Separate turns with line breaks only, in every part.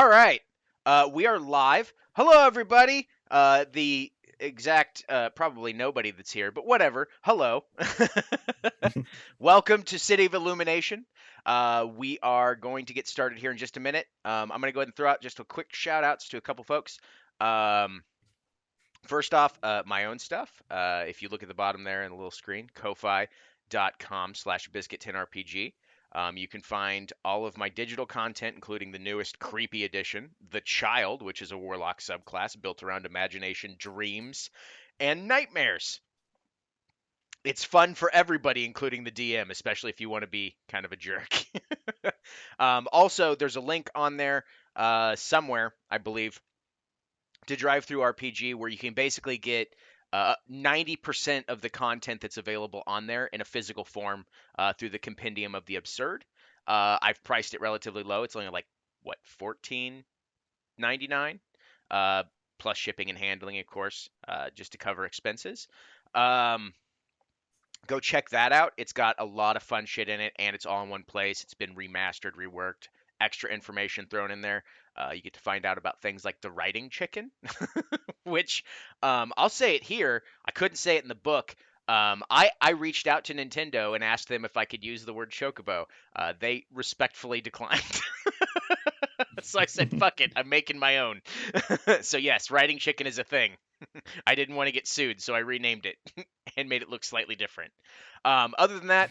All right. We are live. Hello, everybody. The exact, probably nobody that's here, but whatever. Hello. Welcome to City of Illumination. We are going to get started here in just a minute. I'm going to go ahead and throw out just a quick shout outs to a couple folks. Um, First off, my own stuff. If you look at the bottom there in the little screen, ko-fi.com/biscuit10rpg. You can find all of my digital content, including the newest creepy edition, The Child, which is a warlock subclass built around imagination, dreams, and nightmares. It's fun for everybody, including the DM, especially if you want to be kind of a jerk. Also, there's a link on there somewhere, I believe, to Drive Through RPG, where you can basically get 90% of the content that's available on there in a physical form through the Compendium of the Absurd. I've priced it relatively low. It's only like what, 14.99, plus shipping and handling, of course, just to cover expenses. Um, Go check that out. It's got a lot of fun shit in it, and it's all in one place. It's been remastered, reworked, extra information thrown in there. You get to find out about things like the writing chicken, which I'll say it here. I couldn't say it in the book. I reached out to Nintendo and asked them if I could use the word chocobo. They respectfully declined. So I said, fuck it, I'm making my own. So, yes, writing chicken is a thing. I didn't want to get sued, so I renamed it and made it look slightly different. Other than that,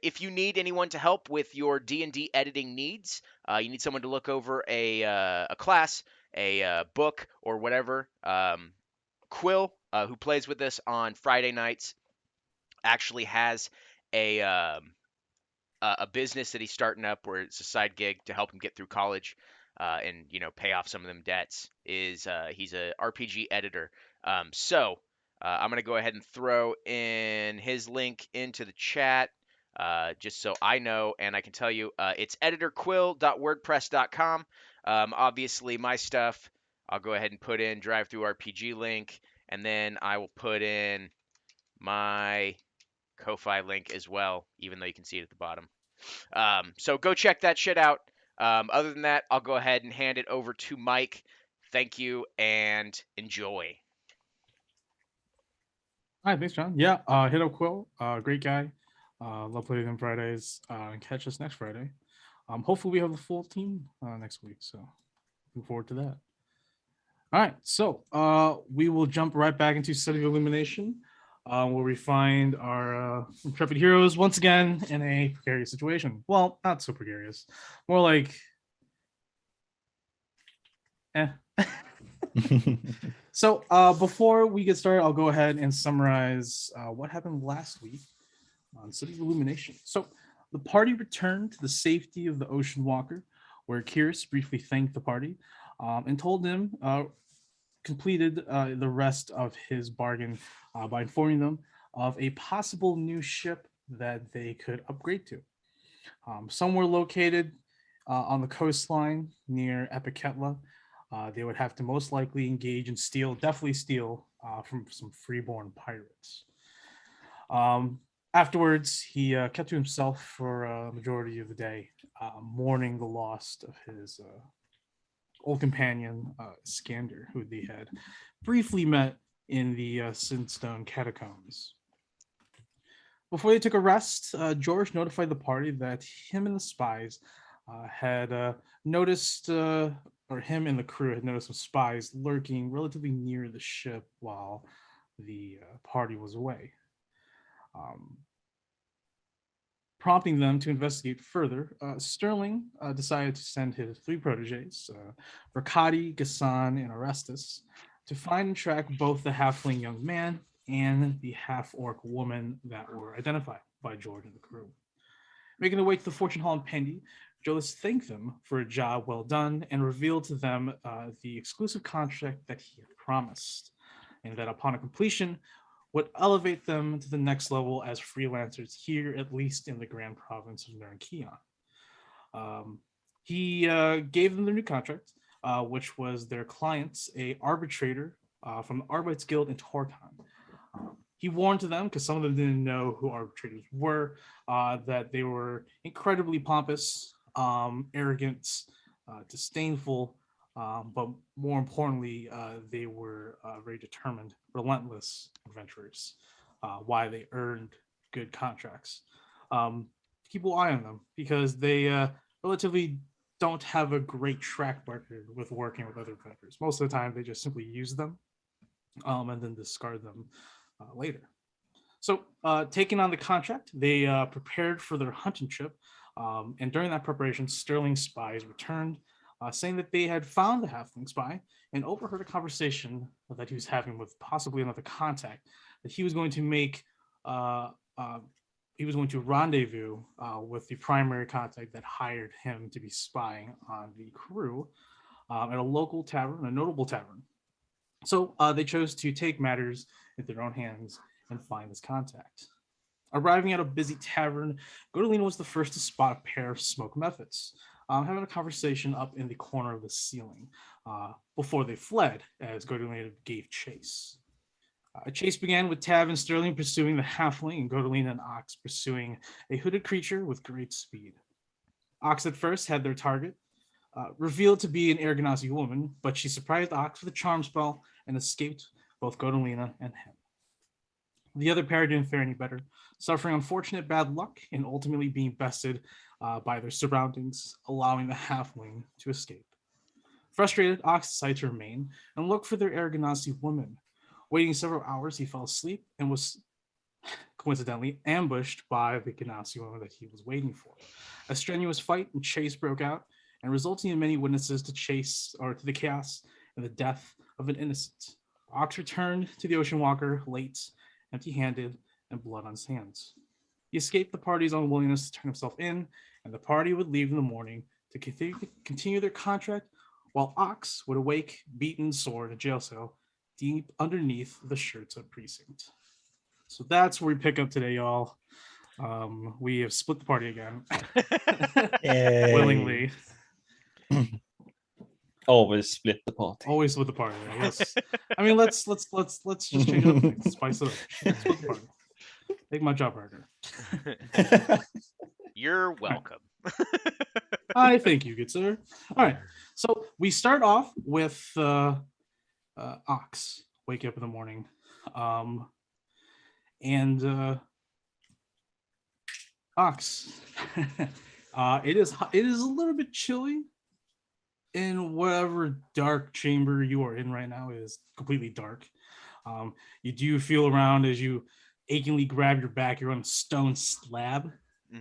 if you need anyone to help with your D&D editing needs, you need someone to look over a class, a book, or whatever. Quill, who plays with us on Friday nights, actually has a a business that he's starting up where it's a side gig to help him get through college and pay off some of them debts. Is He's a RPG editor. I'm gonna go ahead and throw in his link into the chat. Just so I know, and I can tell you, it's editorquill.wordpress.com. Obviously, my stuff, I'll go ahead and put in Drive Through RPG link, and then I will put in my Ko-Fi link as well, even though you can see it at the bottom. So go check that shit out. Other than that, I'll go ahead and hand it over to Mike. Thank you and enjoy.
Hi, thanks, John. Yeah, hit up Quill. Great guy. Love playing him Fridays. And catch us next Friday. Hopefully we have the full team next week. So looking forward to that. All right, so we will jump right back into City of Illumination, where we find our intrepid heroes once again in a precarious situation. Well, not so precarious, more like, eh. So before we get started, I'll go ahead and summarize what happened last week on City of Illumination. So the party returned to the safety of the Ocean Walker, where Kiris briefly thanked the party and told them completed the rest of his bargain by informing them of a possible new ship that they could upgrade to. Somewhere located on the coastline near Epiketla, they would have to most likely engage and steal, definitely steal from some freeborn pirates. Afterwards, he kept to himself for a majority of the day, mourning the loss of his old companion, Skander, who they had briefly met in the Sinstone catacombs. Before they took a rest, George notified the party that him and the spies had noticed, or him and the crew had noticed some spies lurking relatively near the ship while the party was away. Um, Prompting them to investigate further, Sterling decided to send his three proteges, Rakati, Gassan, and Orestes, to find and track both the halfling young man and the half orc woman that were identified by George and the crew. Making their way to the Fortune Hall in Pendy, Jolas thanked them for a job well done and revealed to them the exclusive contract that he had promised, and that upon a completion, would elevate them to the next level as freelancers here, at least in the Grand Province of Narankion. He gave them their new contract, which was their clients, a arbitrator from the Arbites Guild in Torton. He warned to them, because some of them didn't know who arbitrators were, that they were incredibly pompous, arrogant, disdainful, but more importantly, they were very determined, relentless adventurers. Why they earned good contracts. Keep an eye on them because they relatively don't have a great track record with working with other vendors. Most of the time, they just simply use them and then discard them later. So, taking on the contract, they prepared for their hunting trip. And during that preparation, Sterling spies returned, saying that they had found the halfling spy and overheard a conversation that he was having with possibly another contact. That he was going to make, uh, uh, he was going to rendezvous with the primary contact that hired him to be spying on the crew at a local tavern, a notable tavern. So they chose to take matters into their own hands and find this contact. Arriving at a busy tavern, Godolino was the first to spot a pair of smoke methods, having a conversation up in the corner of the ceiling before they fled as Godolino gave chase. A chase began with Tav and Sterling pursuing the halfling and Godolina and Ox pursuing a hooded creature with great speed. Ox at first had their target, revealed to be an Aragonasi woman, but she surprised Ox with a charm spell and escaped both Godolina and him. The other pair didn't fare any better, suffering unfortunate bad luck and ultimately being bested by their surroundings, allowing the halfling to escape. Frustrated, Ox decided to remain and look for their Aragonasi woman. Waiting several hours, he fell asleep and was coincidentally ambushed by the Ganassi woman that he was waiting for. A strenuous fight and chase broke out, and resulting in many witnesses to chase or to the chaos and the death of an innocent. Ox returned to the Ocean Walker late, empty-handed, and blood on his hands. He escaped the party's unwillingness to turn himself in, and the party would leave in the morning to continue their contract, while Ox would awake, beaten, sore in a jail cell deep underneath the shirts of precinct. So that's where we pick up today, y'all. We have split the party again. Willingly.
Always split the party.
Always split the party. Yes. I mean, let's just change it up. Things. Spice it up. Split the party. Make my job harder.
You're welcome.
I thank you, good sir. All right. So we start off with Ox. Wake up in the morning. And Ox. It is a little bit chilly in whatever dark chamber you are in right now. It is completely dark. You do feel around as you achingly grab your back. You're on a stone slab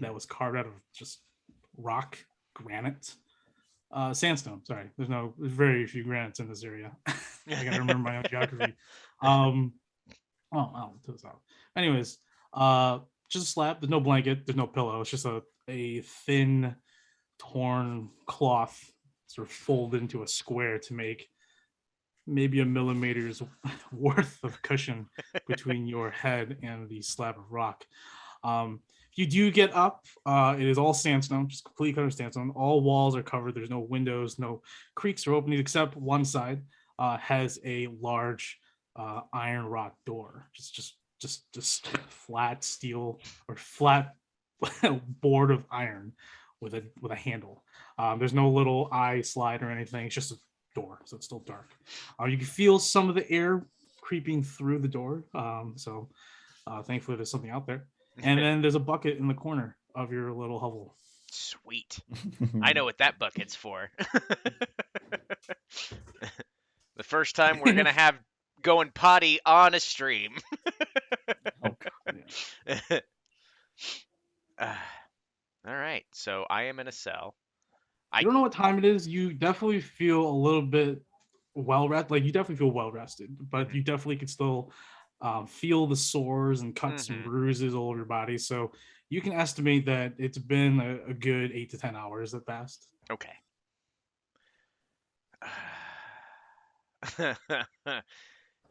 that was carved out of just rock, granite, sandstone. Sorry, there's very few granites in this area. I gotta remember my own geography. To the south. Anyways, just a slab. There's no blanket. There's no pillow. It's just a thin, torn cloth sort of folded into a square to make maybe a millimeter's worth of cushion between your head and the slab of rock. If you do get up, it is all sandstone, just completely covered sandstone. All walls are covered. There's no windows, no creaks or openings, except one side has a large iron rod door, just flat steel or flat board of iron with a handle. There's no little eye slide or anything. It's just a door, so it's still dark. You can feel some of the air creeping through the door. So thankfully there's something out there. And then there's a bucket in the corner of your little hovel.
Sweet. I know what that bucket's for. The first time we're going to have going potty on a stream.
Oh, God.
All right. So I am in a cell.
I don't know what time it is. You definitely feel a little bit well rested. Like you definitely feel well rested, but you definitely can still feel the sores and cuts and bruises all over your body. So you can estimate that it's been a good 8 to 10 hours that passed.
Okay.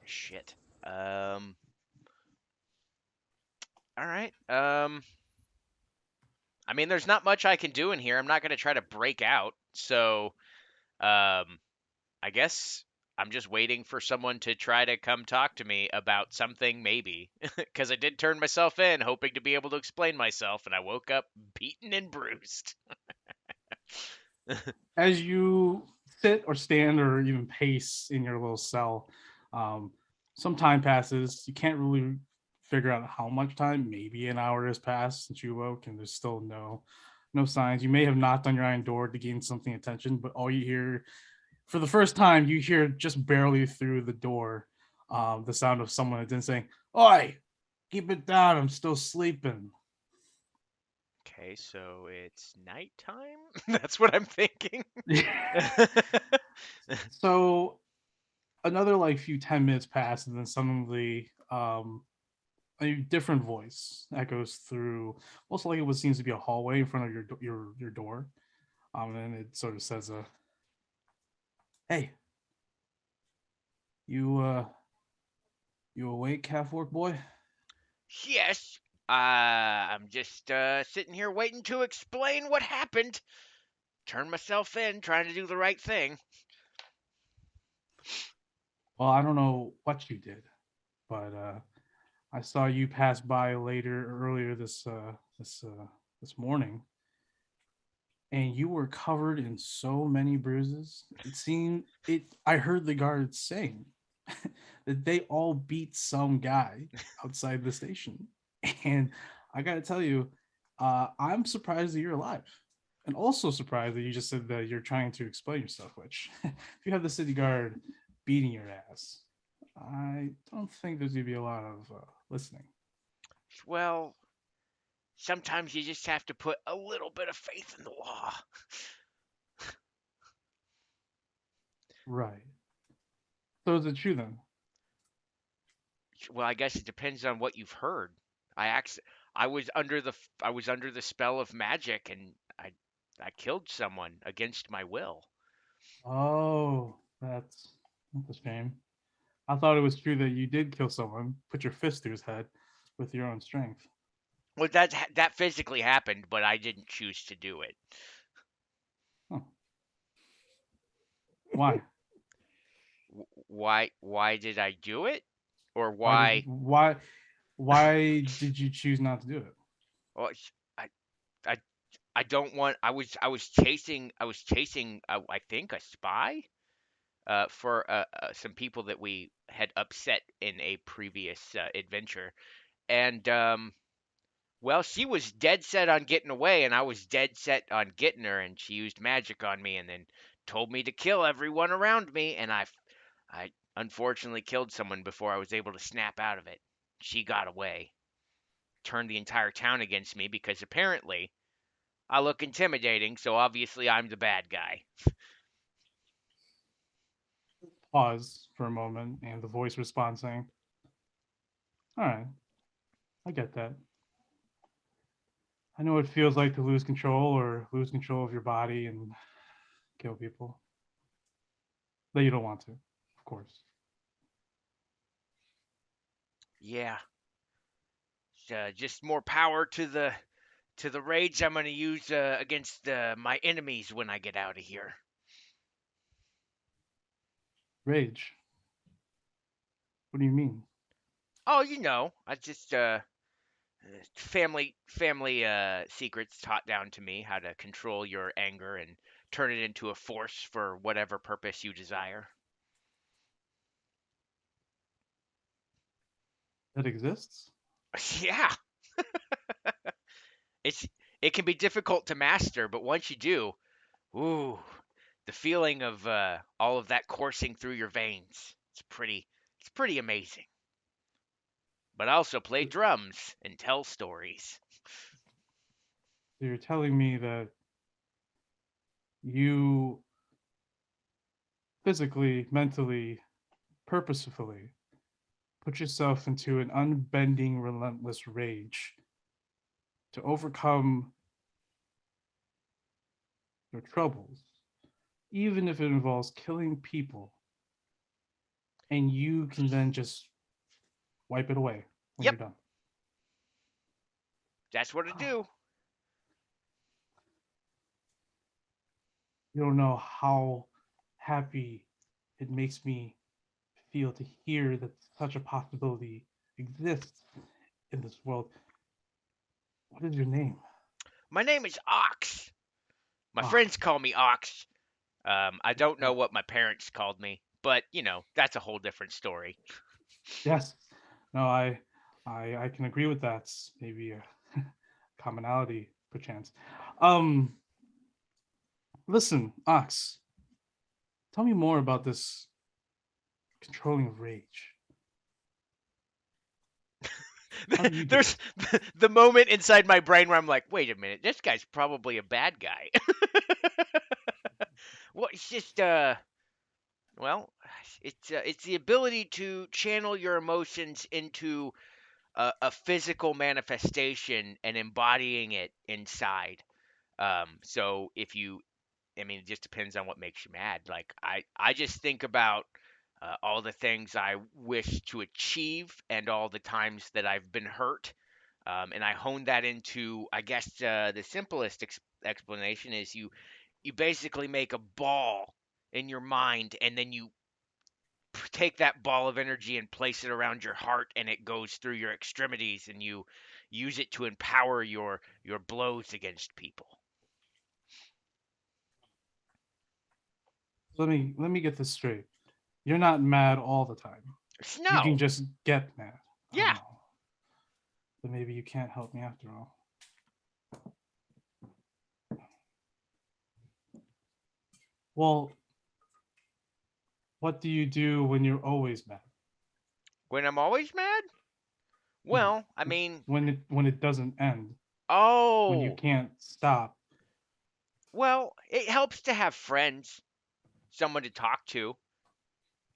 Shit. All right. I mean, there's not much I can do in here. I'm not going to try to break out. So, I guess I'm just waiting for someone to try to come talk to me about something, maybe. Because I did turn myself in, hoping to be able to explain myself, and I woke up beaten and bruised.
As you sit or stand or even pace in your little cell, um, some time passes. You can't really figure out how much time. Maybe an hour has passed since you woke, and there's still no signs. You may have knocked on your iron door to gain something attention, but all you hear, for the first time, you hear just barely through the door, the sound of someone that's in saying, "Oi, keep it down. I'm still sleeping."
Okay, so it's nighttime? That's what I'm thinking.
So another like few 10 minutes pass, and then suddenly a different voice echoes through most likely what seems to be a hallway in front of your door. And it sort of says, "Hey, you you awake, half orc boy?"
Yes, I'm just sitting here waiting to explain what happened. Turn myself in, trying to do the right thing.
Well, I don't know what you did, but I saw you pass by earlier this morning, and you were covered in so many bruises. It seemed it. I heard the guards saying that they all beat some guy outside the station, and I got to tell you, I'm surprised that you're alive, and also surprised that you just said that you're trying to explain yourself. Which, if you have the city guard beating your ass, I don't think there's gonna be a lot of listening.
Well, sometimes you just have to put a little bit of faith in the law.
Right. So is it true then?
Well, I guess it depends on what you've heard. I act I was under I was under the spell of magic and I killed someone against my will.
Oh, that's a shame. I thought it was true that you did kill someone, put your fist through his head with your own strength.
Well, that physically happened, but I didn't choose to do it.
Huh. Why?
Why did I do it? Or
Why did you
why
why did you choose not to do it?
well, I I I don't want I was chasing I think a spy for some people that we had upset in a previous adventure. And well, she was dead set on getting away, and I was dead set on getting her, and she used magic on me, and then told me to kill everyone around me, and I unfortunately killed someone before I was able to snap out of it. She got away, turned the entire town against me because apparently I look intimidating, so obviously I'm the bad guy.
Pause for a moment, and the voice responds saying, "All right, I get that. I know what it feels like to lose control or lose control of your body and kill people that you don't want to, of course."
Yeah, just more power to the rage I'm gonna use against my enemies when I get out of here.
Rage. What do you mean?
Oh, I just family secrets taught down to me how to control your anger and turn it into a force for whatever purpose you desire.
That exists?
Yeah, it's it can be difficult to master, but once you do, ooh, the feeling of all of that coursing through your veins, it's pretty amazing. But I also play drums and tell stories.
So you're telling me that you physically, mentally, purposefully put yourself into an unbending, relentless rage to overcome your troubles, even if it involves killing people, and you can then just wipe it away when
Yep,
you're done.
that's what I do.
You don't know how happy it makes me feel to hear that such a possibility exists in this world. What is your name?
My name is Ox. My
Ah,
friends call me Ox. I don't know what my parents called me, but that's a whole different story.
yes. No, I can agree with that. Maybe a commonality, perchance. Um, Listen, Ox, tell me more about this controlling rage. How do you do
There's
it?
the moment inside my brain where I'm like, wait a minute, this guy's probably a bad guy. Well, it's just well, it's the ability to channel your emotions into a physical manifestation and embodying it inside. So if you, I mean, it just depends on what makes you mad. Like I just think about all the things I wish to achieve and all the times that I've been hurt. And I hone that into, I guess, the simplest explanation is you basically make a ball in your mind, and then you take that ball of energy and place it around your heart, and it goes through your extremities, and you use it to empower your blows against people.
Let me get this straight. You're not mad all the time. You can
Snow.
just get mad.
Yeah.
Oh, then maybe you can't help me after all. Well, what do you do when you're always mad?
When I'm always mad?
Yeah.
Well, I mean,
When it doesn't end, when you
oh,
can't stop.
well, it helps to have friends, someone to talk to.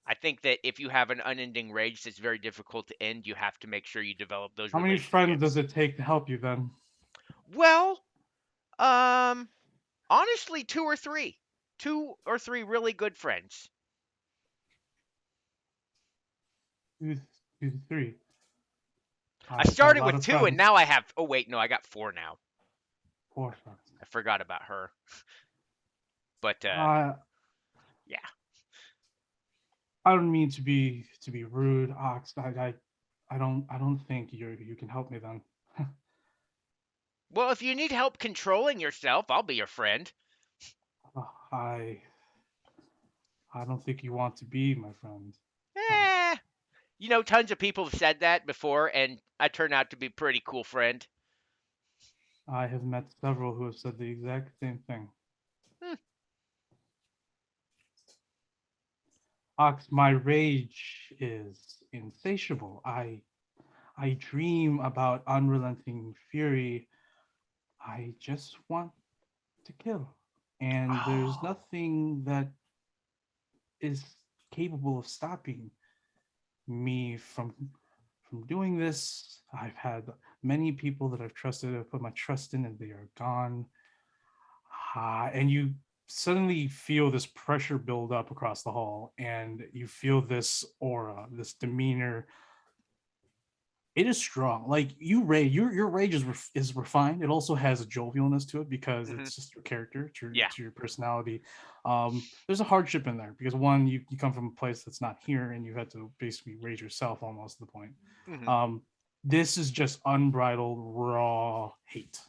I think that if you have an unending rage that's very difficult to end, you have to make sure you develop those
How many friends does
relationships.
it take to help you then?
Well, um, honestly, two or three really good friends.
Two, two to three.
I
I've got a
started
lot
with
of
two, and
friends.
now I have. Oh wait, no, I got four now.
Four friends.
I forgot about her, but
Uh,
yeah.
I don't mean to be rude, Ox. I don't think you can help me then.
Well, if you need help controlling yourself, I'll be your friend.
I I don't think you want to be my friend. Um,
Eh, tons of people have said that before, and I turned out to be a pretty cool friend.
I have met several who have said the exact same thing.
Hmm.
Ox, my rage is insatiable. I dream about unrelenting fury. I just want to kill. And there's
Oh.
nothing that is capable of stopping me from doing this. I've had many people that I've trusted, I've put my trust in, and they are gone. And you suddenly feel this pressure build up across the hall, and you feel this aura, this demeanor. It is strong. Like your rage is refined. It also has a jovialness to it because
Hmm.
it's just your character,
Yeah.
to your personality. There's a hardship in there because one, you come from a place that's not here, and you had to basically raise yourself almost to the point.
Hmm.
Um, this is just unbridled, raw hate,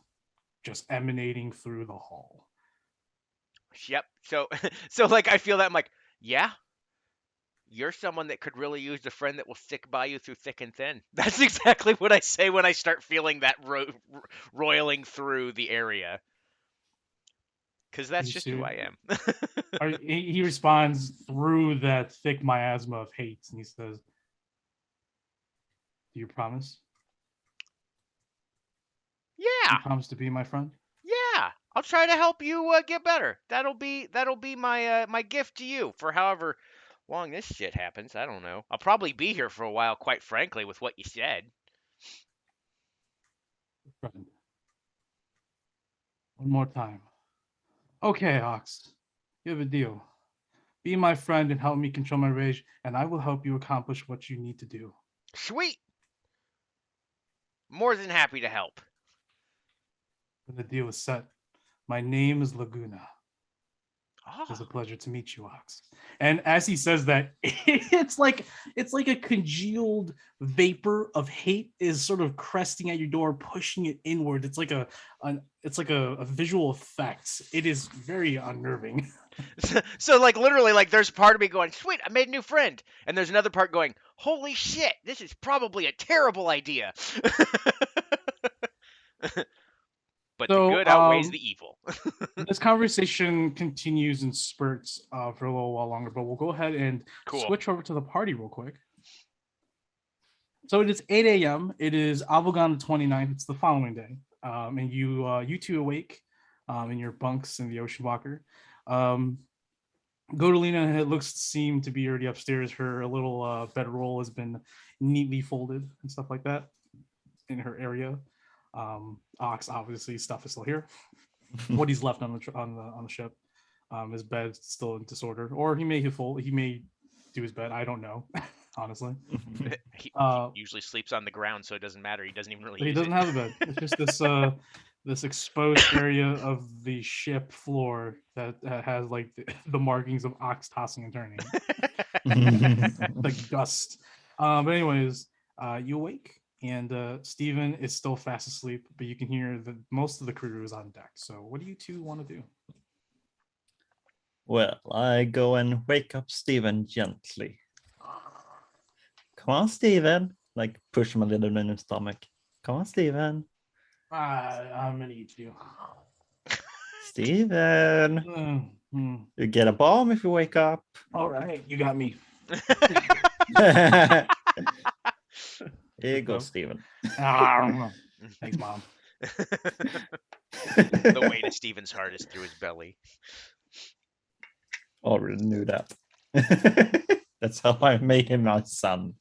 just emanating through the hall.
Yep. So, so like I feel that I'm like, yeah, you're someone that could really use a friend that will stick by you through thick and thin. That's exactly what I say when I start feeling that roiling through the area, because
Are
that's
you
just who
serious?
I am.
He responds through that thick miasma of hate, and he says, "Do you promise? Do you
Yeah.
promise to be my friend?"
Yeah, I'll try to help you get better. That'll be my gift to you for however long this shit happens. I don't know. I'll probably be here for a while, quite frankly, with what you said.
Friend. One more time. Okay, Ox. You have a deal. Be my friend and help me control my rage, and I will help you accomplish what you need to do.
Sweet. More than happy to help.
When the deal is set, my name is Laguna. It's a
Ah,
pleasure to meet you, Ox. And as he says that, it's like a congealed vapor of hate is sort of cresting at your door, pushing it inward. It's like a visual effect. It is very unnerving.
so like literally like there's part of me going, sweet, I made a new friend, and there's another part going, holy shit, this is probably a terrible idea. But the
So
good outweighs the evil.
this conversation continues in spurts for a little while longer, but we'll go ahead and
Cool.
switch over to the party real quick. So it is 8 a.m. It is Abogan the 29th. It's the following day. And you two awake in your bunks in the Ocean Walker. Godolina, it looks to seem to be already upstairs. Her little bedroll has been neatly folded and stuff like that in her area. Ox, obviously, stuff is still here. What he's left on the ship. His bed's still in disorder, or he may do his bed. I don't know, honestly.
He
Uh,
usually sleeps on the ground, so it doesn't matter. He doesn't even really
he
use
doesn't
it.
have a bed. It's just this exposed area of the ship floor that has like the markings of Ox tossing and turning, like dust. But anyways, you awake, and Steven is still fast asleep, but you can hear that most of the crew is on deck. So, what do you two want to do?
Well, I go and wake up Steven gently. Come on, Steven. Like push him a little in his stomach. Come on, Steven.
I'm gonna eat you.
Steven. You get a bomb if you wake up.
All right, you got me.
Here you go, Steven.
Thanks, Mom.
The way to Steven's heart is through his belly.
Already knew that. That's how I made him my son.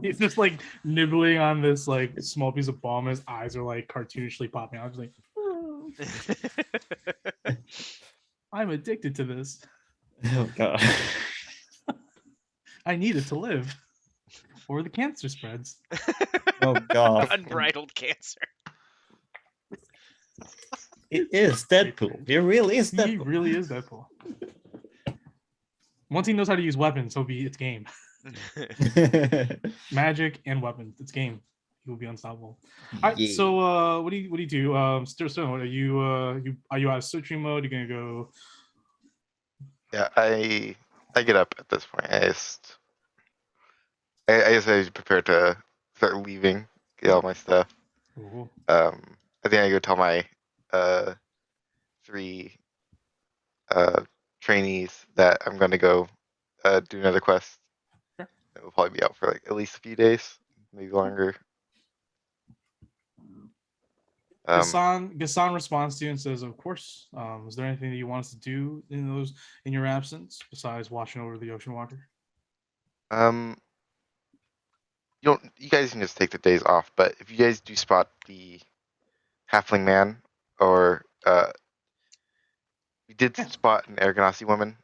He's just like nibbling on this like small piece of balm. His eyes are like cartoonishly popping out. He's like, I'm addicted to this.
Oh god.
I need it to live, or the cancer spreads.
Oh god.
Unbridled cancer.
It is Deadpool. It really is
He
Deadpool.
really is Deadpool. Once he knows how to use weapons, it's game. Magic and weapons. It's game. He will be unstoppable. All right.
Yeah.
So what do you do? Sterling, what are you out of searching mode? You're gonna go.
Yeah, I get up at this point. I guess I prepare to start leaving, get all my stuff.
Ooh.
I think I go tell my 3 trainees that I'm gonna go do another quest.
Sure.
It will probably be out for like at least a few days, maybe longer.
Gassan responds to you and says, "Of course. Is there anything that you want us to do in your absence besides watching over the Ocean Walker?"
You guys can just take the days off, but if you guys do spot the halfling man, or we did spot an Aragonasi woman.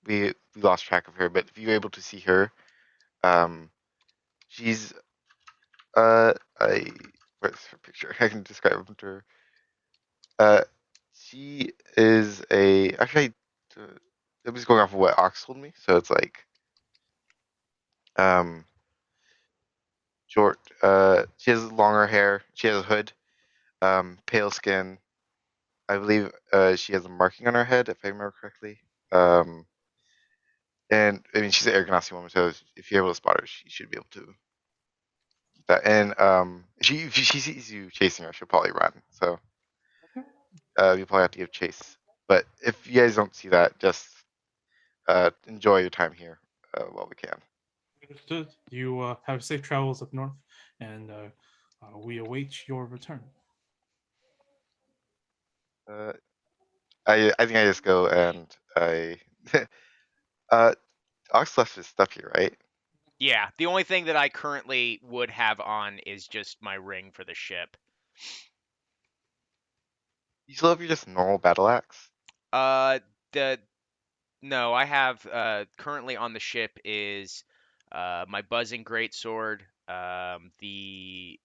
We lost track of her, but if you're able to see her, she's where's her picture? I can describe her to her. She is actually it was going off of what Ox told me, so it's like short. She has longer hair. She has a hood. Pale skin. I believe she has a marking on her head, if I remember correctly. And I mean, she's an Aragonasi woman, so if you're able to spot her, she should be able to. That. And if she sees you chasing her, she'll probably run. So you'll probably have to give chase. But if you guys don't see that, just enjoy your time here while we can.
Understood. You have safe travels up north, and we await your return.
I think I just go and I Ox left his stuff here, right?
Yeah, the only thing that I currently would have on is just my ring for the ship.
You still have your just normal battle axe?
No, I have currently on the ship is my buzzing greatsword, the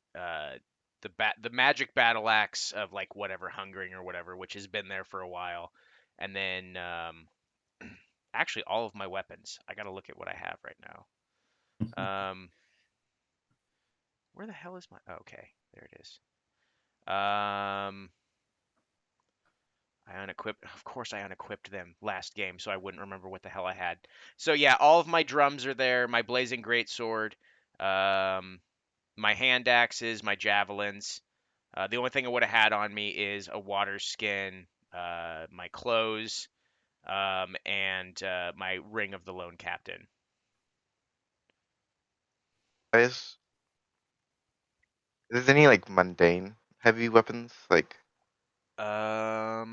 magic battle axe of like whatever hungering or whatever, which has been there for a while, and then actually all of my weapons. I gotta look at what I have right now. Where the hell is my? Oh, okay, there it is. I unequipped. Of course, I unequipped them last game, so I wouldn't remember what the hell I had. So yeah, all of my drums are there. My blazing greatsword, my hand axes, my javelins. The only thing I would have had on me is a water skin, my clothes, and my ring of the lone captain.
Guys, is there any like mundane heavy weapons? Like,
I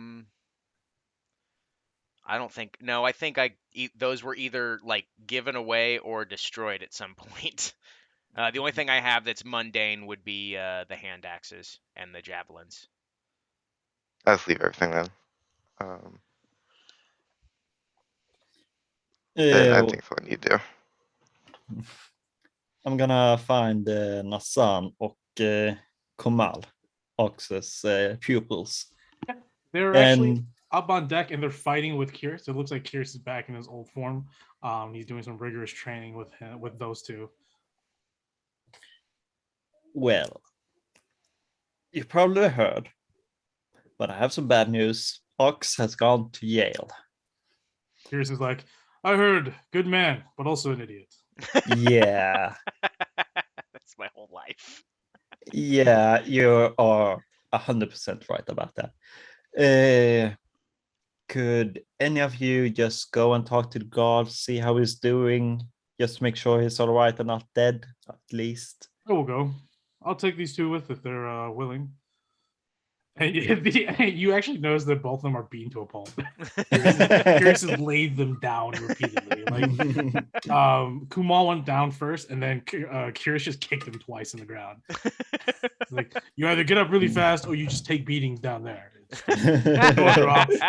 don't think. No, I think those were either like given away or destroyed at some point. The only thing I have that's mundane would be the hand axes and the javelins.
let's leave everything then. I
Uh,
think that's what I need to do.
I'm gonna find Nassan och Komal, Ox's pupils.
They're actually
And
up on deck and they're fighting with Kyrus. It looks like Kyrus is back in his old form. He's doing some rigorous training with those two.
well, you probably heard, but I have some bad news. Ox has gone to Yale.
Kyrus is like, I heard, good man, but also an idiot.
Yeah,
That's my whole life.
yeah, you are 100% right about that. Could any of you just go and talk to the guard, see how he's doing, just to make sure he's all right and not dead, at least?
I will go. I'll take these two with if they're willing. And you actually notice that both of them are beaten to a pulp. Kyrus has laid them down repeatedly. Like Kumal went down first, and then Kyrus just kicked him twice in the ground. Like you either get up really fast or you just take beatings down there. No other option.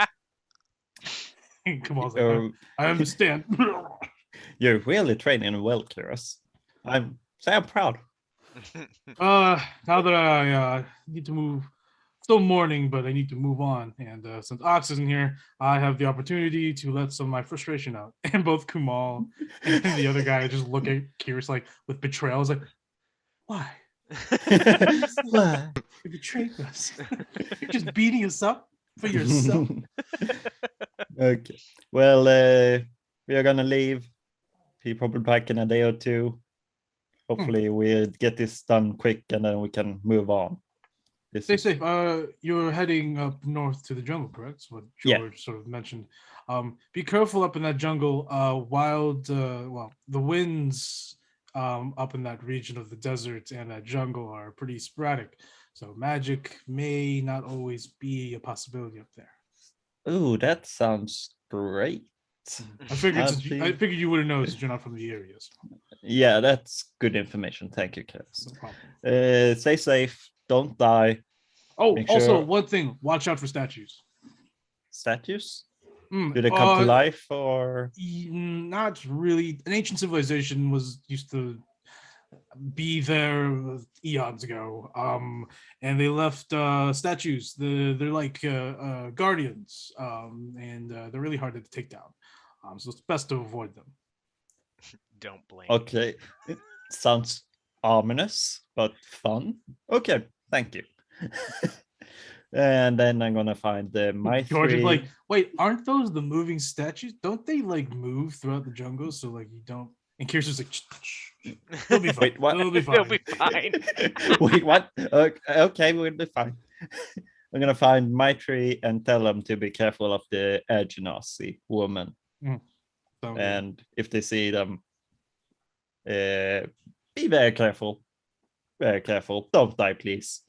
Kumal's like, I understand.
You're really training well, Kyrus. I'm proud.
Now that I need to move, still mourning, but I need to move on. And since Ox isn't here, I have the opportunity to let some of my frustration out. And both Kumal and the other guy just look at Kyrus like with betrayal. It's like, why?
Why?
You betrayed us. You're just beating us up for yourself.
Okay. Well, we are gonna leave. Be probably back in a day or two. Hopefully, we'll get this done quick, and then we can move on.
Stay safe. You're heading up north to the jungle, correct? That's what George sort of mentioned. Be careful up in that jungle. The winds up in that region of the desert and that jungle are pretty sporadic. So magic may not always be a possibility up there.
Ooh, that sounds great.
I figured you would have known since you're not from the area. So.
Yeah, that's good information. Thank you, Kyrus.
No problem.
Stay safe. Don't die.
Oh,
Make
also
sure-
one thing: watch out for statues.
Statues? Do they come to life or?
Not really. An ancient civilization used to be there eons ago. And they left statues. They're like guardians. And they're really hard to take down. So it's best to avoid them.
Don't blame.
Okay, it sounds ominous but fun. Okay, thank you. And then I'm gonna find my
George is
three.
like, wait, aren't those the moving statues? Don't they like move throughout the jungle? So like you don't. And Kyrus is like, shh. It'll be fine.
Wait, what?
It'll be fine.
It'll be fine.
Wait, what? Okay, we'll be fine. I'm gonna find my tree and tell them to be careful of the Agenasi woman.
So,
And if they see them, be very careful. Very careful. Don't die, please.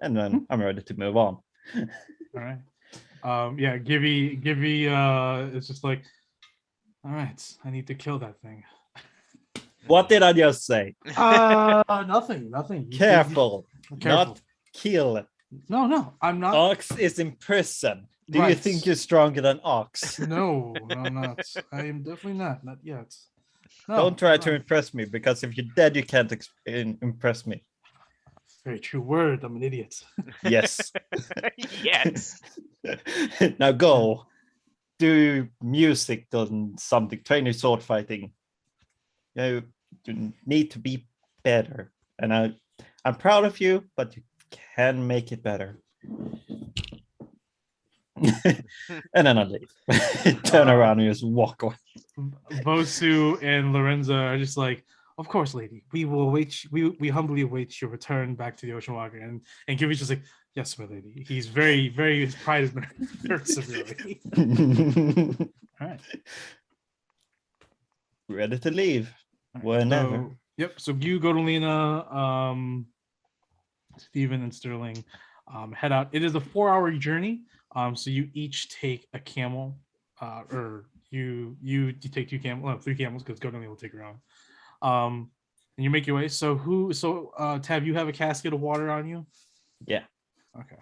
And then I'm ready to move on.
all right. Yeah, Gibby is just like, all right, I need to kill that thing.
What did I just say?
Nothing.
Careful,
Careful.
not kill.
No, I'm not.
Ox is in prison. Do you
Right.
think you're stronger than Ox?
No, I'm not. I am definitely not yet. No,
Don't try to
no.
impress me, because if you're dead, you can't impress me.
very true word. I'm an idiot.
Yes.
Yes.
Now go. Do music on something. Train your sword fighting. You need to be better. And I'm proud of you, but you can make it better. And then I leave. Turn around and just walk away.
Bosu and Lorenzo are just like, of course, lady. We will wait. We humbly await your return back to the Ocean Walker. And Gibby's just like, yes, my lady. He's very, very. His pride has been hurt severely. All right.
Ready to leave.
All right,
Whenever.
So, yep. So you go to Lena, Steven, and Sterling head out. It is a 4-hour journey. So you each take a camel, or you take 3 camels because Godolina will take her own. And you make your way. So Tab, you have a casket of water on you?
Yeah.
Okay.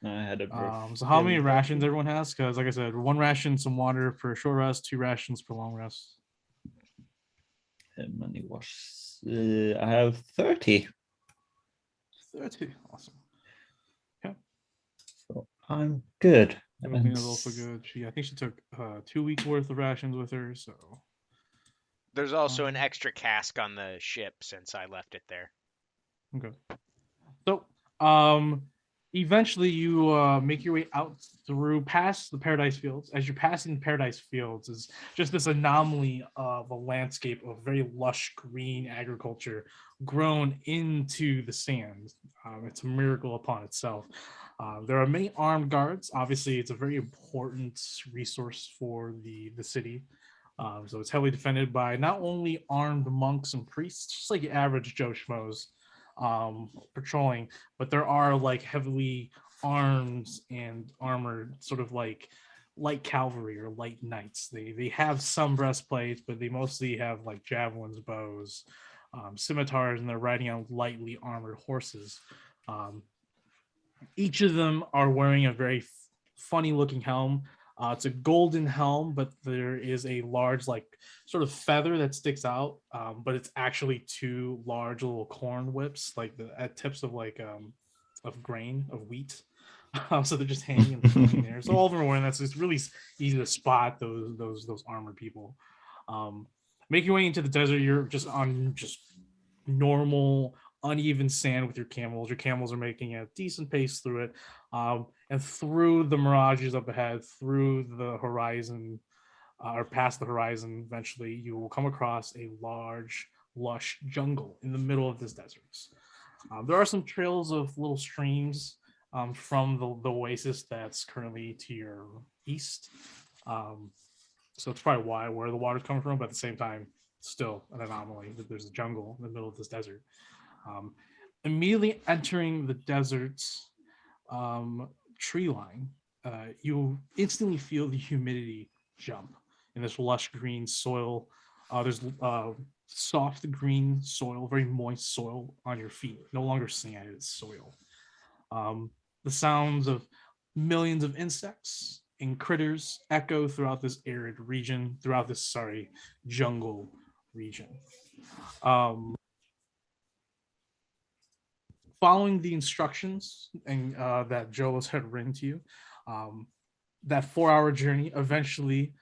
I had a
So how many rations everyone has? Because like I said, 1 ration, some water for a short rest, 2 rations for long rest.
How many was I have 30.
30. Awesome.
So I'm good.
Godolina's also good. I think she took 2 weeks worth of rations with her. So
There's also an extra cask on the ship since I left it there.
okay. So eventually you make your way out past the Paradise Fields. As you're passing Paradise Fields is just this anomaly of a landscape of very lush green agriculture grown into the sand. It's a miracle upon itself. There are many armed guards. Obviously, it's a very important resource for the city. So it's heavily defended by not only armed monks and priests, just like your average Joe Schmoes patrolling, but there are like heavily armed and armored, sort of like light cavalry or light knights. They have some breastplates, but they mostly have like javelins, bows, scimitars, and they're riding on lightly armored horses. Each of them are wearing a very funny looking helm. It's a golden helm, but there is a large, like, sort of feather that sticks out. But it's actually 2 large little corn whips, like at tips of of grain of wheat. So they're just hanging in there. So all of them are wearing that. So it's really easy to spot those armored people. Making your way into the desert, you're just on normal uneven sand with your camels. Your camels are making a decent pace through it. And through the mirages up ahead, through the horizon, or past the horizon, eventually you will come across a large, lush jungle in the middle of this desert. There are some trails of little streams from the oasis that's currently to your east. So it's probably where the water's coming from, but at the same time, still an anomaly that there's a jungle in the middle of this desert. Immediately entering the desert's tree line, you instantly feel the humidity jump in this lush green soil. There's soft green soil, very moist soil on your feet. No longer sand, it's soil. The sounds of millions of insects and critters echo throughout this arid region, jungle region. Following the instructions and that Jolos had written to you, that 4-hour journey eventually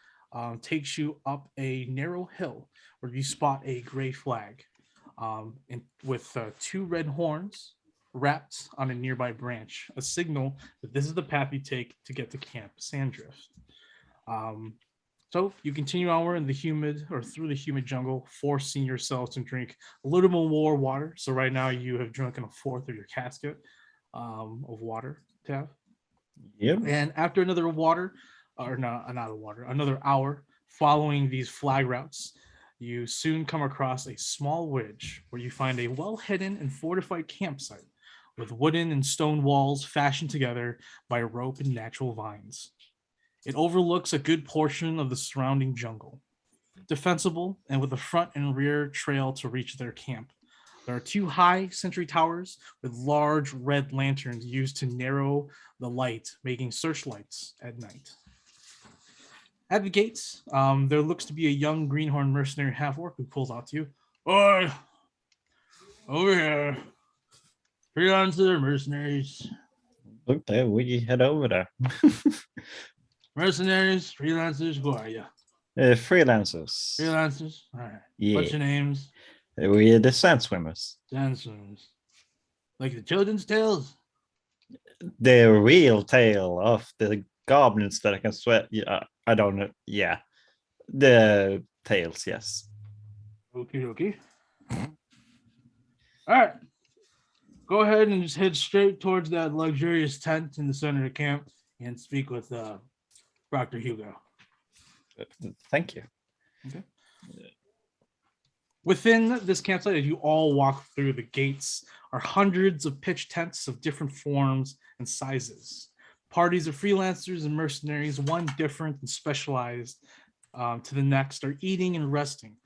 takes you up a narrow hill where you spot a gray flag with 2 red horns wrapped on a nearby branch, a signal that this is the path you take to get to Camp Sandrift. So you continue onward in through the humid jungle, forcing yourself to drink a little more water. So right now you have drunken 1/4 of your casket of water, Tav.
Yep.
And after another another hour following these flag routes, you soon come across a small ridge where you find a well-hidden and fortified campsite with wooden and stone walls fashioned together by rope and natural vines. It overlooks a good portion of the surrounding jungle. Defensible and with a front and rear trail to reach their camp. There are 2 high sentry towers with large red lanterns used to narrow the light, making searchlights at night. At the gates, there looks to be a young greenhorn mercenary half-orc who pulls out to you. Oi! Over here! Freelancer, mercenaries,
Okay, we head over there.
mercenaries, freelancers. Who are you?
Freelancers.
Freelancers. All right.
Yeah.
What's your names?
We're the sand swimmers.
Dancers. Like the children's tales.
The real tale of the goblins that I can sweat. Yeah, I don't know. Yeah, the tales. Yes.
Okay, okay. All right. Go ahead and just head straight towards that luxurious tent in the center of the camp and speak with Dr. Hugo.
Thank you.
Within this campsite, as you all walk through the gates, are hundreds of pitch tents of different forms and sizes. Parties of freelancers and mercenaries, one different and specialized to the next, are eating and resting.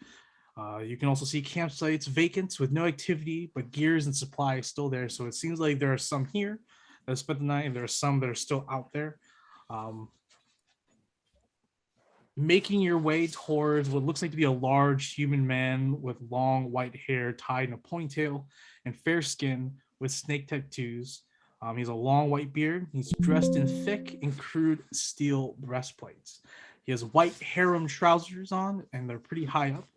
You can also see campsites vacant with no activity, but gears and supplies still there. So it seems like there are some here that have spent the night, and there are some that are still out there. Making your way towards what looks like to be a large human man with long white hair tied in a ponytail and fair skin with snake tattoos. He has a long white beard. He's dressed in thick and crude steel breastplates. He has white harem trousers on, and they're pretty high up.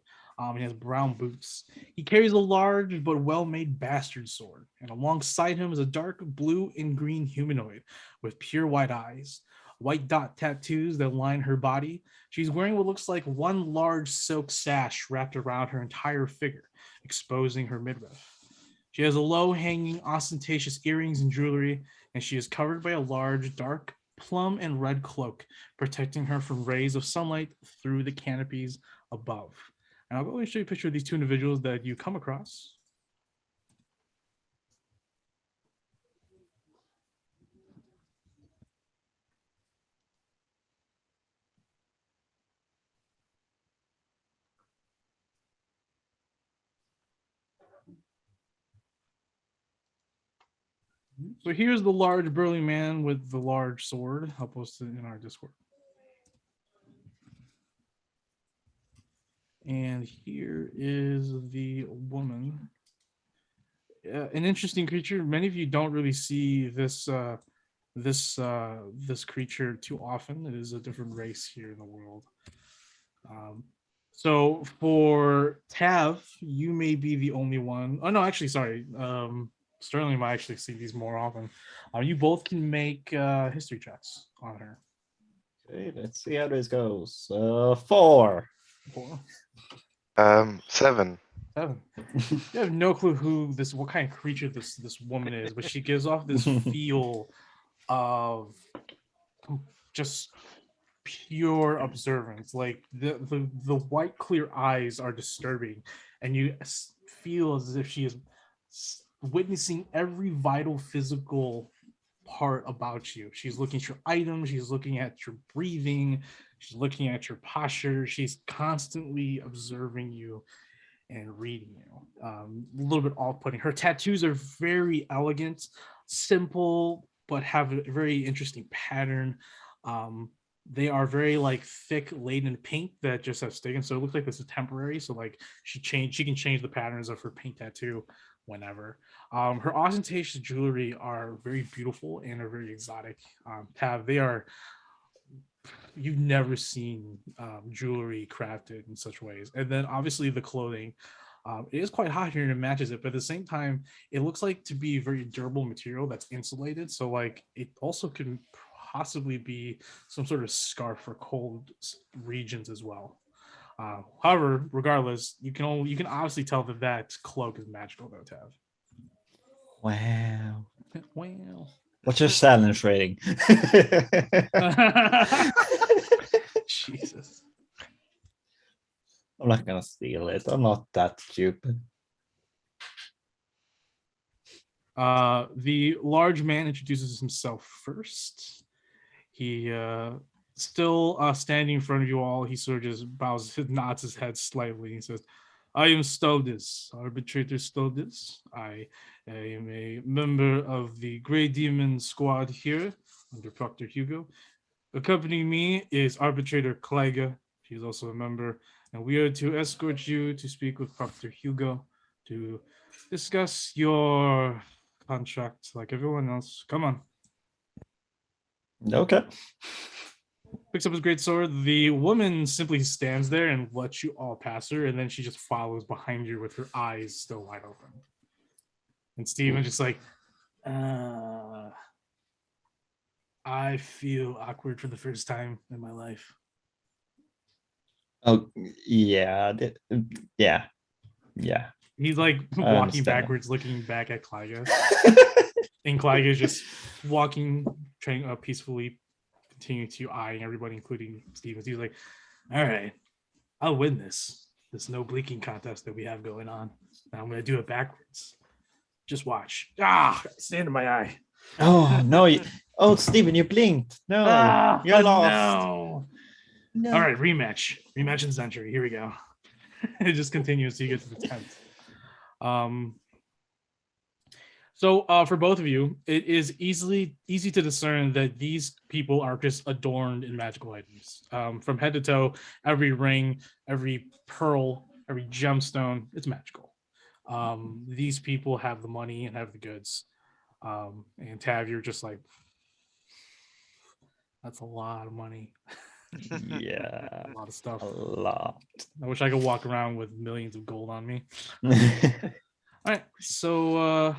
He has brown boots. He carries a large but well-made bastard sword, and alongside him is a dark blue and green humanoid with pure white eyes, white dot tattoos that line her body. She's wearing what looks like one large silk sash wrapped around her entire figure, exposing her midriff. She has a low-hanging, ostentatious earrings and jewelry, and she is covered by a large, dark plum and red cloak, protecting her from rays of sunlight through the canopies above. And I'll go and show you a picture of these two individuals that you come across. So here's the large burly man with the large sword. I'll post it in our Discord. And here is the woman. An interesting creature. Many of you don't really see this creature too often. It is a different race here in the world. So for Tav, you may be the only one. Oh no, actually, sorry. Sterling might actually see these more often. You both can make history checks on her.
Okay, let's see how this goes. 4.
4.
7.
7. You have no clue what kind of creature this woman is, but she gives off this feel of just pure observance. Like the white clear eyes are disturbing, and you feel as if she is witnessing every vital physical part about you. She's looking at your items, she's looking at your breathing, she's looking at your posture, she's constantly observing you and reading you. A little bit off-putting. Her tattoos are very elegant, simple, but have a very interesting pattern. They are very like thick laden paint that just have sticking, so it looks like this is temporary. So like she can change the patterns of her paint tattoo whenever. Her ostentatious jewelry are very beautiful and are very exotic. You've never seen jewelry crafted in such ways. And then obviously the clothing, it is quite hot here and it matches it, but at the same time, it looks like to be very durable material that's insulated. So like it also can possibly be some sort of scarf for cold regions as well. However, regardless, you can obviously tell that cloak is magical though, Tav.
Wow.
Well.
What's your challenge rating?
Jesus.
I'm not gonna steal it. I'm not that stupid.
The large man introduces himself first. He still standing in front of you all. He sort of just nods his head slightly. He says, "I am Staldis, Arbitrator Staldis. I am a member of the Grey Demon Squad here under Proctor Hugo. Accompanying me is Arbitrator Kleiga. She is also a member, and we are to escort you to speak with Proctor Hugo to discuss your construct like everyone else. Come on.
Okay.
Picks up his great sword. The woman simply stands there and lets you all pass her, and then she just follows behind you with her eyes still wide open. And Steven just like, I feel awkward for the first time in my life.
Oh yeah. Yeah. Yeah.
He's like
I
walking
understand.
backwards, looking back at Clyga. And Clyga is just walking, trying peacefully continue to eyeing everybody, including Stevens. He's like, all right, I'll win this no blinking contest that we have going on. Now I'm gonna do it backwards. Just watch. Stand in my eye.
Oh no! Oh, Steven, you blinked. No, you're lost.
No.
No.
All right, rematch in Century. Here we go. It just continues till you get to the 10th. So for both of you, it is easy to discern that these people are just adorned in magical items. From head to toe, every ring, every pearl, every gemstone, it's magical. These people have the money and have the goods. And Tav, you're just like, that's a lot of money.
Yeah.
A lot of stuff.
A lot.
I wish I could walk around with millions of gold on me. All right, so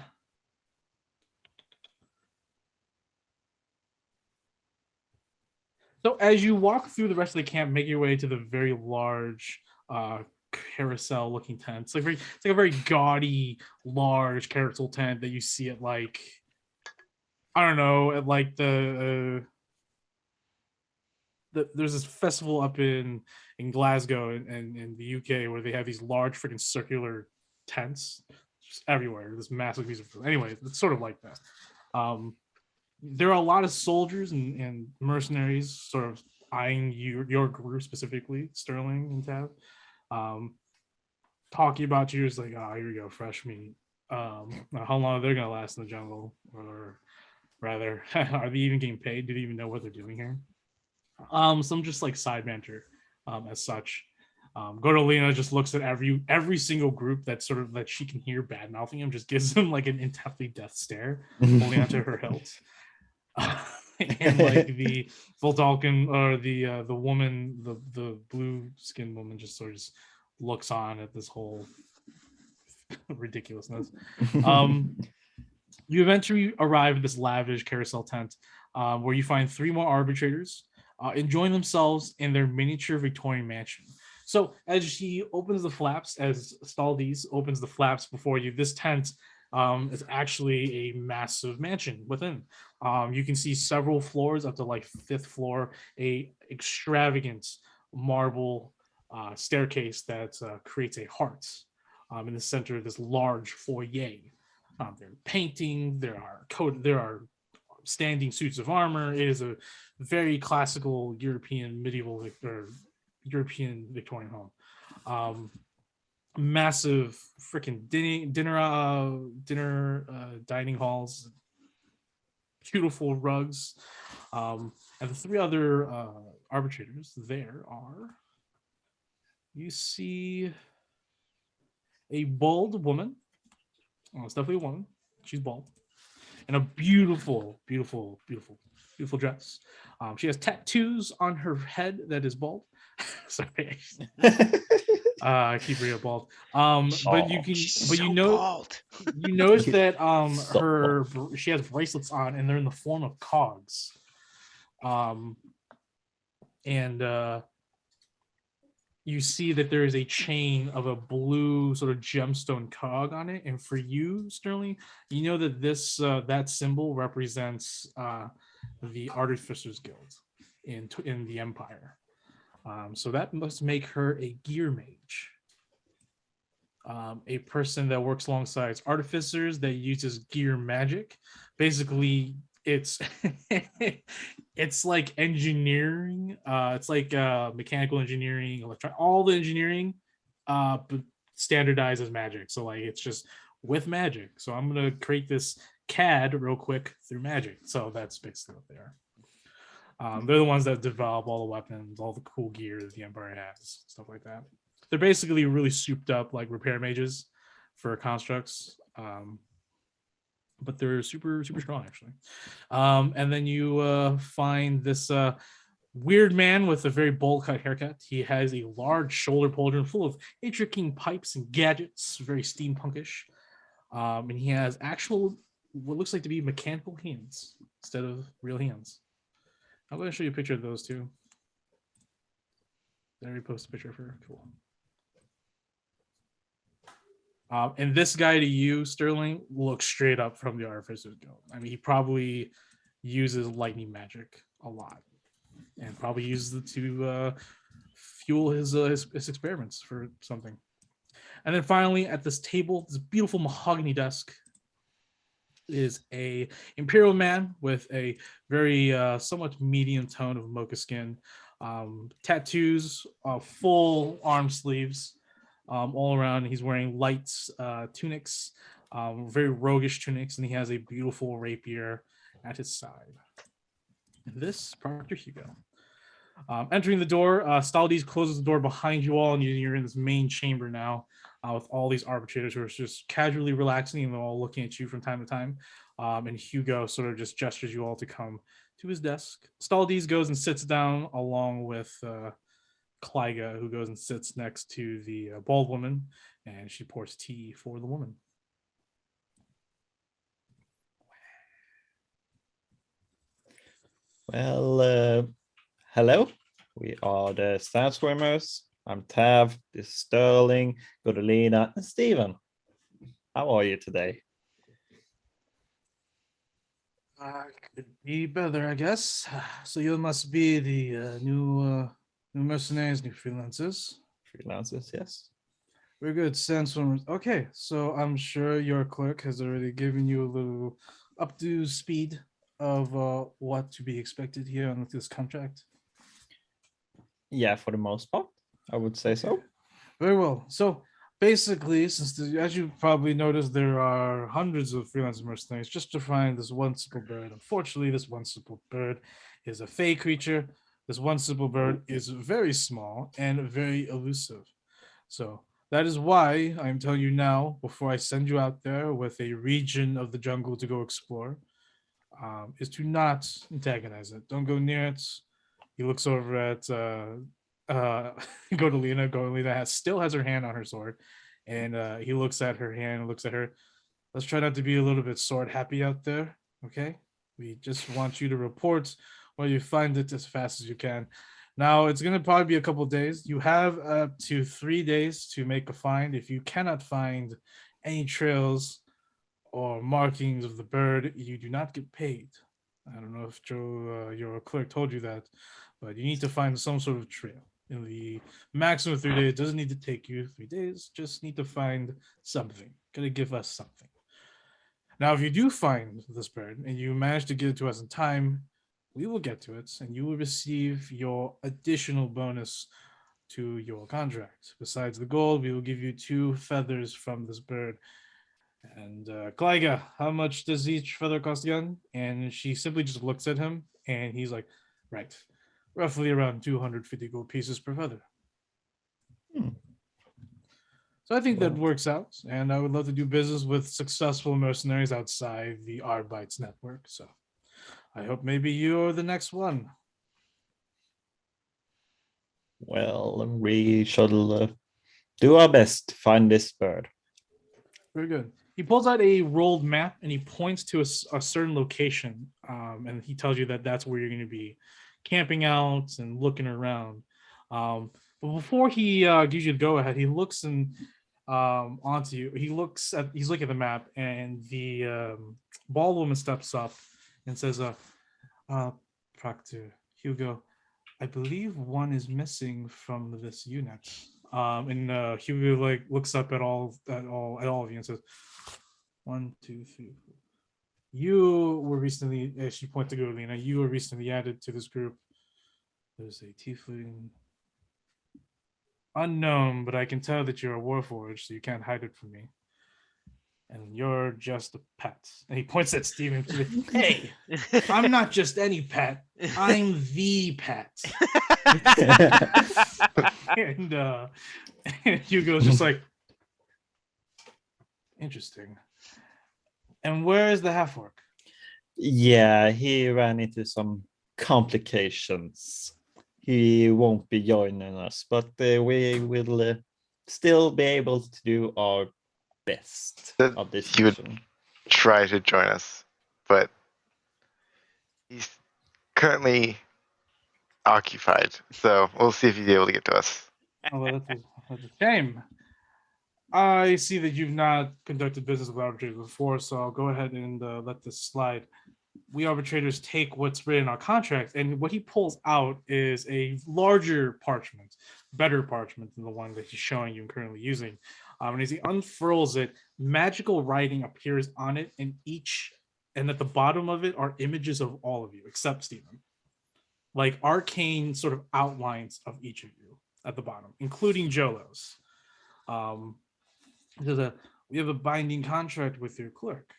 as you walk through the rest of the camp, make your way to the very large carousel looking tent. It's like a very gaudy, large carousel tent that you see at like, I don't know, at like there's this festival up in Glasgow and in the UK where they have these large freaking circular tents just everywhere. This massive music. Anyway, it's sort of like that. There are a lot of soldiers and mercenaries sort of eyeing your group specifically, Sterling and Tab. Talking about you is like, oh, here we go, fresh meat. How long they're gonna last in the jungle, or rather, are they even getting paid? Do they even know what they're doing here? Some just like side banter, as such. Godolina just looks at every single group that she can hear bad mouthing him, just gives them like an intently death stare, holding onto her hilt. And like the Voltalkin or the woman, the blue skinned woman, just sort of just looks on at this whole ridiculousness. You eventually arrive at this lavish carousel tent, where you find 3 more arbitrators enjoying themselves in their miniature Victorian mansion. So as she opens the flaps, as Staldes opens the flaps before you, this tent is actually a massive mansion within. You can see several floors up to like 5th floor, a extravagant marble staircase that creates a heart in the center of this large foyer. There are painting, there are standing suits of armor. It is a very classical European medieval or European Victorian home. Massive freaking dinner dining halls, beautiful rugs, and the 3 other arbitrators there are. You see a bald woman. Oh, it's definitely a woman. She's bald. In a beautiful, beautiful, beautiful, beautiful dress. She has tattoos on her head that is bald. Sorry. I keep reading bald. But you notice that she has bracelets on and they're in the form of cogs. And you see that there is a chain of a blue sort of gemstone cog on it. And for you, Sterling, you know that this that symbol represents the Artificers Guild in the Empire. So that must make her a gear mage. A person that works alongside artificers that uses gear magic. Basically, it's it's like engineering. It's like mechanical engineering, all the engineering, but standardized as magic. So like it's just with magic. So I'm gonna create this CAD real quick through magic. So that's basically what they are. They're the ones that develop all the weapons, all the cool gear that the Empire has, stuff like that. They're basically really souped up like repair mages for constructs. but they're super strong actually. And then you find this weird man with a very bowl cut haircut. He has a large shoulder pauldron full of intricate pipes and gadgets, very steampunkish. And he has actual what looks like to be mechanical hands instead of real hands. I'm going to show you a picture of those two. There we post a picture of her. Cool. And this guy to you, Sterling, looks straight up from the Artificer's Guild. I mean, he probably uses lightning magic a lot, and probably uses it to fuel his experiments for something. And then finally, at this table, this beautiful mahogany desk, is a imperial man with a very somewhat medium tone of mocha skin, tattoos, full arm sleeves, all around. He's wearing light tunics, very roguish tunics, and he has a beautiful rapier at his side. And this, Proctor Hugo. Entering the door, Staldes closes the door behind you all, and you're in this main chamber now with all these arbitrators who are just casually relaxing and they're all looking at you from time to time. And Hugo sort of just gestures you all to come to his desk. Staldes goes and sits down along with Kliga, who goes and sits next to the bald woman, and she pours tea for the woman.
Well, hello. We are the Sandstormers. I'm Tav, this is Sterling, Godolina, and Steven. How are you today?
Could be better, I guess. So you must be the new mercenaries, new freelancers.
Freelancers, yes.
Very good, Sandstormers. Okay, so I'm sure your clerk has already given you a little up to speed of what to be expected here on this contract.
Yeah, for the most part, I would say so.
Very well. So basically, as you probably noticed, there are hundreds of freelance mercenaries just to find this one simple bird. Unfortunately, this one simple bird is a fey creature. This one simple bird is very small and very elusive. So that is why I'm telling you now, before I send you out there with a region of the jungle to go explore, is to not antagonize it. Don't go near it. He looks over at Godolina. Godolina still has her hand on her sword, and he looks at her hand and looks at her. Let's try not to be a little bit sword happy out there, okay? We just want you to report where you find it as fast as you can. Now, it's going to probably be a couple of days. You have up to 3 days to make a find. If you cannot find any trails or markings of the bird, you do not get paid. I don't know if Joe, your clerk, told you that, but you need to find some sort of trail in the maximum of 3 days. It doesn't need to take you 3 days, just need to find something. Gotta give us something. Now, if you do find this bird and you manage to get it to us in time, we will get to it and you will receive your additional bonus to your contract. Besides the gold, we will give you 2 feathers from this bird. And Kliga, how much does each feather cost again? And she simply just looks at him and he's like, right, roughly around 250 gold pieces per feather. So I think that works out, and I would love to do business with successful mercenaries outside the Arbites network. So I hope maybe you're the next one.
Well, we shall do our best to find this bird.
Very good. He pulls out a rolled map and he points to a certain location, and he tells you that that's where you're going to be camping out and looking around. But before he gives you the go ahead, he looks onto you. He's looking at the map, and the bald woman steps up and says, Proctor Hugo, I believe one is missing from this unit. And Hugo looks up at all of you and says, 1, 2, 3, 4. You were recently, as she pointed to Godolina, you were recently added to this group. There's a tiefling unknown, but I can tell that you're a warforged, so you can't hide it from me. And you're just a pet. And he points at Steven. Hey, I'm not just any pet. I'm the pet. And Hugo's just like, interesting. And where is the half orc?
Yeah, he ran into some complications. He won't be joining us, but we will still be able to do our best
That
of this
he would
mission.
try to join us, but he's currently occupied. So we'll see if he's able to get to us.
Oh, well, that's a shame. I see that you've not conducted business with arbitrators before, so I'll go ahead and let this slide. We arbitrators take what's written in our contract, and what he pulls out is a larger parchment, better parchment than the one that he's showing you and currently using. And as he unfurls it, magical writing appears on it, and at the bottom of it are images of all of you except Stephen, like arcane sort of outlines of each of you at the bottom, including Jolo's. We have a binding contract with your clerk.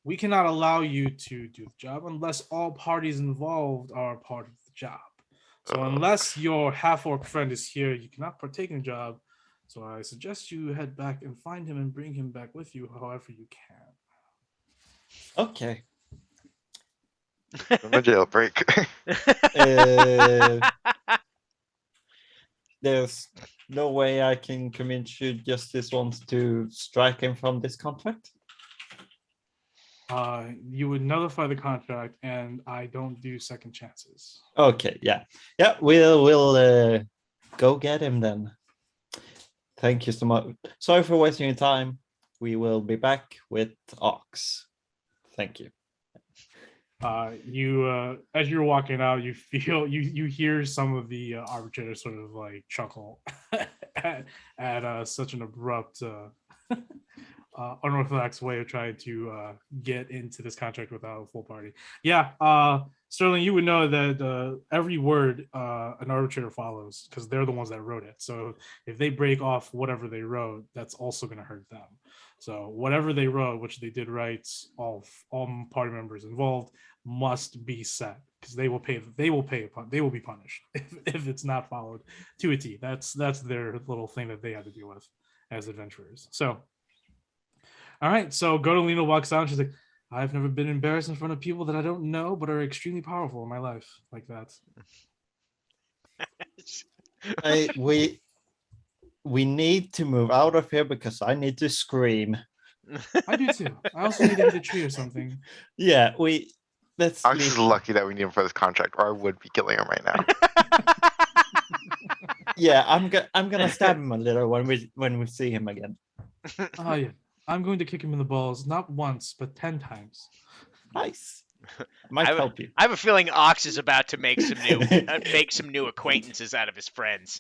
We cannot allow you to do the job unless all parties involved are part of the job. So unless your half-orc friend is here, you cannot partake in the job. So I suggest you head back and find him and bring him back with you however you can.
Okay.
From a jailbreak.
There's no way I can convince you Justice wants to strike him from this contract.
You would nullify the contract, and I don't do second chances.
Okay, yeah. We'll go get him then. Thank you so much. Sorry for wasting your time. We will be back with Ox. Thank you.
As you're walking out, you feel you hear some of the arbitrators sort of like chuckle at such an abrupt unorthodox way of trying to get into this contract without a full party. Yeah, Sterling, you would know that every word an arbitrator follows because they're the ones that wrote it. So if they break off whatever they wrote, that's also going to hurt them. So whatever they wrote, which they did write, all party members involved must be set because they will be punished if it's not followed to a T. That's their little thing that they have to deal with as adventurers. So all right, so Godolino walks out and she's like, I've never been embarrassed in front of people that I don't know but are extremely powerful in my life like that.
We need to move out of here because I need to scream.
I do too. I also need to hit a tree or something.
Yeah, let's
Ox is lucky that we need him for this contract, or I would be killing him right now.
Yeah, I'm gonna stab him a little when we see him again.
Oh yeah. I'm going to kick him in the balls, not once, but 10 times.
Nice. Might help you.
I have a feeling Ox is about to make some new acquaintances out of his friends.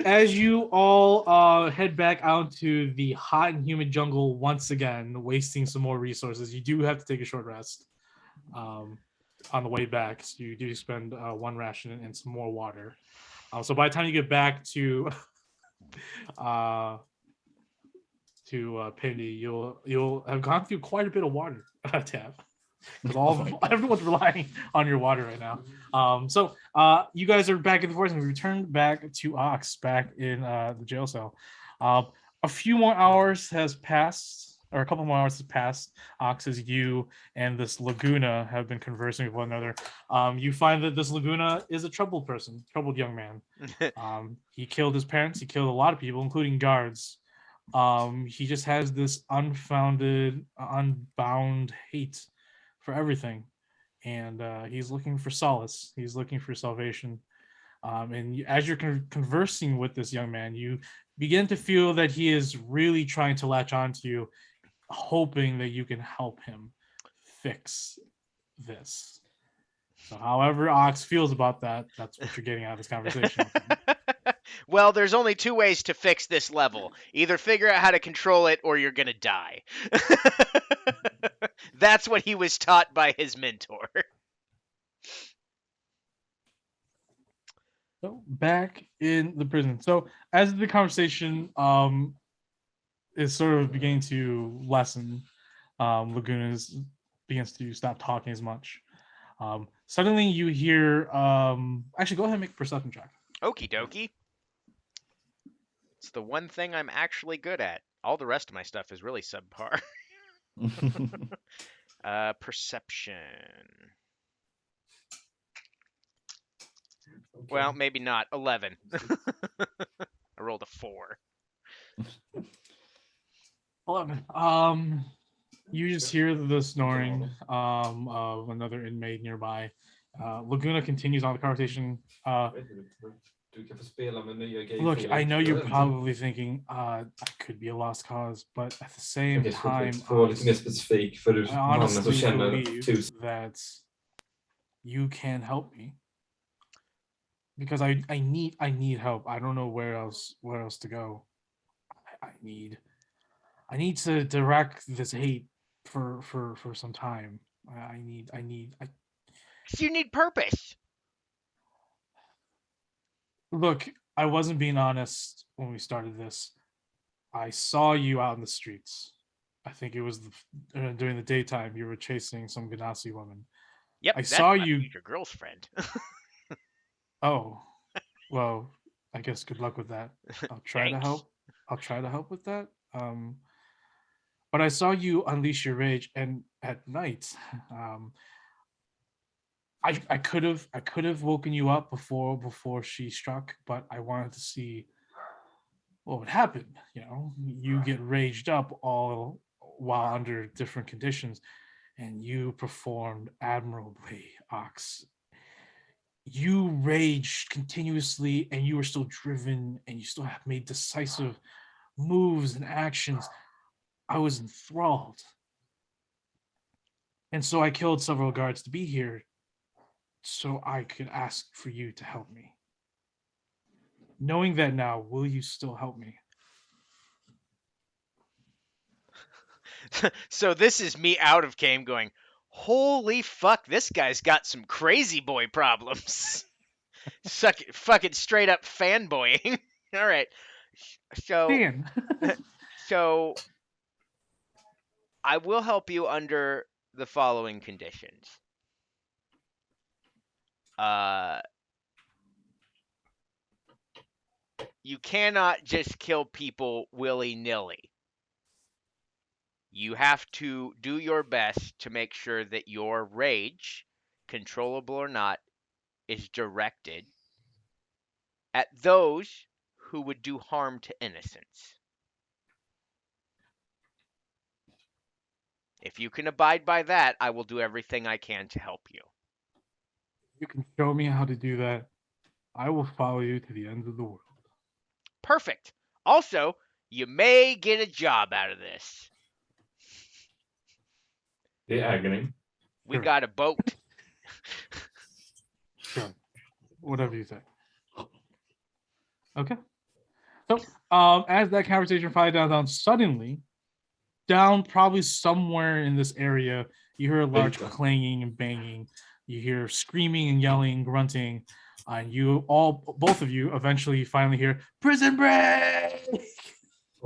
As you all head back out to the hot and humid jungle once again, wasting some more resources, you do have to take a short rest on the way back. So you do spend one ration and some more water. So by the time you get back to Pindy, you'll have gone through quite a bit of water, Tab. Because everyone's relying on your water right now. So you guys are back in the forest, and we returned back to Ox, back in the jail cell. A few more hours has passed, or a couple more hours has passed. Ox, as you and this Laguna have been conversing with one another. You find that this Laguna is a troubled young man. He killed his parents. He killed a lot of people, including guards. He just has this unbound hate for everything, and he's looking for solace. He's looking for salvation. And as you're conversing with this young man, you begin to feel that he is really trying to latch onto you, hoping that you can help him fix this. So however Ox feels about that, that's what you're getting out of this conversation.
Well, there's only two ways to fix this level. Either figure out how to control it or you're going to die. That's what he was taught by his mentor.
So back in the prison. So as the conversation is sort of beginning to lessen, Laguna begins to stop talking as much. Suddenly you hear, actually go ahead and make a perception check.
Okie dokie. It's the one thing I'm actually good at. All the rest of my stuff is really subpar. Perception. Well,
Okay.
maybe not. 11. I rolled a 4.
11. You just hear the snoring of another inmate nearby. Laguna continues on the conversation.
Du kan få spela med nya game
Look,
Felix.
I know you're
Eller?
probably thinking, I could be a lost cause, but at the same
Okej, så
time,
få lite mer specifik för du
I
mannen som
honestly
känner
believe
tusen.
that you can help me because I need help. I don't know where else to go. I need to direct this hate for some time. I
You need purpose.
look. I wasn't being honest when we started this. I saw you out in the streets. I think it was during the daytime. You were chasing some Ganassi woman.
Yep,
I
that's
saw
my
you-
future girlfriend.
Oh, well, I guess good luck with that. I'll try to
Thanks.
help. I'll try to help with that. But I saw you unleash your rage, and at night, I could have woken you up before she struck, but I wanted to see what would happen. You know, you get raged up all while under different conditions, and you performed admirably, Ox. You raged continuously, and you were still driven, and you still have made decisive moves and actions. I was enthralled. And so I killed several guards to be here so I could ask for you to help me. Knowing that now, will you still help me?
So this is me out of game going, holy fuck, this guy's got some crazy boy problems. Fucking straight up fanboying. All right.
Dan.
So I will help you under the following conditions. You cannot just kill people willy-nilly. You have to do your best to make sure that your rage, controllable or not, is directed at those who would do harm to innocents. If you can abide by that, I will do everything I can to help you.
You can show me how to do that. I will follow you to the ends of the world.
Perfect. Also, you may get a job out of this.
Det är ägning.
We
Sure.
got a boat.
Sure. Whatever you say. Okay. So, as that conversation finally dies down, suddenly, down probably somewhere in this area, you hear a large
Okay.
clanging and banging. You hear screaming and yelling, grunting, and both of you, eventually finally hear prison break.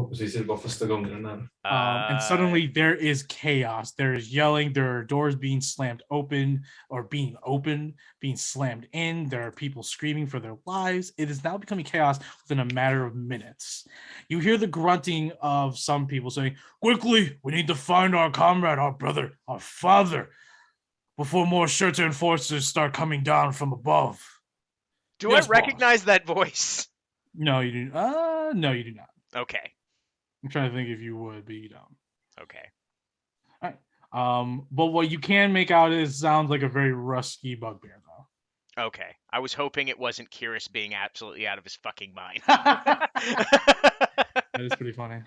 Precis, det var första gången den här.
And suddenly there is chaos. There is yelling. There are doors being slammed open or being opened, being slammed in. There are people screaming for their lives. It is now becoming chaos within a matter of minutes. You hear the grunting of some people saying, "Quickly, we need to find our comrade, our brother, our father, before more Shirta enforcers start coming down from above."
Do
Yes,
I recognize that voice?
No, you do. No, you do not.
Okay.
I'm trying to think if you would, but you don't.
Okay.
But what you can make out is sounds like a very rusty bugbear, though.
Okay. I was hoping it wasn't Curious being absolutely out of his fucking mind.
That is pretty funny.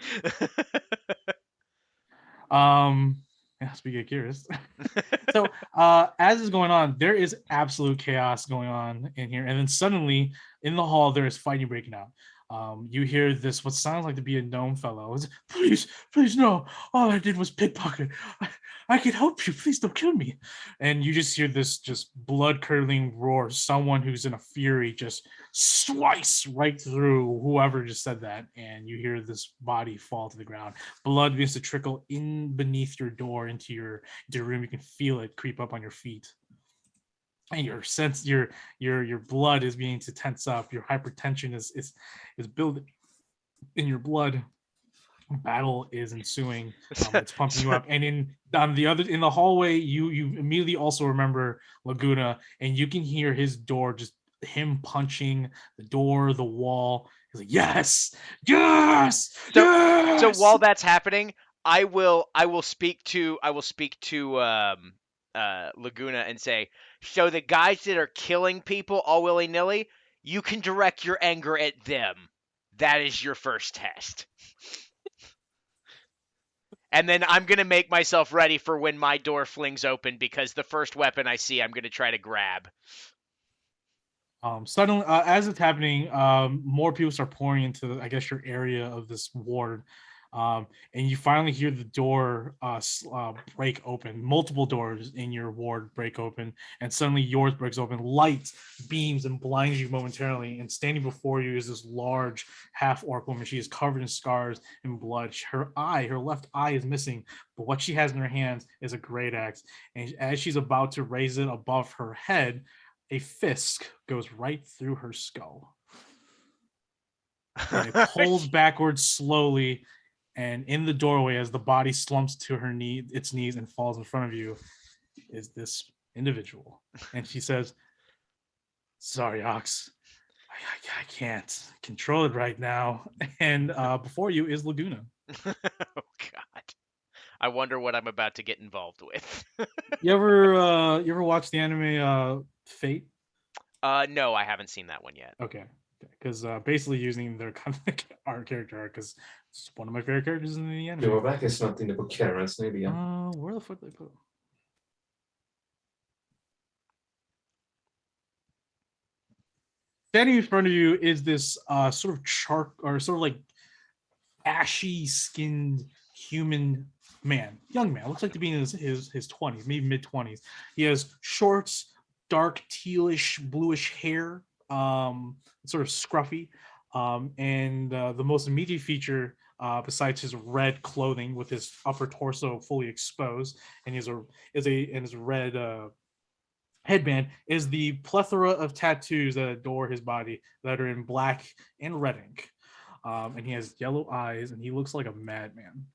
Yeah, speaking of curious. So as is going on, there is absolute chaos going on in here, and then suddenly in the hall there is fighting breaking out. You hear this, what sounds like to be a gnome fellow. Please, no. All I did was pickpocket. I can help you. Please don't kill me. And you just hear this just blood curdling roar. Someone who's in a fury just slice right through whoever just said that. And you hear this body fall to the ground. Blood begins to trickle in beneath your door into your room. You can feel it creep up on your feet. And your blood is beginning to tense up. Your hypertension is building in your blood. battle is ensuing. It's pumping you up, and in the hallway, you immediately also remember Laguna, and you can hear his door, just him punching the door, the wall. He's like, yes, yes,
So
yes.
while that's happening, I will speak to Laguna and say, so the guys that are killing people all willy nilly, you can direct your anger at them. That is your first test. And then I'm gonna make myself ready for when my door flings open, because the first weapon I see, I'm gonna try to grab.
Suddenly, as it's happening, more people start pouring into, I guess, your area of this ward, and you finally hear the door break open. Multiple doors in your ward break open, and suddenly yours breaks open. Light beams and blinds you momentarily, and standing before you is this large half-orc woman. She is covered in scars and blood. Her left eye is missing, but what she has in her hands is a great axe, and as she's about to raise it above her head, a fist goes right through her skull. And it pulls backwards slowly, and in the doorway, as the body slumps to its knees and falls in front of you, is this individual. And she says, sorry, Ox. I can't control it right now. And before you is Laguna.
Oh God. I wonder what I'm about to get involved with.
You ever watch the anime Fate?
No, I haven't seen that one yet.
Okay, because basically using their kind of art character arc, because it's one of my favorite characters in the anime.
Du var verkligen snabbt inne på Karens nyligen.
Where the fuck did they put him? Standing in front of you is this sort of sort of like ashy skinned human man, young man. Looks like to be in his 20s, maybe mid 20s. He has shorts, dark tealish bluish hair, sort of scruffy, and the most immediate feature, besides his red clothing with his upper torso fully exposed, and his red headband, is the plethora of tattoos that adorn his body that are in black and red ink. And he has yellow eyes, and he looks like a madman.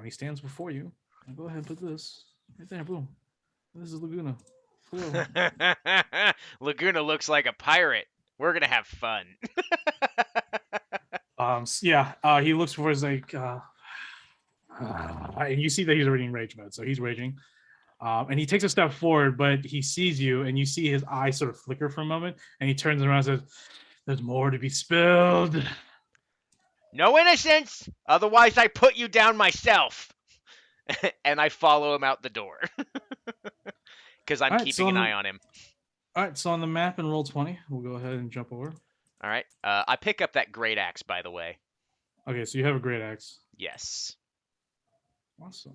He stands before you. Go ahead and put this right there. Boom. This is Laguna. Hello.
Laguna looks like a pirate. We're gonna have fun.
He looks for his like, and you see that he's already in rage mode, so he's raging. And he takes a step forward, but he sees you, and you see his eyes sort of flicker for a moment, and he turns around and says, "There's more to be spilled."
No innocence, otherwise I put you down myself. And I follow him out the door. Because I'm keeping an eye on him.
All right, so on the map in Roll20, we'll go ahead and jump over.
All right. I pick up that great axe, by the way.
Okay, so you have a great axe.
Yes.
Awesome.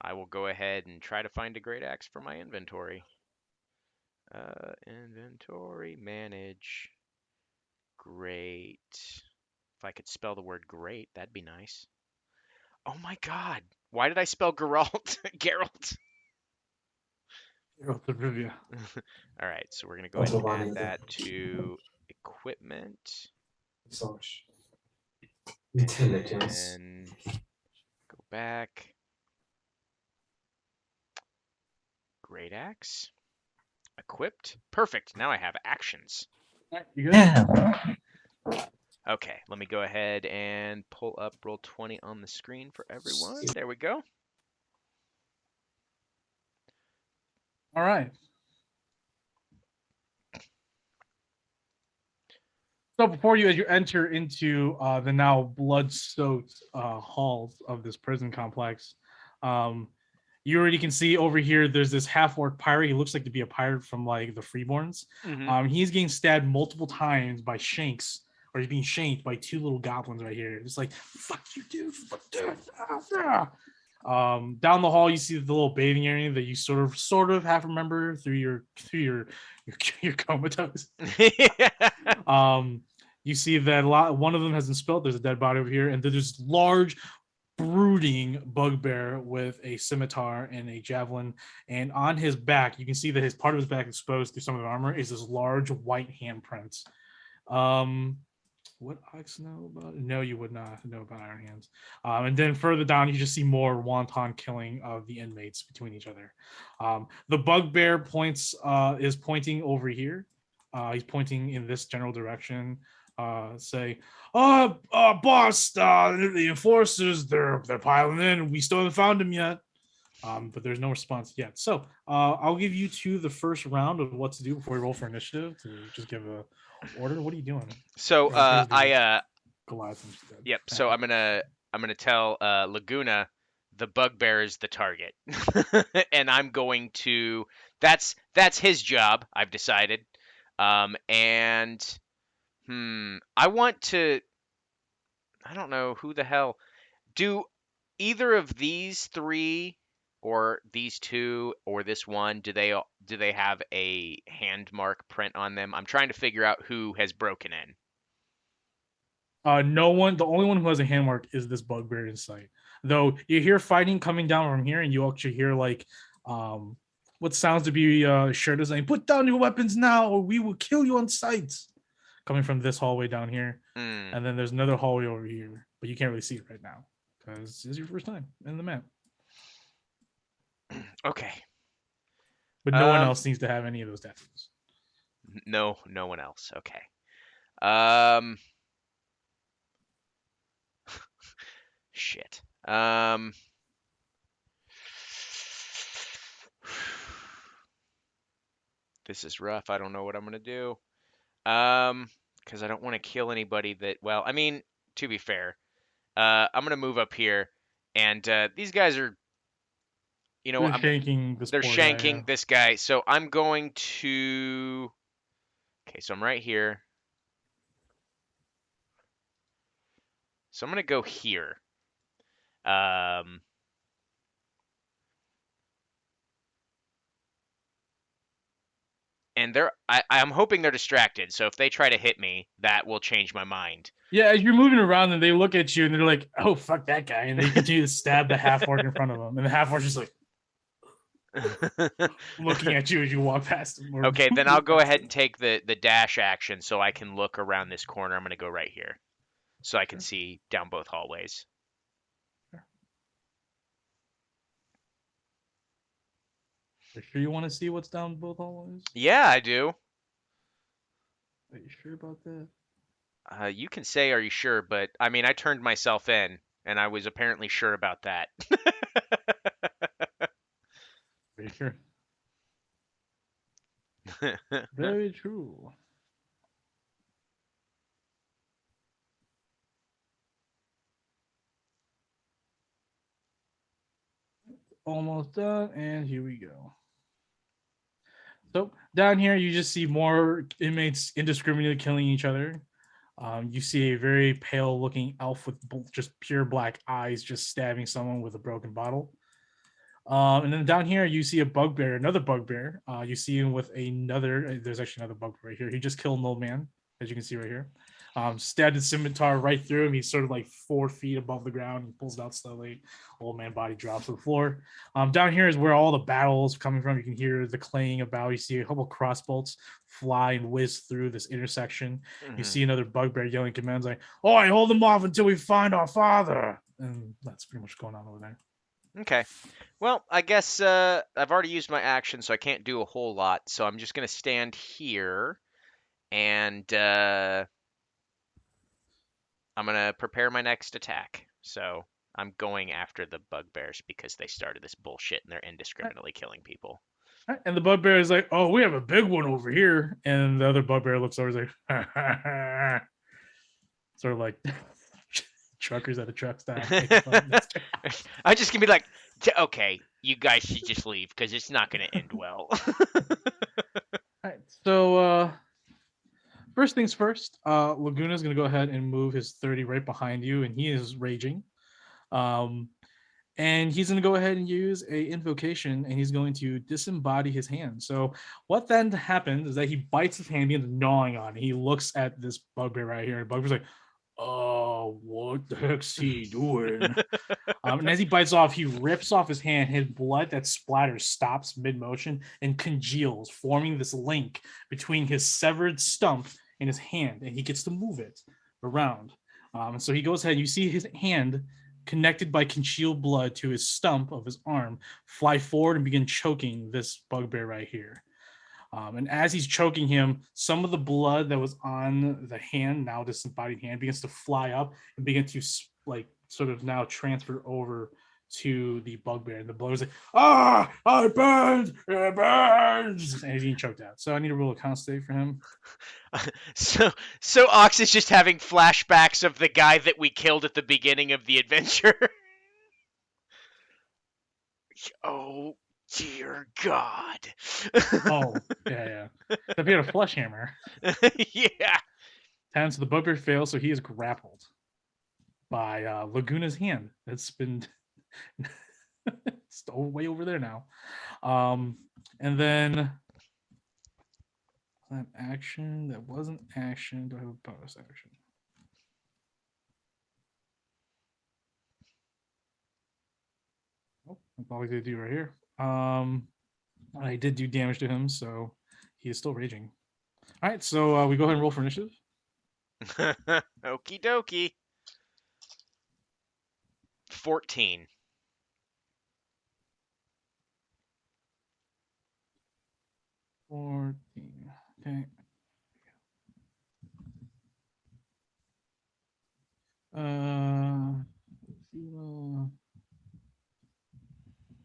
I will go ahead and try to find a great axe for my inventory. Inventory, manage, great. If I could spell the word great, that'd be nice. Oh my God. Why did I spell Geralt? Geralt.
Geralt of Rivia.
All right, so we're going to go ahead and add that to equipment.
Research. Intelligence.
And go back. Great axe. Equipped. Perfect. Now I have actions.
You good?
Yeah.
Okay, let me go ahead and pull up Roll20 on the screen for everyone. There we go.
All right. So before you, as you enter into the now blood-soaked halls of this prison complex, you already can see over here, there's this half-orc pirate. He looks like to be a pirate from like the Freeborns.
Mm-hmm.
He's getting stabbed multiple times by shanks, or he's being shanked by two little goblins right here. It's like, fuck you, dude. Fuck dude. Down the hall, you see the little bathing area that you sort of half remember through your comatose. You see that one of them has been spilled. There's a dead body over here, and there's this large, brooding bugbear with a scimitar and a javelin. And on his back, you can see that his part of his back exposed through some of the armor is this large white handprint. Would Ox know about it? No, you would not know about Iron Hands. And then further down, you just see more wanton killing of the inmates between each other. The bugbear is pointing over here. He's pointing in this general direction. Say, boss, the enforcers, they're piling in. We still haven't found him yet. But there's no response yet. So I'll give you two the first round of what to do before we roll for initiative to just give a order. What are you doing?
So
Here's the
I
Goliath instead.
yep. So I'm gonna tell Laguna the bugbear is the target, and I'm going to. That's his job. I've decided. And I want to. I don't know who the hell. Do either of these three or these two or this one, do they have a hand mark print on them? I'm trying to figure out who has broken in.
No one. The only one who has a hand mark is this bugbear in sight. Though you hear fighting coming down from here, and you actually hear like what sounds to be Shirta saying, "Put down your weapons now, or we will kill you on sight." Coming from this hallway down here, and then there's another hallway over here, but you can't really see it right now because this is your first time in the map.
Okay.
But no one else seems to have any of those tattoos.
No one else. Okay. Shit. This is rough. I don't know what I'm gonna do. Because I don't want to kill anybody that. Well, I mean, to be fair, I'm gonna move up here, and these guys are. You know,
They're shanking this.
They're
poor
shanking
guy, yeah.
this guy. So I'm going to. Okay, so I'm right here. So I'm gonna go here. And I'm hoping they're distracted. So if they try to hit me, that will change my mind.
Yeah, as you're moving around, and they look at you, and they're like, "Oh, fuck that guy," and they continue to stab the half orc in front of them, and the half orc's just like looking at you as you walk past them.
Okay, then I'll go ahead and take the dash action so I can look around this corner. I'm gonna go right here, so I can see down both hallways.
Are you sure you want to see what's down both hallways?
Yeah, I do.
Are you sure about that?
You can say, "Are you sure?" But I mean, I turned myself in, and I was apparently sure about that.
Are you sure? Very true. Almost done, and here we go. So down here, you just see more inmates indiscriminately killing each other. You see a very pale-looking elf with just pure black eyes, just stabbing someone with a broken bottle. And then down here, you see a bugbear, another bugbear. You see him with another. There's actually another bugbear right here. He just killed an old man, as you can see right here. Stabbed his scimitar right through him. He's sort of like 4 feet above the ground. He pulls it out slowly. Old man body drops to the floor. Down here is where all the battles coming from. You can hear the clanging about. You see a couple crossbolts fly and whiz through this intersection. You see another bugbear yelling commands like, "Oi, hold them off until we find our father." And that's pretty much what's going on over there.
Okay. Well, I guess I've already used my action, so I can't do a whole lot. So I'm just gonna stand here, and I'm gonna prepare my next attack. So I'm going after the bugbears because they started this bullshit and they're indiscriminately killing people.
And the bugbear is like, "Oh, we have a big one over here." And the other bugbear looks over, and is like, sort of like truckers at a truck stop.
I just can be like, okay, you guys should just leave because it's not gonna end well.
All right, so first things first, Laguna's gonna go ahead and move his 30 right behind you, and he is raging. And he's going to go ahead and use a invocation, and he's going to disembody his hand. So what then happens is that he bites his hand, begins gnawing on it. He looks at this bugbear right here, and bugbear's like, "Oh, what the heck's he doing?" And as he bites off, he rips off his hand. His blood that splatters stops mid-motion and congeals, forming this link between his severed stump and his hand, and he gets to move it around. And so he goes ahead. You see his hand connected by congealed blood to his stump of his arm fly forward and begin choking this bugbear right here. And as he's choking him, some of the blood that was on the hand, now disembodied hand, begins to fly up and begin to like sort of now transfer over to the bugbear. And the blood is like, it burns, it burns. And he's getting choked out. So I need a roll of con save for him.
So Ox is just having flashbacks of the guy that we killed at the beginning of the adventure. Oh dear God.
Oh, yeah. If he had a flesh hammer.
Yeah.
10, so the bugbear fails, so he is grappled by Laguna's hand. That's been stowed way over there now. And then that action that wasn't action. Do I have a bonus action? Oh, that's all I did do right here. I did do damage to him, so he is still raging. All right, so we go ahead and roll for initiative.
Okie dokie. 14.
Okay.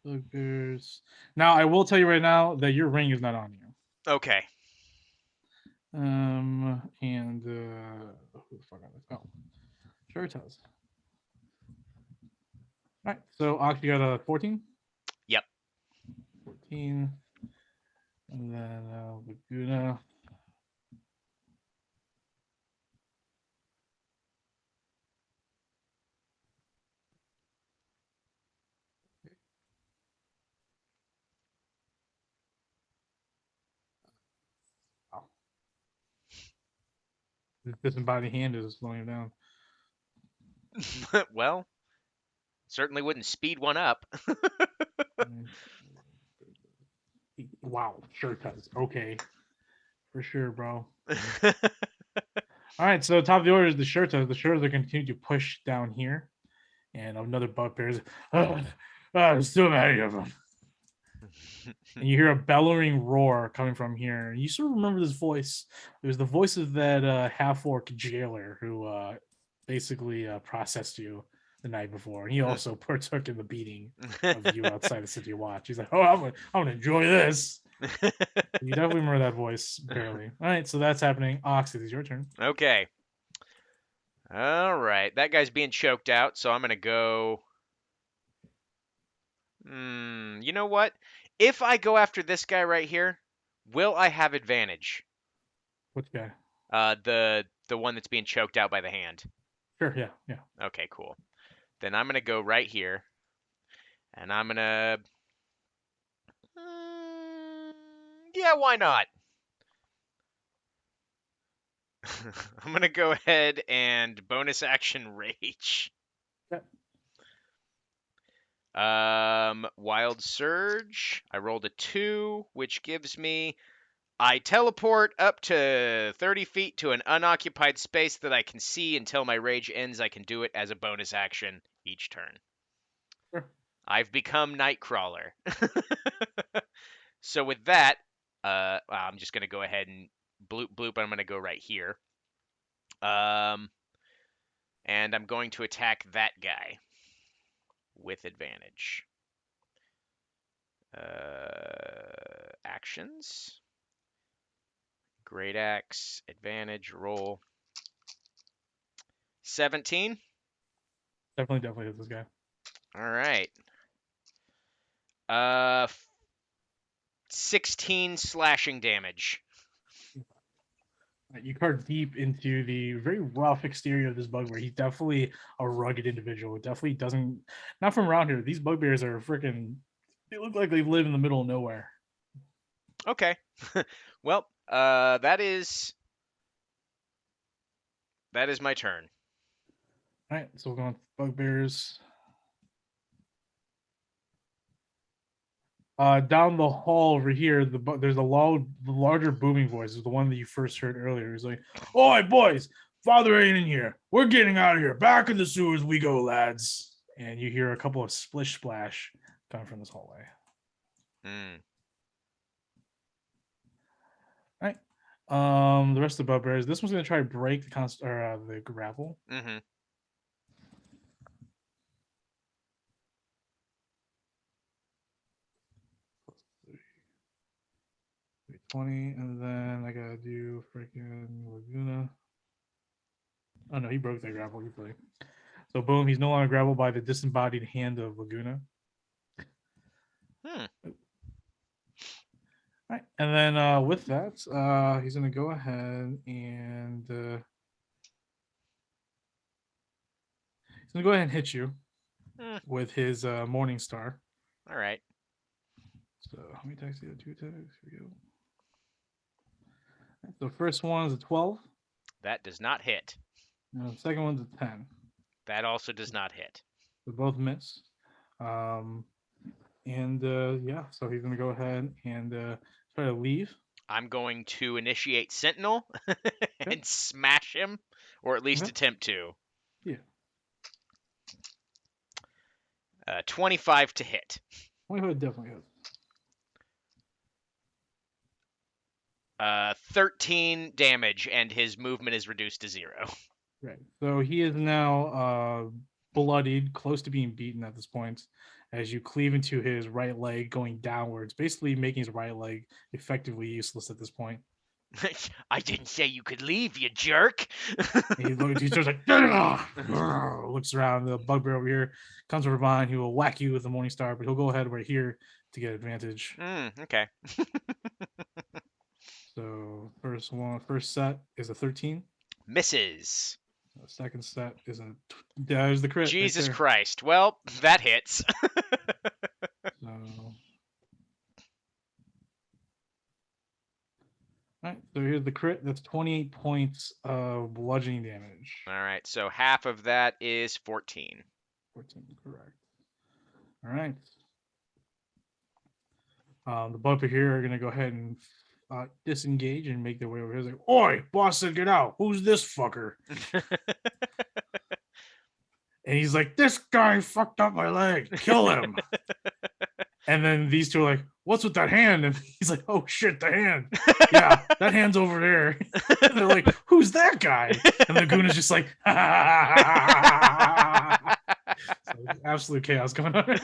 Bugbears. Now I will tell you right now that your ring is not on you.
Okay.
And who the fuck are they? Oh, sure it does. All right, so Ox, you got a 14.
Yep.
14, and then Laguna. Wow. This disembodied hand is slowing him down.
Well, certainly wouldn't speed one up.
Wow, sure does. Okay, for sure, bro. All right, so top of the order is the Shirtas. The Shirtas are continue to push down here, and another bugbear is. There's too many of them. And you hear a bellowing roar coming from here. You sort of remember this voice. It was the voice of that half-orc jailer who basically processed you the night before. And he also partook in the beating of you outside the city watch. He's like, oh, I'm gonna enjoy this. You definitely remember that voice, barely. All right, so that's happening. Ox, it is your turn.
Okay. All right. That guy's being choked out, so I'm going to go... you know what? If I go after this guy right here, will I have advantage?
Which guy?
The one that's being choked out by the hand.
Sure, yeah.
Okay, cool. Then I'm going to go right here, and I'm going to... yeah, why not? I'm going to go ahead and bonus action rage.
Okay.
Wild Surge. I rolled a 2, which gives me... I teleport up to 30 feet to an unoccupied space that I can see until my rage ends. I can do it as a bonus action each turn.
Sure.
I've become Nightcrawler. So with that, I'm just going to go ahead and bloop. I'm going to go right here. And I'm going to attack that guy with advantage. Actions. Great axe, advantage, roll. 17.
Definitely hit this guy.
All right. 16 slashing damage.
You carve deep into the very rough exterior of this bugbear. He's definitely a rugged individual. Definitely doesn't, not from around here. These bugbears are freaking, they look like they live in the middle of nowhere.
Okay. Well, that is my turn.
All right, so we're going with bugbears. Down the hall over here, there's the larger booming voice. Is the one that you first heard earlier. He's like, "Oi, boys, Father ain't in here. We're getting out of here. Back in the sewers we go, lads. And you hear a couple of splish splash coming from this hallway.
Hmm.
The rest of the bugbears. This one's gonna try to break the gravel.
Mm-hmm.
20, and then I gotta do freaking Laguna. Oh no, he broke that grapple. Usually. So boom, he's no longer grappled by the disembodied hand of Laguna.
Hmm.
All right, and then with that, he's gonna go ahead and he's gonna go ahead and hit you
Hmm.
with his Morning Star.
All right.
So how many attacks do you have? 2 attacks. Here we go. All right, the first one is a 12.
That does not hit.
And the second one's a 10.
That also does not hit.
They both miss. And yeah, so he's gonna go ahead and try to leave.
I'm going to initiate Sentinel and smash him, or at least
Okay.
attempt to.
Yeah.
25 to hit.
25 definitely hits.
13 damage, and his movement is reduced to 0.
Right. So he is now bloodied, close to being beaten at this point, as you cleave into his right leg, going downwards, basically making his right leg effectively useless at this point.
I didn't say you could leave, you jerk.
And he starts like, looks around. The bugbear over here comes over behind. He will whack you with the Morning Star, but he'll go ahead right here to get advantage.
Okay.
So first set is a 13.
Misses.
The second set is there's the crit.
Jesus
right
Christ. Well, that hits.
there. So, all right, so here's the crit. That's 28 points of bludgeoning damage.
All right, so half of that is 14.
14, correct. All right. The bugbear here are gonna go ahead and disengage and make their way over here. It's like, oi, boss said get out. Who's this fucker? And he's like, this guy fucked up my leg. Kill him. And then these two are like, what's with that hand? And he's like, oh shit, the hand. Yeah, that hand's over there. And they're like, who's that guy? And Laguna's just like, so absolute chaos going on. All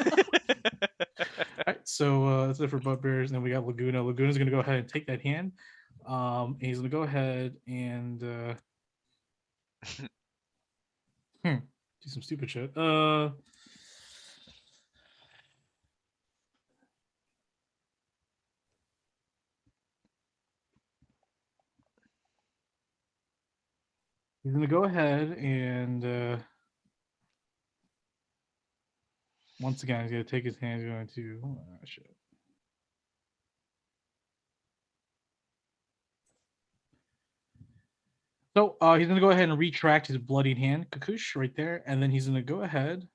right, so that's it for bugbears. And then we got Laguna. Laguna's gonna go ahead and take that hand. And he's gonna go ahead and do some stupid shit. He's gonna go ahead and once again he's gonna take his hand. He's going to shit. So he's gonna go ahead and retract his bloodied hand, Kakush, right there, and then he's gonna go ahead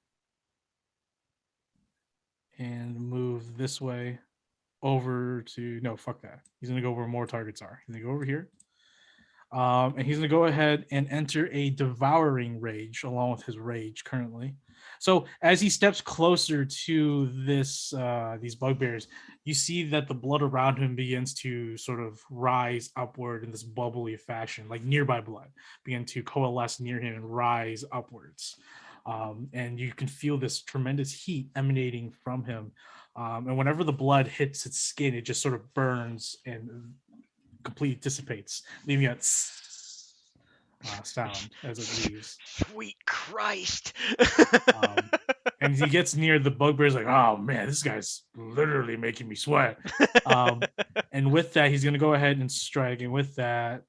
and move this way over to fuck that. He's gonna go where more targets are. He's gonna go over here. And he's gonna go ahead and enter a devouring rage along with his rage currently. So as he steps closer to these bugbears, you see that the blood around him begins to sort of rise upward in this bubbly fashion, like nearby blood begin to coalesce near him and rise upwards. And you can feel this tremendous heat emanating from him. And whenever the blood hits its skin, it just sort of burns and completely dissipates, leaving a sound as it leaves.
Sweet Christ.
And he gets near the bugbear's like, oh man, this guy's literally making me sweat. And with that, he's going to go ahead and strike. And with that,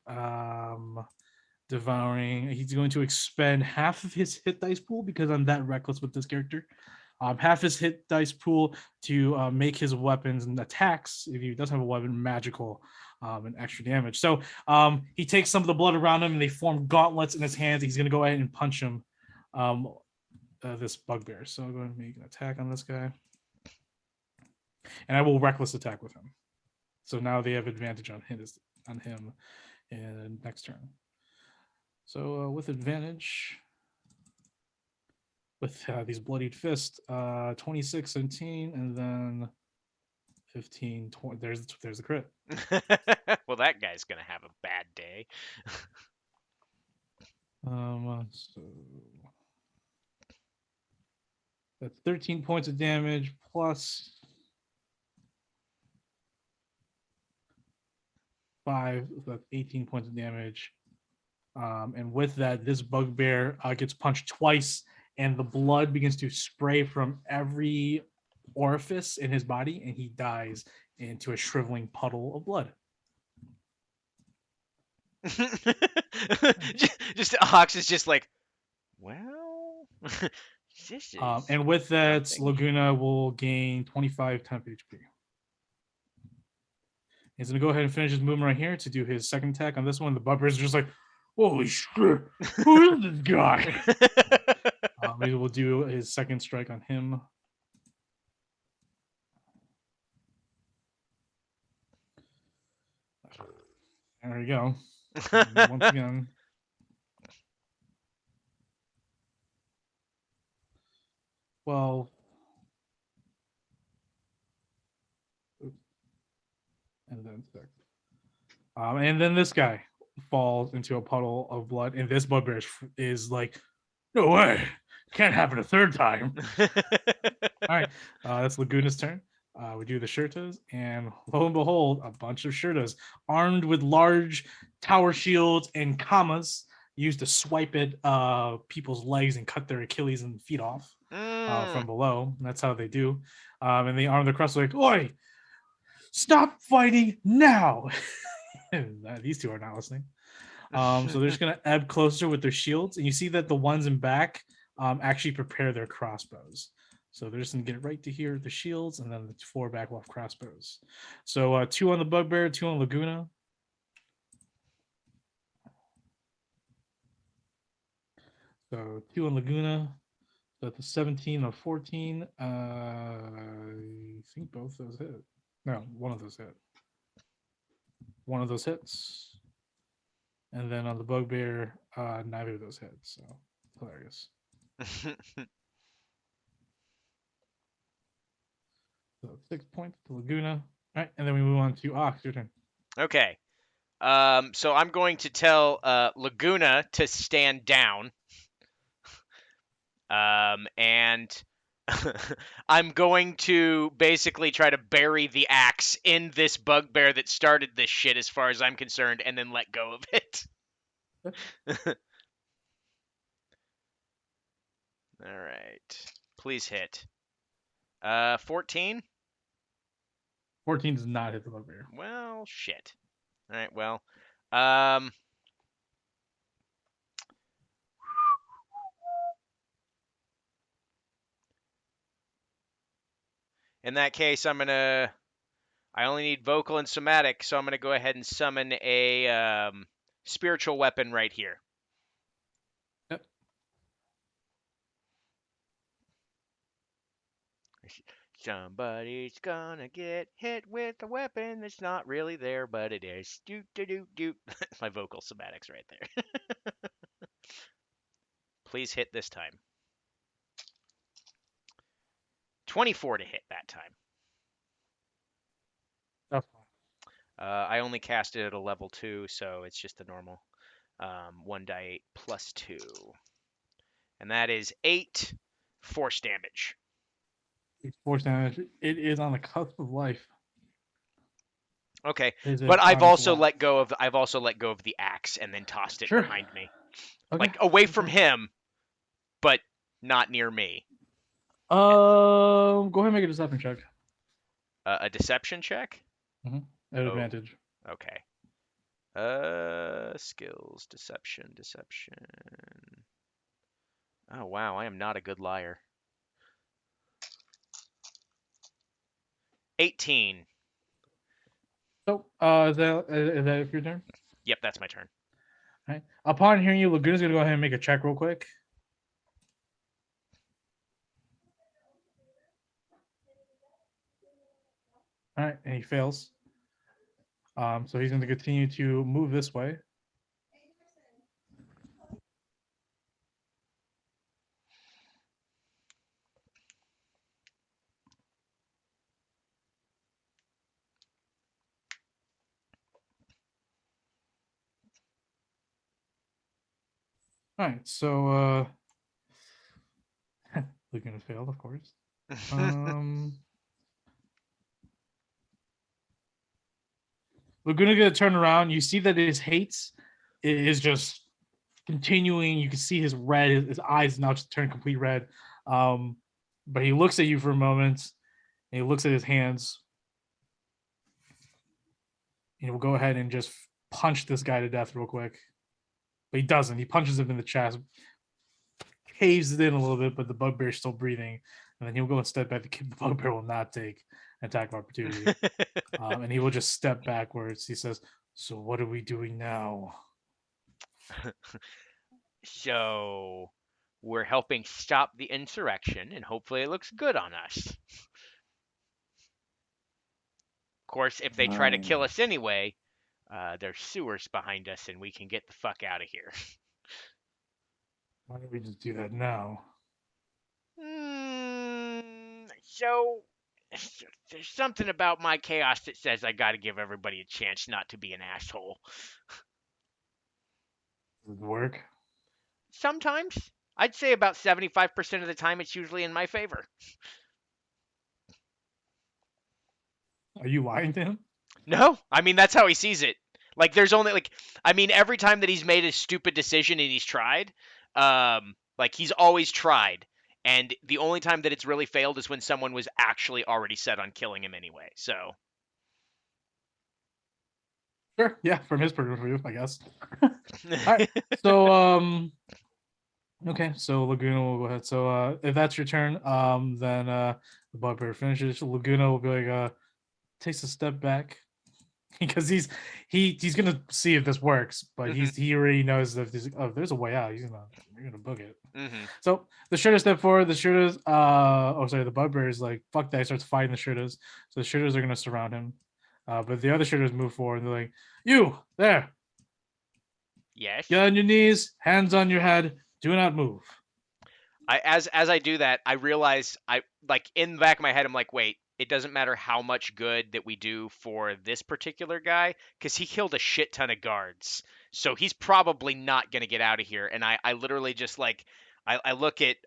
devouring, he's going to expend half of his hit dice pool because I'm that reckless with this character. Half his hit dice pool to make his weapons and attacks, if he doesn't have a weapon, magical and extra damage. So he takes some of the blood around him and they form gauntlets in his hands. He's going to go ahead and punch him, this bugbear. So I'll go ahead and make an attack on this guy. And I will reckless attack with him. So now they have advantage on him in next turn. So with advantage, with these bloodied fists, 26, 17, and then 15, 20. There's the crit.
Well, that guy's gonna have a bad day.
So that's 13 points of damage plus 5. So that's 18 points of damage. And with that, this bugbear gets punched twice, and the blood begins to spray from every orifice in his body, and he dies into a shriveling puddle of blood.
Just Ox is just like, well, this is.
And with that,
something.
Laguna will gain 25 temp HP. He's going to go ahead and finish his movement right here to do his second attack on this one. The bugbear's just like, holy shit, who is this guy? He will do his second strike on him. There we go. Once again. Well, and then this guy falls into a puddle of blood, and this bugbear is like, no way, can't happen a third time. All right, that's Laguna's turn. We do the Shirtas, and lo and behold, a bunch of Shirtas armed with large tower shields and kamas used to swipe at people's legs and cut their Achilles and feet off from below. And that's how they do. And they arm the crest like, oi, stop fighting now. And these two are not listening. So they're just going to ebb closer with their shields. And you see that the ones in back actually prepare their crossbows. So they're just going to get right to here, the shields, and then the 4 back left crossbows. So 2 on the bugbear, 2 on Laguna. So 2 on Laguna. So that's a 17 of 14. I think both those hit. No, one of those hit. One of those hits. And then on the bugbear, neither of those hit. So hilarious. So 6 points to Laguna. All right, and then we move on to Ox. Your turn.
Okay. So I'm going to tell Laguna to stand down. And I'm going to basically try to bury the axe in this bugbear that started this shit, as far as I'm concerned, and then let go of it. All right. Please hit. 14?
14 does not hit the bugbear.
Well, shit. All right, well. In that case, I only need vocal and somatic, so I'm going to go ahead and summon a spiritual weapon right here.
Yep.
Somebody's gonna get hit with a weapon that's not really there, but it is. Doot, doot, doot, doot. My vocal somatics right there. Please hit this time. 24 to hit that time.
That's
I only cast it at a level 2, so it's just the normal 1d8 plus 2. And that is 8 force damage.
fine. Force damage. It is on the cusp of life.
Okay,
It is a
but I've
chronic
also
loss.
let go of the axe and then tossed it
Sure.
behind me,
Okay.
like away from him, but not near me.
Go ahead and make a deception check.
A deception check.
At
Oh.
advantage.
Okay. Skills, deception. Oh wow, I am not a good liar. 18.
So, is that your turn?
Yep, that's my turn.
All right. Upon hearing you, Laguna's gonna go ahead and make a check real quick. All right, and he fails. So he's going to continue to move this way. All right, so Laguna failed, of course. Laguna gonna turn around. You see that his hate is just continuing. You can see his red. His eyes now just turn complete red. But he looks at you for a moment, and he looks at his hands. And he'll go ahead and just punch this guy to death real quick. But he doesn't. He punches him in the chest, caves it in a little bit, but the bugbear is still breathing. And then he'll go and step back. The bugbear will not take an attack of opportunity. And he will just step backwards. He says, "So what are we doing now?"
So we're helping stop the insurrection, and hopefully it looks good on us. Of course, if they try to kill us anyway, there's sewers behind us, and we can get the fuck out of here.
Why don't we just do that now?
So there's something about my chaos that says I got to give everybody a chance not to be an asshole.
Does it work?
Sometimes. I'd say about 75% of the time it's usually in my favor.
Are you lying to him?
No, I mean that's how he sees it. Like there's only every time that he's made a stupid decision and he's tried, like he's always tried. And the only time that it's really failed is when someone was actually already set on killing him anyway. So
Sure. Yeah, from his point of view, I guess. Alright. So okay, so Laguna will go ahead. So if that's your turn, then the bugbear finishes. Laguna will be like takes a step back because he's gonna see if this works, but he already knows that there's a way out. You're gonna book it. So the shooter step forward. The shooters, the bugbear is like fuck that. He starts fighting the shooters. So the shooters are gonna surround him, but the other shooters move forward. And they're like, "You there?
yes.
Get on your knees, hands on your head. Do not move."
As I do that, I realize in the back of my head, I'm like, wait, it doesn't matter how much good that we do for this particular guy, because he killed a shit ton of guards. So he's probably not gonna get out of here. And I literally just I look at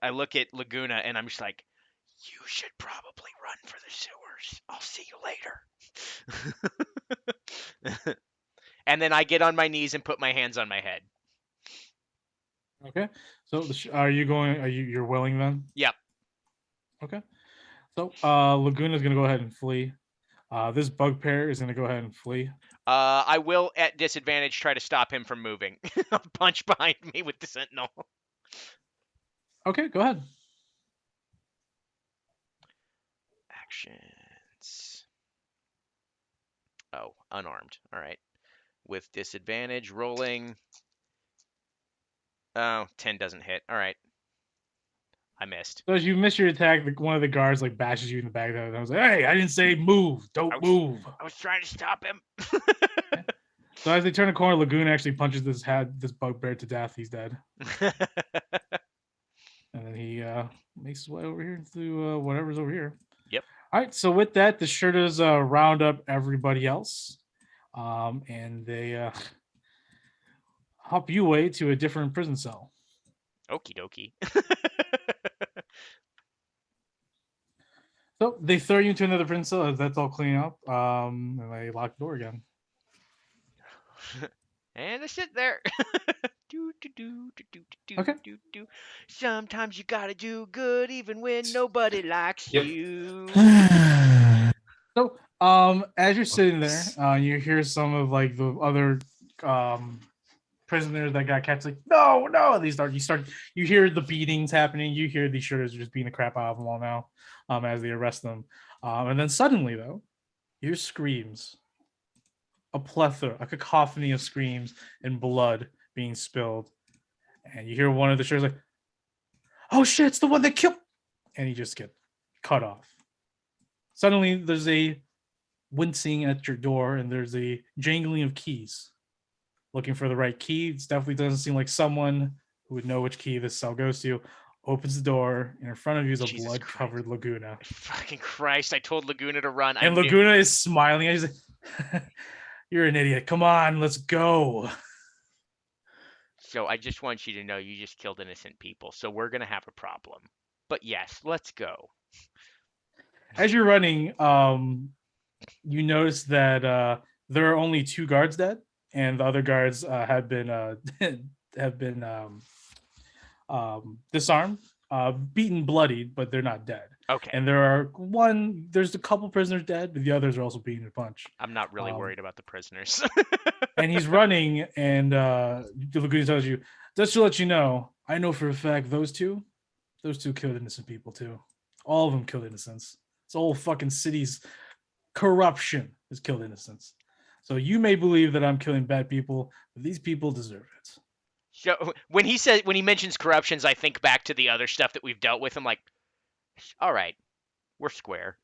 Laguna and I'm just like, you should probably run for the sewers. I'll see you later. And then I get on my knees and put my hands on my head.
Okay. So you're willing then?
Yep.
Okay. So Laguna's gonna go ahead and flee. This bugbear is gonna go ahead and flee.
I will at disadvantage try to stop him from moving. I'll punch behind me with the sentinel.
Okay, go ahead.
Actions. Oh, unarmed. All right. With disadvantage, rolling. Oh, 10 doesn't hit. All right. I missed.
So as you miss your attack, one of the guards like bashes you in the back. And I was like, "Hey, I didn't say move. Don't move."
I was trying to stop him.
So as they turn a corner, Laguna actually punches this bugbear to death. He's dead. And then he makes his way over here to whatever's over here.
Yep.
All right. So with that, the shirters round up everybody else, and they hop you away to a different prison cell.
Okie dokie.
So they throw you into another prison cell as that's all clean up, and they lock the door again.
And I sit there.
Okay.
Sometimes you gotta do good even when nobody likes
Yep.
you.
So as you're sitting there, you hear some of like the other prisoners that got captured. Like, no. You hear the beatings happening. You hear these shooters just beating the crap out of them all now, as they arrest them. And then suddenly, though, you hear screams, a plethora, a cacophony of screams and blood being spilled. And you hear one of the shooters like, "Oh shit, it's the one that killed," and you just get cut off. Suddenly, there's a wincing at your door, and there's a jangling of keys. Looking for the right key. It definitely doesn't seem like someone who would know which key this cell goes to. Opens the door, and in front of you is a
Jesus
blood-covered Laguna.
Fucking Christ, I told Laguna to run.
And Laguna is smiling. He's like, "You're an idiot. Come on, let's go."
So I just want you to know you just killed innocent people. So we're gonna have a problem. But yes, let's go.
As you're running, you notice that there are only 2 guards dead, and the other guards have been have been disarmed, beaten, bloodied, but they're not dead.
Okay.
And there's a couple prisoners dead, but the others are also beaten a bunch.
I'm not really
Um,
worried about the prisoners.
And he's running, and Laguna tells you, just to let you know, I know for a fact those two killed innocent people too. All of them killed innocents. This whole fucking city's corruption has killed innocents. So you may believe that I'm killing bad people, but these people deserve it.
So when he mentions corruptions, I think back to the other stuff that we've dealt with. I'm like, all right, we're square.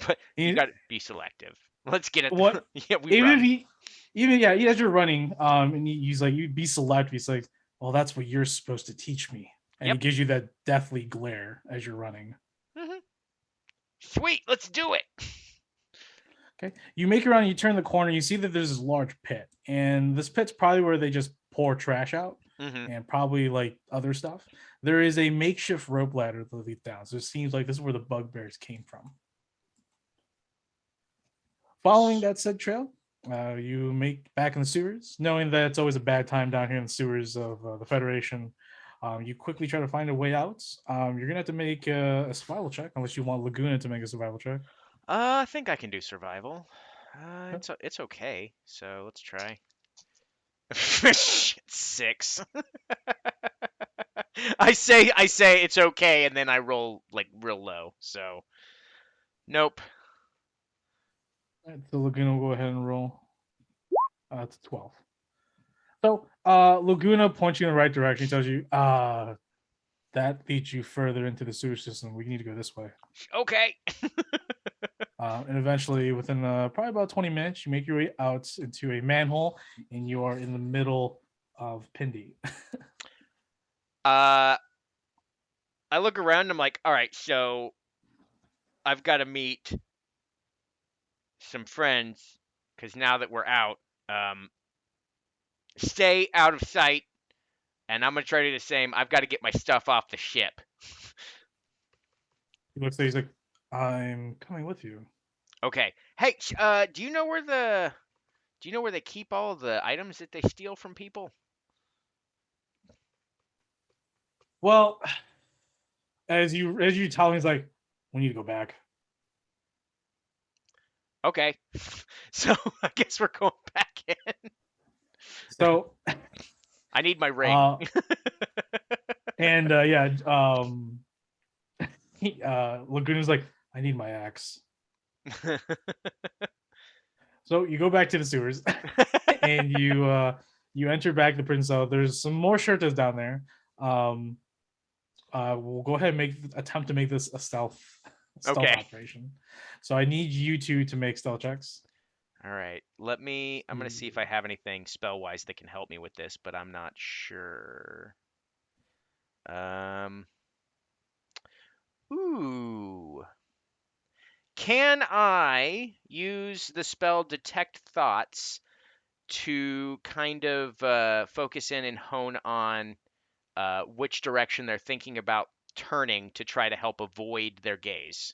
But you
He-
got to be selective. Let's get it.
What-
Yeah, we
even
run.
if as you're running, and he's like, you be selective. He's like, well, that's what you're supposed to teach me, and he
Yep.
gives you that deathly glare as you're running.
Mhm. Sweet, let's do it.
Okay, you make it around, you turn the corner, you see that there's this large pit, and this pit's probably where they just pour trash out
Hmm.
and probably like other stuff. There is a makeshift rope ladder that leads down, so it seems like this is where the bugbears came from. Following that said trail, you make back in the sewers, knowing that it's always a bad time down here in the sewers of the Federation. You quickly try to find a way out. You're gonna have to make a survival check, unless you want Laguna to make a survival check.
I think I can do survival. It's okay. So let's try. Shit, 6. I say it's okay, and then I roll like real low. So, nope.
Alright, so Laguna will go ahead and roll. It's a 12. So Laguna points you in the right direction. He tells you, that leads you further into the sewer system. We need to go this way.
Okay.
And eventually, within probably about 20 minutes, you make your way out into a manhole, and you are in the middle of Pindi.
I look around. And I'm like, all right. So I've got to meet some friends because now that we're out, stay out of sight. And I'm gonna try to do the same. I've got to get my stuff off the ship.
He looks at you, he's like, I'm coming with you.
Okay. Hey, do you know where they keep all of the items that they steal from people?
Well, as you tell him, he's like, we need to go back.
Okay. So I guess we're going back in.
So
I need my ring.
and Laguna's like, I need my axe. So you go back to the sewers and you enter back the prison cell. There's some more shirtas down there. We'll go ahead and attempt to make this a stealth
Okay.
operation. So I need you two to make stealth checks.
All right. I'm gonna see if I have anything spell wise that can help me with this, but I'm not sure. Ooh. Can I use the spell Detect Thoughts to kind of focus in and hone on which direction they're thinking about turning to try to help avoid their gaze?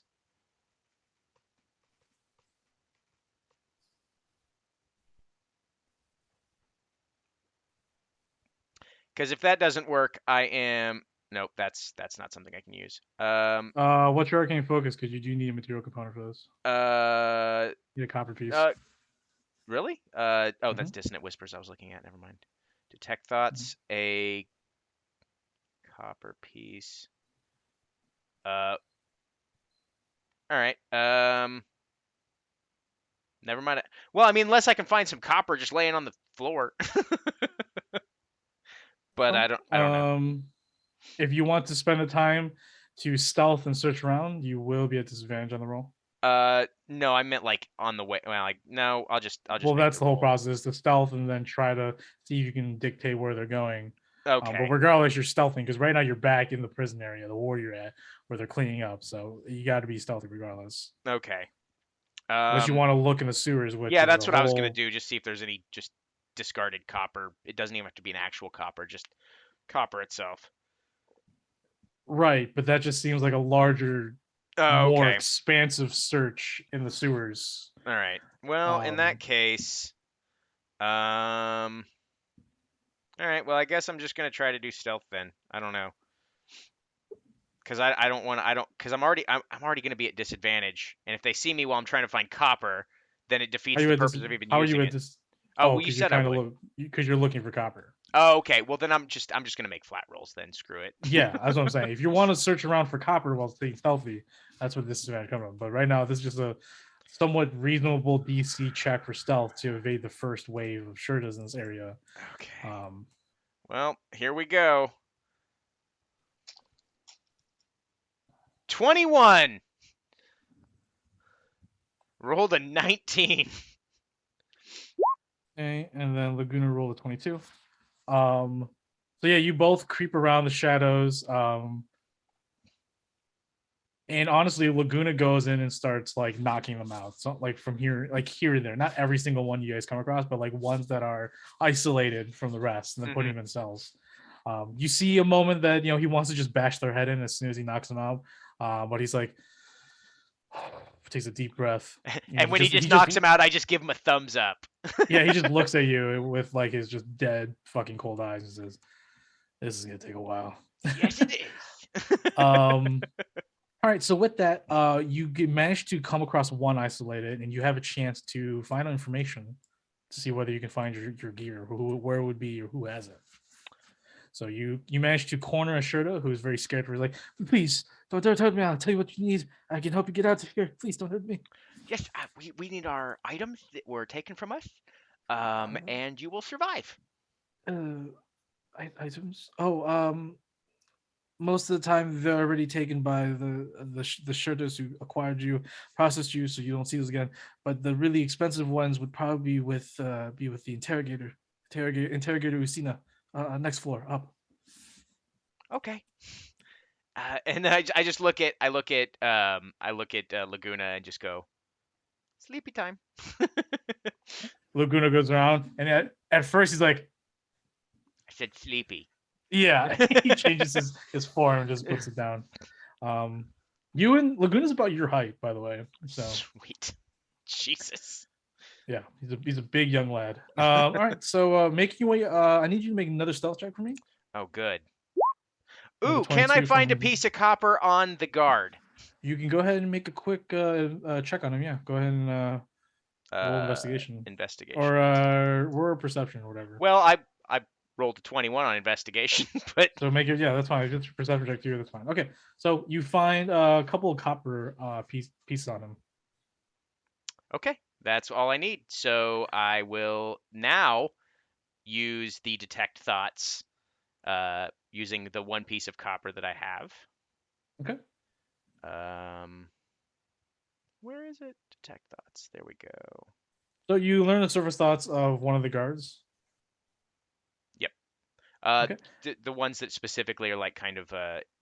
Because if that doesn't work, nope. That's not something I can use.
What's your arcane focus? Because you do need a material component for this. You need a copper piece.
Really? That's Dissonant Whispers I was looking at. Never mind. Detect Thoughts, a copper piece. All right. Never mind. Well, I mean, unless I can find some copper just laying on the floor. But I don't know.
If you want to spend the time to stealth and search around, you will be at disadvantage on the roll.
No, I meant like on the way. Well, like no, I'll just.
Well,
make
that's the whole
roll.
process: to stealth and then try to see if you can dictate where they're going.
Okay.
But regardless, you're stealthing because right now you're back in the prison area, the ward you're at, where they're cleaning up. So you got to be stealthy regardless.
Okay.
Unless you want to look in the sewers. Which
yeah,
is
that's
a
what I was gonna
whole-
do. Just see if there's any just discarded copper. It doesn't even have to be an actual copper, just copper itself.
Right, but that just seems like a larger,
Oh,
more
okay.
expansive search in the sewers.
All right. Well, in that
Um,
case, all right. Well, I guess I'm just gonna try to do stealth then. I don't know, because I don't want to. I don't because I'm already gonna be at disadvantage, and if they see me while I'm trying to find copper, then it
How
defeats
you
the
at this?
purpose of even
How are you
using
at
it.
this?
Oh,
Oh,
well, you
because you're
said I
trying to
would.
look. Because you're looking for copper.
Oh, okay. Well, then I'm just gonna make flat rolls then. Screw it.
Yeah, that's what I'm saying. If you want to search around for copper while staying stealthy, that's what this disadvantage comes from. But right now, this is just a somewhat reasonable DC check for stealth to evade the first wave of Shurtas in this area.
Okay.
Um,
Well, here we go. 21. Rolled a 19.
okay, and then Laguna rolled a 22. So yeah, you both creep around the shadows. And honestly, Laguna goes in and starts like knocking them out. So like from here, like here and there. Not every single one you guys come across, but like ones that are isolated from the rest, and then putting them in cells. You see a moment that he wants to just bash their head in as soon as he knocks them out, but he's like takes a deep breath.
And when he just knocks him out, I just give him a thumbs up.
Yeah, he just looks at you with like his just dead fucking cold eyes and says, "This is gonna take a while."
Yes, it is.
All right, so with that, you manage to come across one isolated, and you have a chance to find out information to see whether you can find your gear, where it would be, or who has it. So you manage to corner a Shurta who's very scared. He's like, "Please don't hurt me. I'll tell you what you need. I can help you get out of here. Please don't hurt me."
Yes, we need our items that were taken from us, and you will survive.
Items. Oh, most of the time they're already taken by the Shurtas who acquired you, processed you, so you don't see those again. But the really expensive ones would probably be with the interrogator Usina, next floor up.
Okay. And I just look at Laguna and just go, sleepy time.
Laguna goes around, and at first he's like,
I said sleepy.
yeah. He changes his form and just puts it down. You and Laguna's about your height, by the way. So
Sweet. Jesus.
yeah, he's a big young lad. All right, so make your way. I need you to make another stealth check for me.
Oh, good.
Another
Ooh, can I
22
find a
from-
piece of copper on the guard?
You can go ahead and make a quick check on him. Yeah, go ahead and roll investigation
Investigation.
or perception or whatever.
Well, I rolled a 21 on investigation, but
So make it, yeah, that's fine. If it's your perception check too, that's fine. Okay, so you find a couple of copper pieces on him.
okay, that's all I need. So I will now use the detect thoughts, using the one piece of copper that I have.
Okay.
Where is it? Detect thoughts. There we go.
So you learn the surface thoughts of one of the guards. Okay.
The ones that specifically are like kind of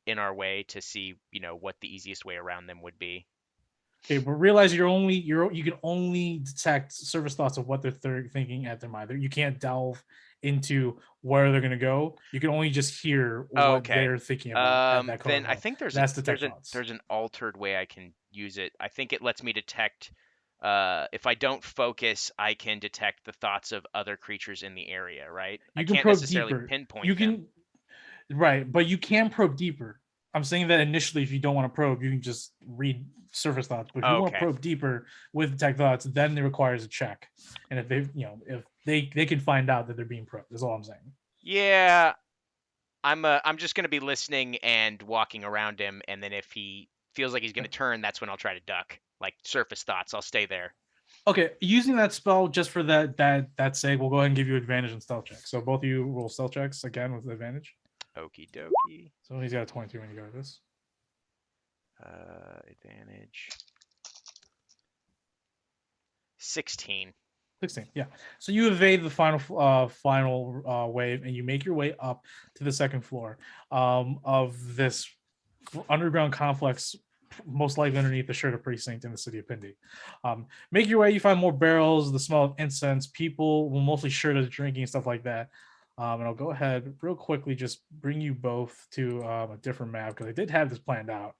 in our way to see, what the easiest way around them would be.
Okay, but realize you can only detect surface thoughts of what they're thinking at their mind. You can't delve into where they're gonna go. You can only just hear what they're thinking about. At that
Then I
moment.
think there's
That's
an altered way I can use it. I think it lets me detect. If I don't focus, I can detect the thoughts of other creatures in the area. Right? I
can
can't
probe
necessarily
deeper.
pinpoint
You
them.
can, right, but you can probe deeper. I'm saying that initially, if you don't want to probe, you can just read surface thoughts. But if you want to
Okay.
probe deeper with detect thoughts, then it requires a check. And if they can find out that they're being probed, that's all I'm saying.
Yeah, I'm just gonna be listening and walking around him, and then if he feels like he's gonna turn, that's when I'll try to duck. Like surface thoughts, I'll stay there.
Okay, using that spell just for that sake, we'll go ahead and give you advantage on stealth checks. So both of you roll stealth checks again with advantage.
Okie dokie.
So he's got a 22 when you go to this.
Advantage. 16.
16, yeah. So you evade the final wave, and you make your way up to the second floor of this underground complex most likely underneath the Shirta precinct in the city of Pindi. Make your way. You find more barrels, the smell of incense. People, well, mostly Shirtas drinking, stuff like that. And I'll go ahead real quickly, just bring you both to a different map because I did have this planned out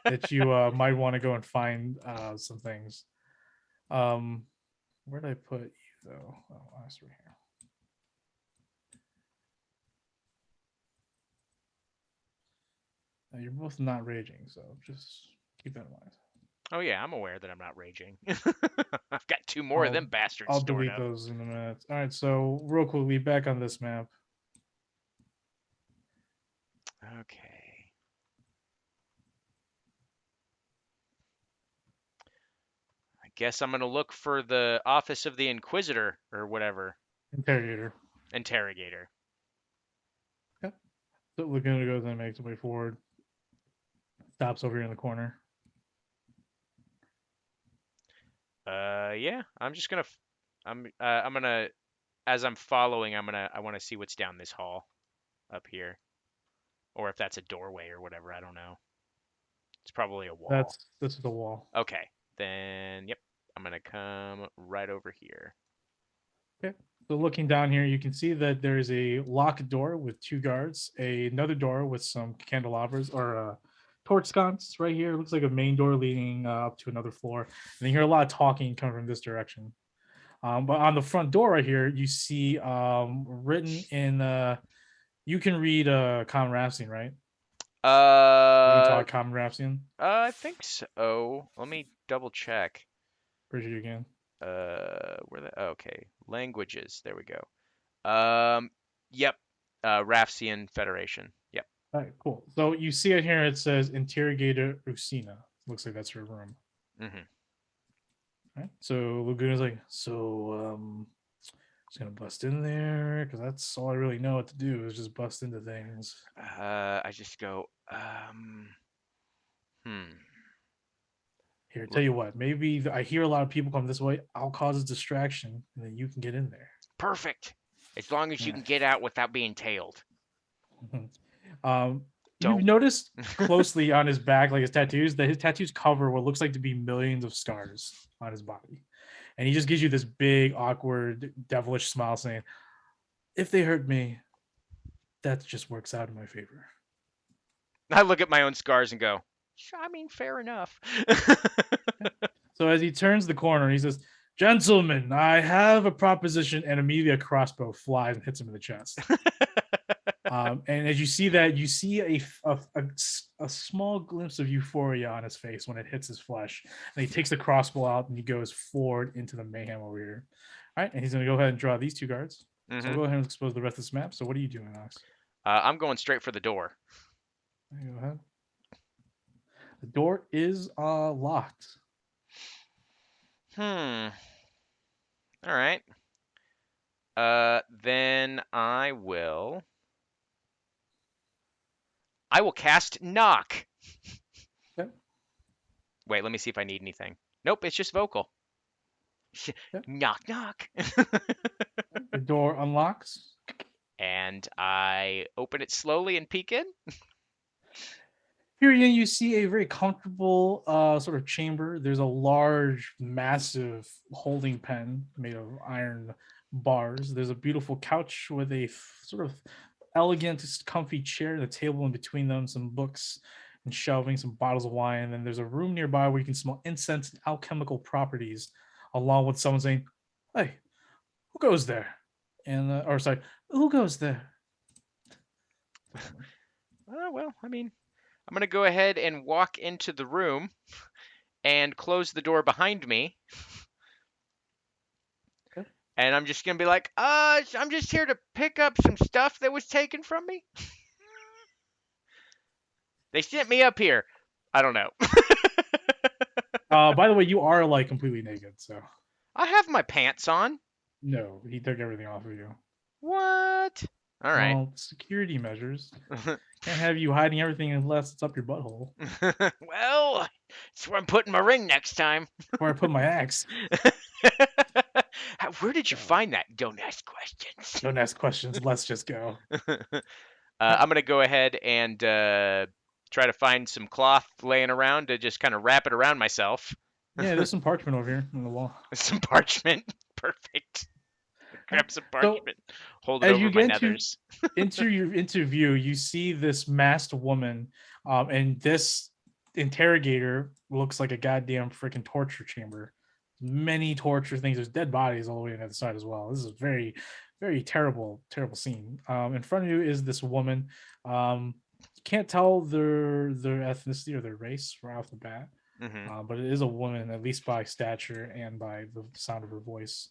that you might want to go and find some things. Where did I put you though? Oh, last right here. Now, you're both not raging, so just keep that in mind.
Oh yeah, I'm aware that I'm not raging. I've got 2 more of them bastards
I'll
stored
delete
up.
those in a minute. All right, so real quickly, back on this map.
Okay. I guess I'm gonna look for the office of the Inquisitor or whatever.
Interrogator.
Interrogator.
So Laguna goes and makes his way forward. Stops over here in the corner.
Yeah, I'm just gonna. I'm gonna. As I'm following, I want to see what's down this hall, up here, or if that's a doorway or whatever. I don't know. It's probably a wall.
This is the wall.
Okay, then yep. I'm gonna come right over here.
Okay. So looking down here, you can see that there is a locked door with 2 guards, another door with some candelabras or torch sconce right here. It looks like a main door leading up to another floor. And you hear a lot of talking coming from this direction. But on the front door right here, you see written in you can read Common Rhapsody, right? You can talk Common Rhapsody.
I think so. Let me double check.
Pretty sure you can.
Where the okay, languages. There we go. Yep. Rafsian Federation. Yep.
All right, cool. So you see it here. It says Interrogator Usina. Looks like that's her room.
Mm-hmm.
All right. So Laguna's like, just gonna bust in there because that's all I really know what to do is just bust into things.
I just go.
Here, tell you what. Maybe I hear a lot of people come this way. I'll cause a distraction, and then you can get in there.
Perfect. As long as you can get out without being tailed.
You've
Don't.
noticed closely on his back, like his tattoos, that his tattoos cover what looks like to be millions of scars on his body. And he just gives you this big, awkward, devilish smile saying, if they hurt me, that just works out in my favor.
I look at my own scars and go, I mean, fair enough.
So as he turns the corner, he says, gentlemen, I have a proposition, and immediately a crossbow flies and hits him in the chest. And as you see that, you see a small glimpse of euphoria on his face when it hits his flesh. And he takes the crossbow out and he goes forward into the mayhem over here. All right, and he's going to go ahead and draw these 2 guards.
Mm-hmm.
So we'll go ahead and expose the rest of this map. So what are you doing, Alex?
I'm going straight for the door.
Go ahead. The door is locked.
All right. Then I will cast knock.
Okay.
Wait, let me see if I need anything. Nope, it's just vocal.
Yep.
Knock, knock.
The door unlocks.
And I open it slowly and peek in.
Here again, you see a very comfortable sort of chamber. There's a large, massive holding pen made of iron bars. There's a beautiful couch with a sort of elegant, comfy chair and a table in between them, some books and shelving, some bottles of wine. And then there's a room nearby where you can smell incense and alchemical properties, along with someone saying, hey, who goes there? And who goes there?
Well, I mean, I'm going to go ahead and walk into the room and close the door behind me.
Okay.
And I'm just going to be like, I'm just here to pick up some stuff that was taken from me. They sent me up here. I don't know.
By the way, you are like completely naked, so.
I have my pants on.
No, he took everything off of you.
What? All right.
Well, security measures. Can't have you hiding everything unless it's up your butthole.
Well, that's where I'm putting my ring next time.
Where I put my axe.
Where did you find that? Don't ask questions.
Don't ask questions. Let's just go.
I'm gonna go ahead and try to find some cloth laying around to just kind of wrap it around myself.
Yeah, there's some parchment over here on the wall.
Some parchment. Perfect. Grab some parchment. Hold it
as
over
you
my
get into-
nethers.
Into your interview, you see this masked woman, and this interrogator looks like a goddamn freaking torture chamber. Many torture things. There's dead bodies all the way on the other side as well. This is a very, very terrible, terrible scene. In front of you is this woman. You can't tell their ethnicity or their race right off the bat, but it is a woman, at least by stature and by the sound of her voice.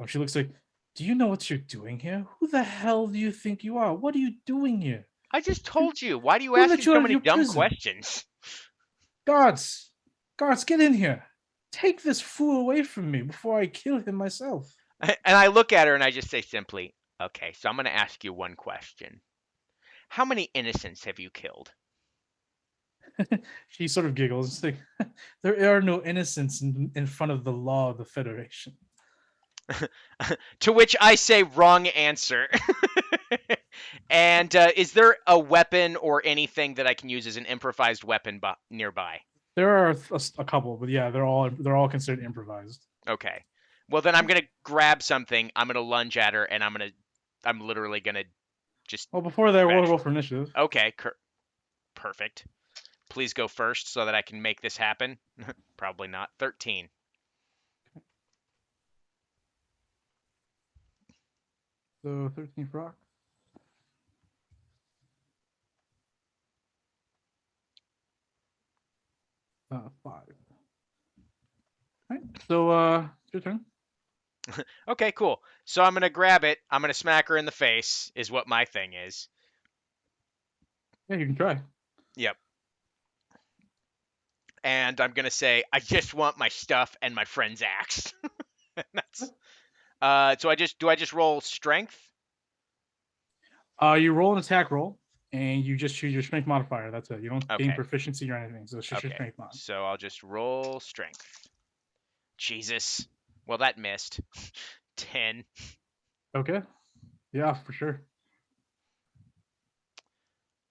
She looks like, do you know what you're doing here? Who the hell do you think you are? What are you doing here?
I just told you. Why do you
Who
ask
let
me
you
so
out of
many
your
dumb
prison?
questions?
Guards, guards, get in here. Take this fool away from me before I kill him myself.
And I look at her and I just say simply, okay, so I'm going to ask you one question. How many innocents have you killed?
She sort of giggles. It's like, there are no innocents in front of the law of the Federation.
To which I say, wrong answer. And is there a weapon or anything that I can use as an improvised weapon nearby?
There are a couple, but yeah, they're all considered improvised.
Okay. Well, then I'm gonna grab something. I'm gonna lunge at her, and I'm literally gonna just.
Well, before that, we'll
Bash.
roll for initiative.
Okay. Perfect. Please go first so that I can make this happen. Probably not. 13.
So 13 for rock. Five. All right. So your turn.
Okay, cool. So I'm gonna grab it. I'm gonna smack her in the face. Is what my thing is.
Yeah, you can try.
Yep. And I'm gonna say, I just want my stuff and my friend's axe. That's. So I just roll strength?
You roll an attack roll, and you just choose your strength modifier. That's it. You don't gain
Okay.
proficiency or anything. So it's just your
Okay.
strength mod.
So I'll just roll strength. Jesus. Well, that missed. 10.
Okay. Yeah, for sure.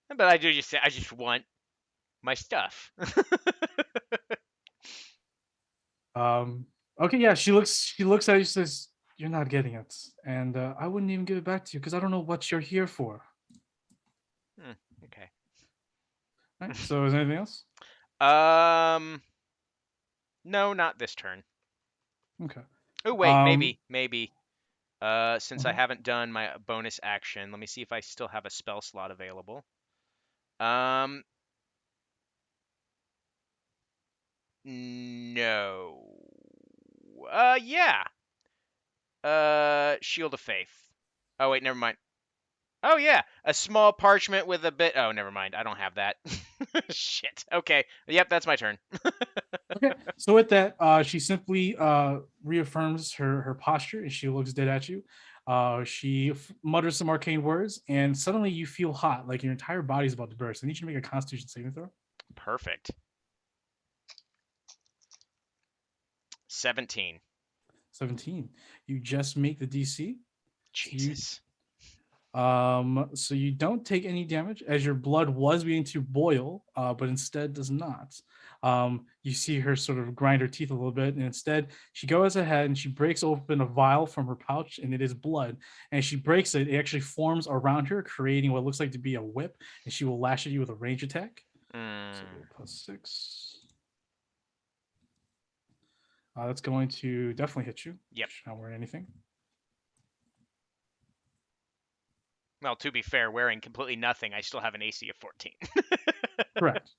But I just want my stuff.
Okay, yeah, she looks at you and says, "You're not getting it, and I wouldn't even give it back to you because I don't know what you're here for."
Okay.
All right, so is there anything else?
No, not this turn.
Okay.
Oh wait, maybe. Since I
Mhm.
haven't done my bonus action, let me see if I still have a spell slot available. No. Yeah. Shield of Faith. Oh wait, never mind. Oh yeah, a small parchment with a bit. Oh, never mind. I don't have that. Shit. Okay. Yep, that's my turn.
Okay. So with that, she simply reaffirms her posture and she looks dead at you. She mutters some arcane words, and suddenly you feel hot, like your entire body's about to burst. I need you to make a Constitution saving throw.
Perfect. 17.
17. You just make the DC.
Jesus.
So you don't take any damage as your blood was beginning to boil, but instead does not. You see her sort of grind her teeth a little bit, and instead she goes ahead and she breaks open a vial from her pouch, and it is blood. And she breaks it, it actually forms around her, creating what looks like to be a whip, and she will lash at you with a range attack. So +6. That's going to definitely hit you.
Yep.
She's not wearing anything.
Well, to be fair, wearing completely nothing, I still have an AC of 14.
Correct.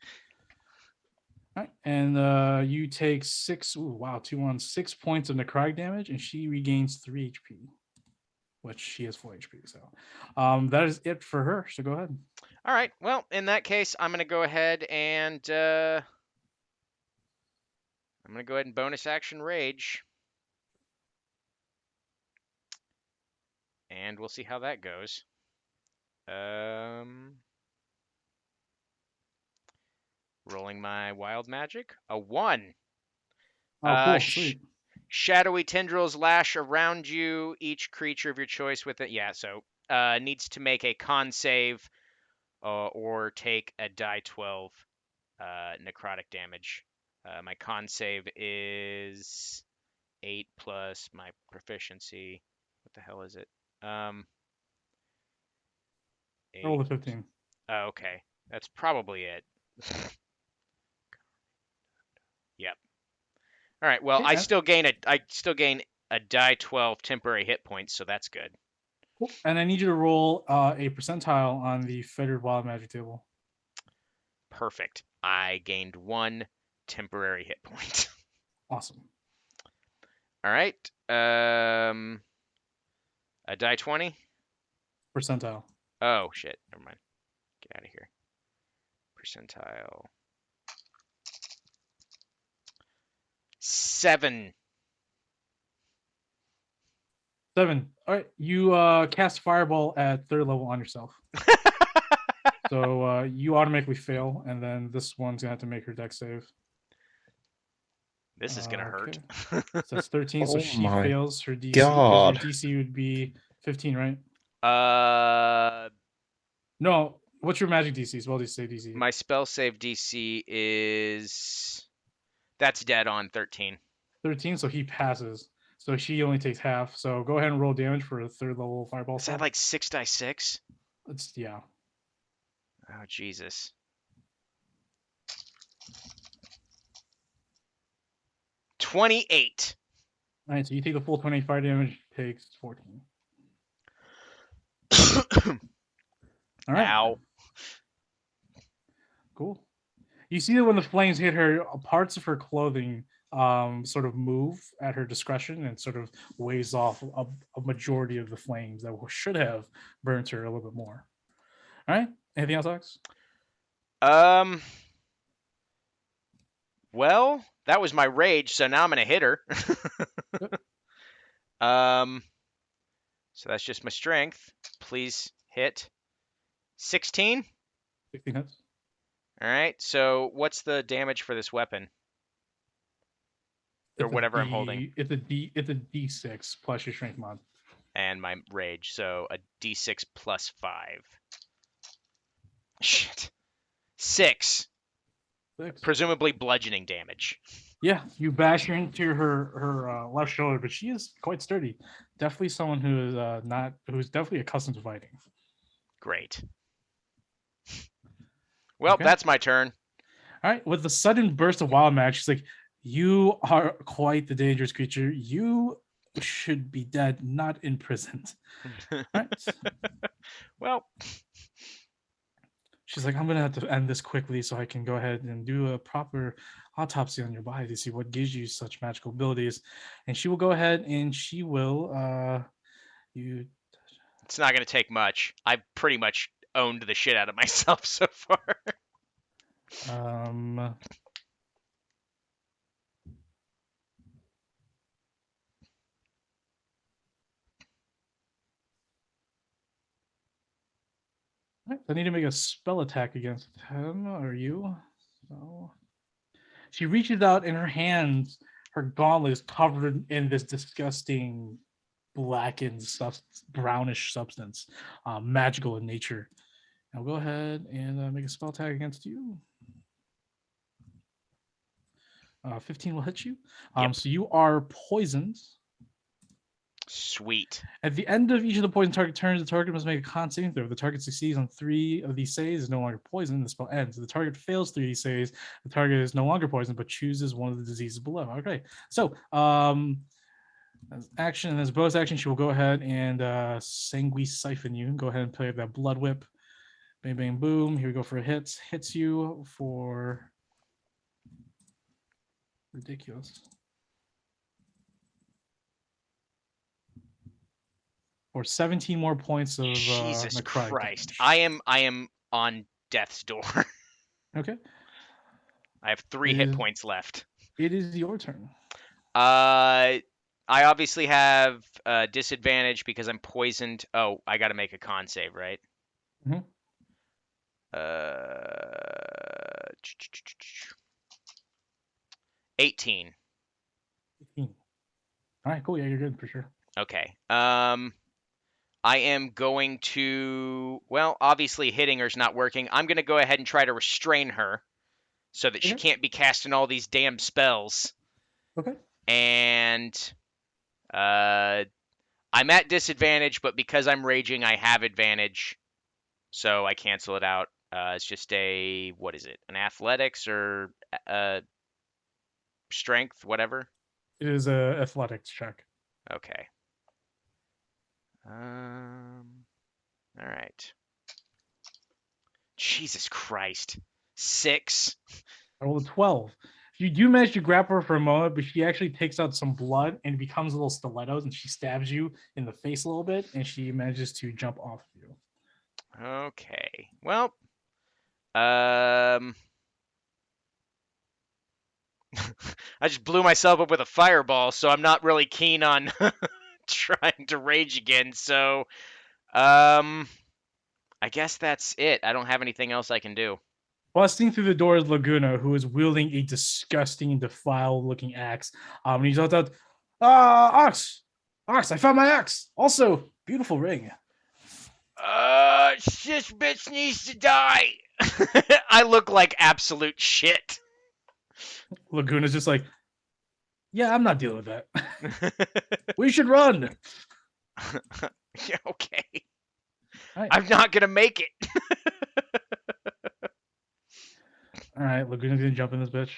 All right, and you take 6. Ooh, wow, 6 points of necrotic damage, and she regains 3 HP, which she has 4 HP. So, that is it for her. So go ahead.
All right. Well, in that case, I'm gonna go ahead and bonus action rage, and we'll see how that goes. Rolling my wild magic, a 1.
Oh, cool. Sweet.
Shadowy tendrils lash around you. Each creature of your choice with it. Yeah, so needs to make a con save or take a die 12 necrotic damage. My con save is 8 plus my proficiency. What the hell is it? 8.
Roll the 15.
Oh, okay. That's probably it. Yep. All right. Well,
Okay,
I still gain a die 12 temporary hit points, so that's good.
cool. And I need you to roll a percentile on the Fettered Wild Magic table.
Perfect. I gained 1 temporary hit point.
Awesome.
All right. A die 20.
Percentile.
Oh shit. Never mind. Get out of here. Percentile. 7.
7. All right. You cast Fireball at 3rd level on yourself. So you automatically fail, and then this one's gonna have to make her dex save.
This is gonna hurt.
Okay. So that's 13. So
Oh
she
my
fails her DC. 'Cause
God.
your DC would be 15, right?
uh,
No. What's your magic DC? Spell DC.
my spell save DC is that's dead on 13.
13. So he passes. So she only takes half. So go ahead and roll damage for a 3rd level fireball.
Is that
spell.
like 6 die 6?
It's yeah.
Oh Jesus. 28.
All right. So you take the full 20 fire damage. Takes 14. All right.
Ow.
Cool. You see that when the flames hit her, parts of her clothing sort of move at her discretion and sort of weighs off a majority of the flames that should have burnt her a little bit more. All right. Anything else, Alex?
Well, that was my rage, so now I'm gonna hit her. So that's just my strength. Please hit. 16.
16 hits.
All right. So what's the damage for this weapon? Or
It's a
whatever I'm
D-
holding.
It's a D6 plus your strength mod.
And my rage, so a d6 plus 5. Shit. 6.
6.
Presumably bludgeoning damage.
Yeah, you bash her into her left shoulder, but she is quite sturdy. Definitely someone who is who's definitely accustomed to fighting.
Great. Well,
Okay.
that's my turn.
All right, with the sudden burst of wild magic, she's like, "You are quite the dangerous creature. You should be dead, not imprisoned." All right.
Well,
She's like, "I'm gonna have to end this quickly so I can go ahead and do a proper autopsy on your body to see what gives you such magical abilities." And she will go ahead and she will you
it's not going to take much. I've pretty much owned the shit out of myself so far.
Right, I need to make a spell attack against him or you. So she reaches out in her hands, her gauntlet is covered in this disgusting blackened brownish substance, magical in nature. I'll go ahead and make a spell attack against you. 15 will hit you.
Yep.
So you are poisoned.
Sweet.
At the end of each of the poison target turns, the target must make a con saving throw. If the target succeeds on 3 of these saves, is no longer poisoned. The spell ends. If the target fails 3 of these saves, the target is no longer poisoned, but chooses one of the diseases below. Okay. So, as action and as bonus action, she will go ahead and sanguine siphon you. Go ahead and play that blood whip. Bang, bang, boom. Here we go for a hit. Hits you for ridiculous. Or 17 more points of
Jesus
necrotic
Christ.
damage.
I am on death's door.
Okay.
I have 3
It
hit
is-
points left.
It is your turn.
I obviously have disadvantage because I'm poisoned. Oh, I got to make a con save, right?
Mhm.
18.
15. All right, cool. Yeah, you're good for sure.
Okay. I am going to, well, obviously hitting her's not working. I'm going to go ahead and try to restrain her so that she
Okay.
can't be casting all these damn spells.
Okay.
And I'm at disadvantage, but because I'm raging, I have advantage. So I cancel it out. It's just a, what is it? An athletics or strength, whatever?
It is a athletics check.
Okay. All right. Jesus Christ. 6.
I rolled a 12. You do manage to grab her for a moment, but she actually takes out some blood and it becomes little stilettos, and she stabs you in the face a little bit, and she manages to jump off of you.
Okay. Well, I just blew myself up with a fireball, so I'm not really keen on trying to rage again. So, I guess that's it. I don't have anything else I can do.
Busting through the door is Laguna, who is wielding a disgusting, defiled-looking axe. And he shouts out, Ox! Ox, I found my axe! Also, beautiful ring.
This bitch needs to die. I look like absolute shit.
Laguna's just like, yeah, I'm not dealing with that. We should run.
Yeah, okay.
Right.
I'm not gonna make it.
All right, Laguna's gonna jump in this bitch.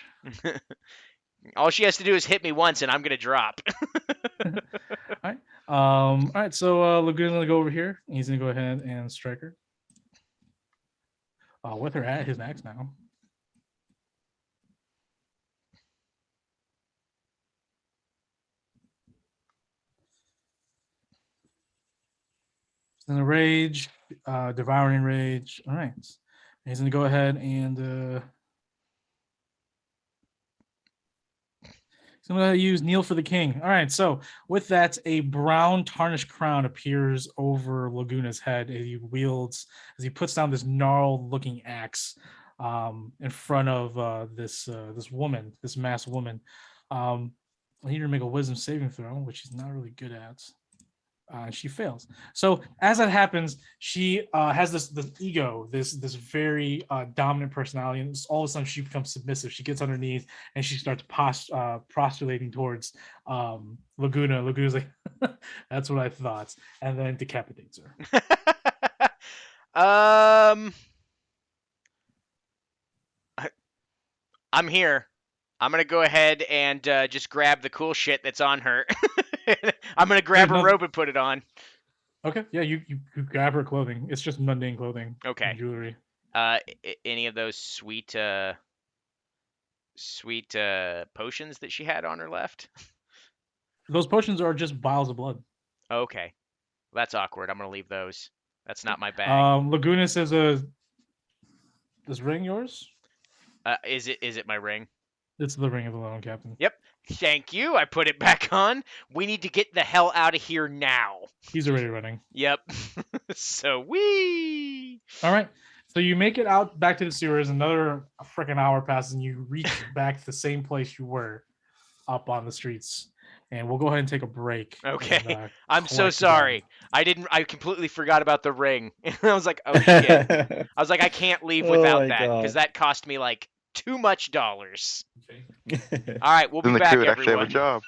All she has to do is hit me once, and I'm gonna drop.
All right, so Laguna's gonna go over here. And he's gonna go ahead and strike her. With her at his axe now. She's in a rage, devouring rage. All right, he's gonna go ahead and I'm going to use Kneel for the King. All right, so with that, a brown tarnished crown appears over Laguna's head as he puts down this gnarled-looking axe in front of this woman, this masked woman. I need her to make a wisdom saving throw, which she's not really good at. She fails. So as that happens, she has this ego, this very dominant personality, and all of a sudden she becomes submissive. She gets on her knees and she starts prostrating towards Laguna. Laguna's like, "That's what I thought," and then decapitates her.
I'm here. I'm gonna go ahead and just grab the cool shit that's on her. I'm gonna grab her robe and put it on.
Okay, yeah, you grab her clothing. It's just mundane clothing.
Okay.
And jewelry.
Any of those sweet potions that she had on her left?
Those potions are just vials of blood.
Okay, that's awkward. I'm gonna leave those. That's not my bag.
Laguna says, "This ring yours?"
Is it my ring?
It's the ring of the lone captain.
Yep. Thank you. I put it back on. We need to get the hell out of here now.
He's already running.
Yep. So wee.
All right. So you make it out back to the sewers. Another freaking hour passes, and you reach back to the same place you were, up on the streets. And we'll go ahead and take a break.
Okay.
And,
I'm so
collect
sorry. I completely forgot about the ring. I was like, oh shit. I was like, I can't leave
Oh
without
my
that because
God.
that cost me like too much dollars.
Okay.
All right, we'll be
Then the
back,
crew would actually have a
everyone.
job.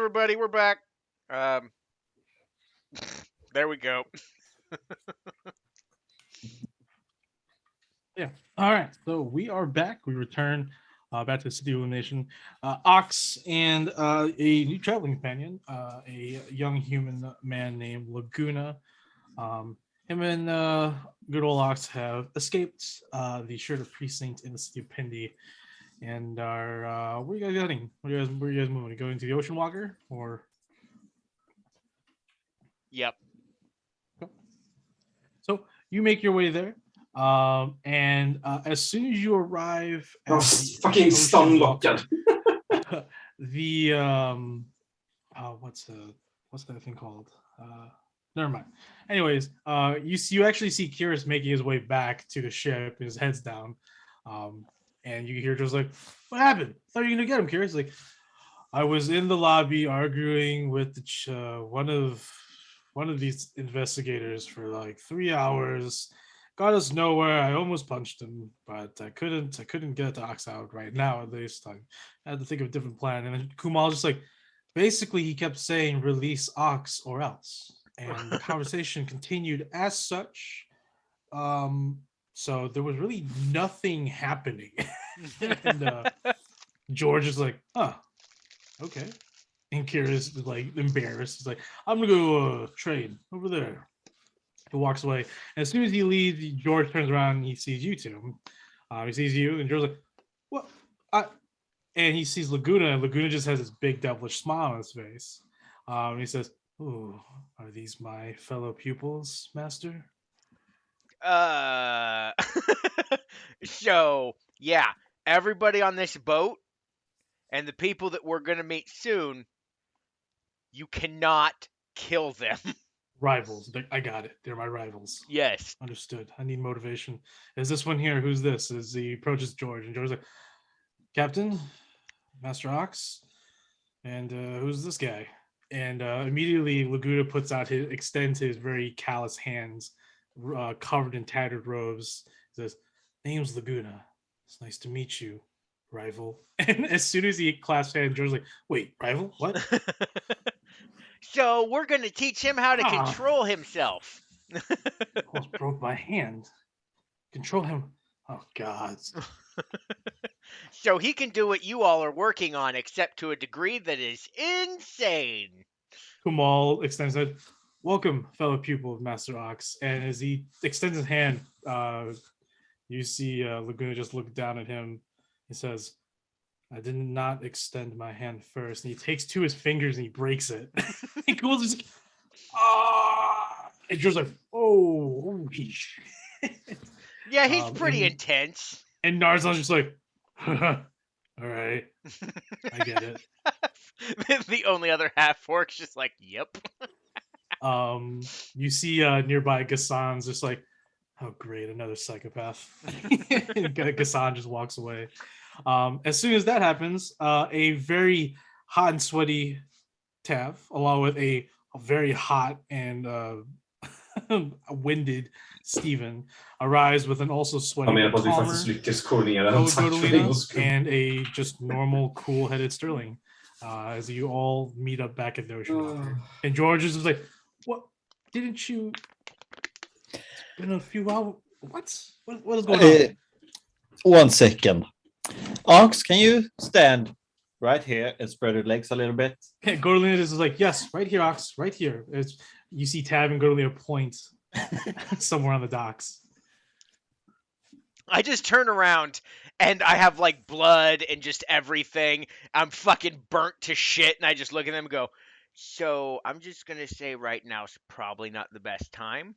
everybody, we're back. There we go.
Yeah. All right. So we are back. We return back to the City of Illumination. Ox and a new traveling companion, a young human man named Laguna. Him and good old Ox have escaped the Sheriff Precinct in the city of Pindi and are where are you guys heading? Where are you guys moving? Going to the Ocean Walker or
Yep.
so you make your way there. And as soon as you arrive at
Oh,
the
fucking
Ocean
stun
Walker,
locked.
the what's that thing called? Never mind. Anyways, you actually see Kyrus making his way back to the ship, his head's down. And you hear just like, what happened? Thought you were gonna get him, Kyrus. Like, I was in the lobby arguing with one of these investigators for like 3 hours. Got us nowhere. I almost punched him, but I couldn't get Ox out right now. At least I had to think of a different plan. And then Kumal just like, basically, he kept saying, "Release Ox or else," and the conversation continued as such. So there was really nothing happening, and George is like, "Huh, okay." And Kira's like embarrassed. He's like, "I'm gonna go train over there." He walks away. And as soon as he leaves, George turns around and he sees you two. He sees you, and George's like, "What?" And he sees Laguna, and Laguna just has this big devilish smile on his face. And he says, "Ooh, are these my fellow pupils, Master?"
Uh, so yeah, everybody on this boat and the people that we're gonna meet soon, you cannot kill them.
Rivals. I got it. They're my rivals.
Yes.
Understood. I need motivation. Is this one here? Who's this? As he approaches George, and George's like, "Captain, Master Ox, and who's this guy?" And immediately Laguna extends his very callous hands, covered in tattered robes. Says, "Name's Laguna. It's nice to meet you, rival." And as soon as he clasps hands, George's like, "Wait, rival? What?"
So we're gonna teach him how to
Ah.
control himself.
Almost broke my hand. Control him. Oh God.
So he can do what you all are working on, except to a degree that is insane.
Kumal extends it. "Welcome, fellow pupil of Master Ox." And as he extends his hand, you see Laguna just look down at him. He says, "I did not extend my hand first." And he takes two of his fingers and he breaks it. And Kumal's just like, "Ah!" And Joe's like, "Oh, holy shit."
Yeah, he's pretty
and-
intense.
And Narzan's just like, "All right, I get it."
The only other half orc's just like, yep.
You see nearby Gassan's just like, "Oh great, another psychopath." And Gassan just walks away. As soon as that happens, a very hot and sweaty Tav, along with a very hot and winded Steven, arrives with an also sweaty
Jag menar på
but
att vi
calmer
faktiskt lyckas koordinera den tack för en
Godolina
gångs skull.
and a just normal cool-headed Sterling, as you all meet up back at the Ocean Walker. And George is just like, "What? Didn't you? It's been a few hours. What is going on?"
1 second. Ox, can you stand right here and spread your legs a little bit?
And Godolina is like, "Yes, right here, Ox, right here." You see Tab and Godolina point somewhere on the docks.
I just turn around and I have like blood and just everything. I'm fucking burnt to shit, and I just look at them and go, "So I'm just gonna say right now it's probably not the best time."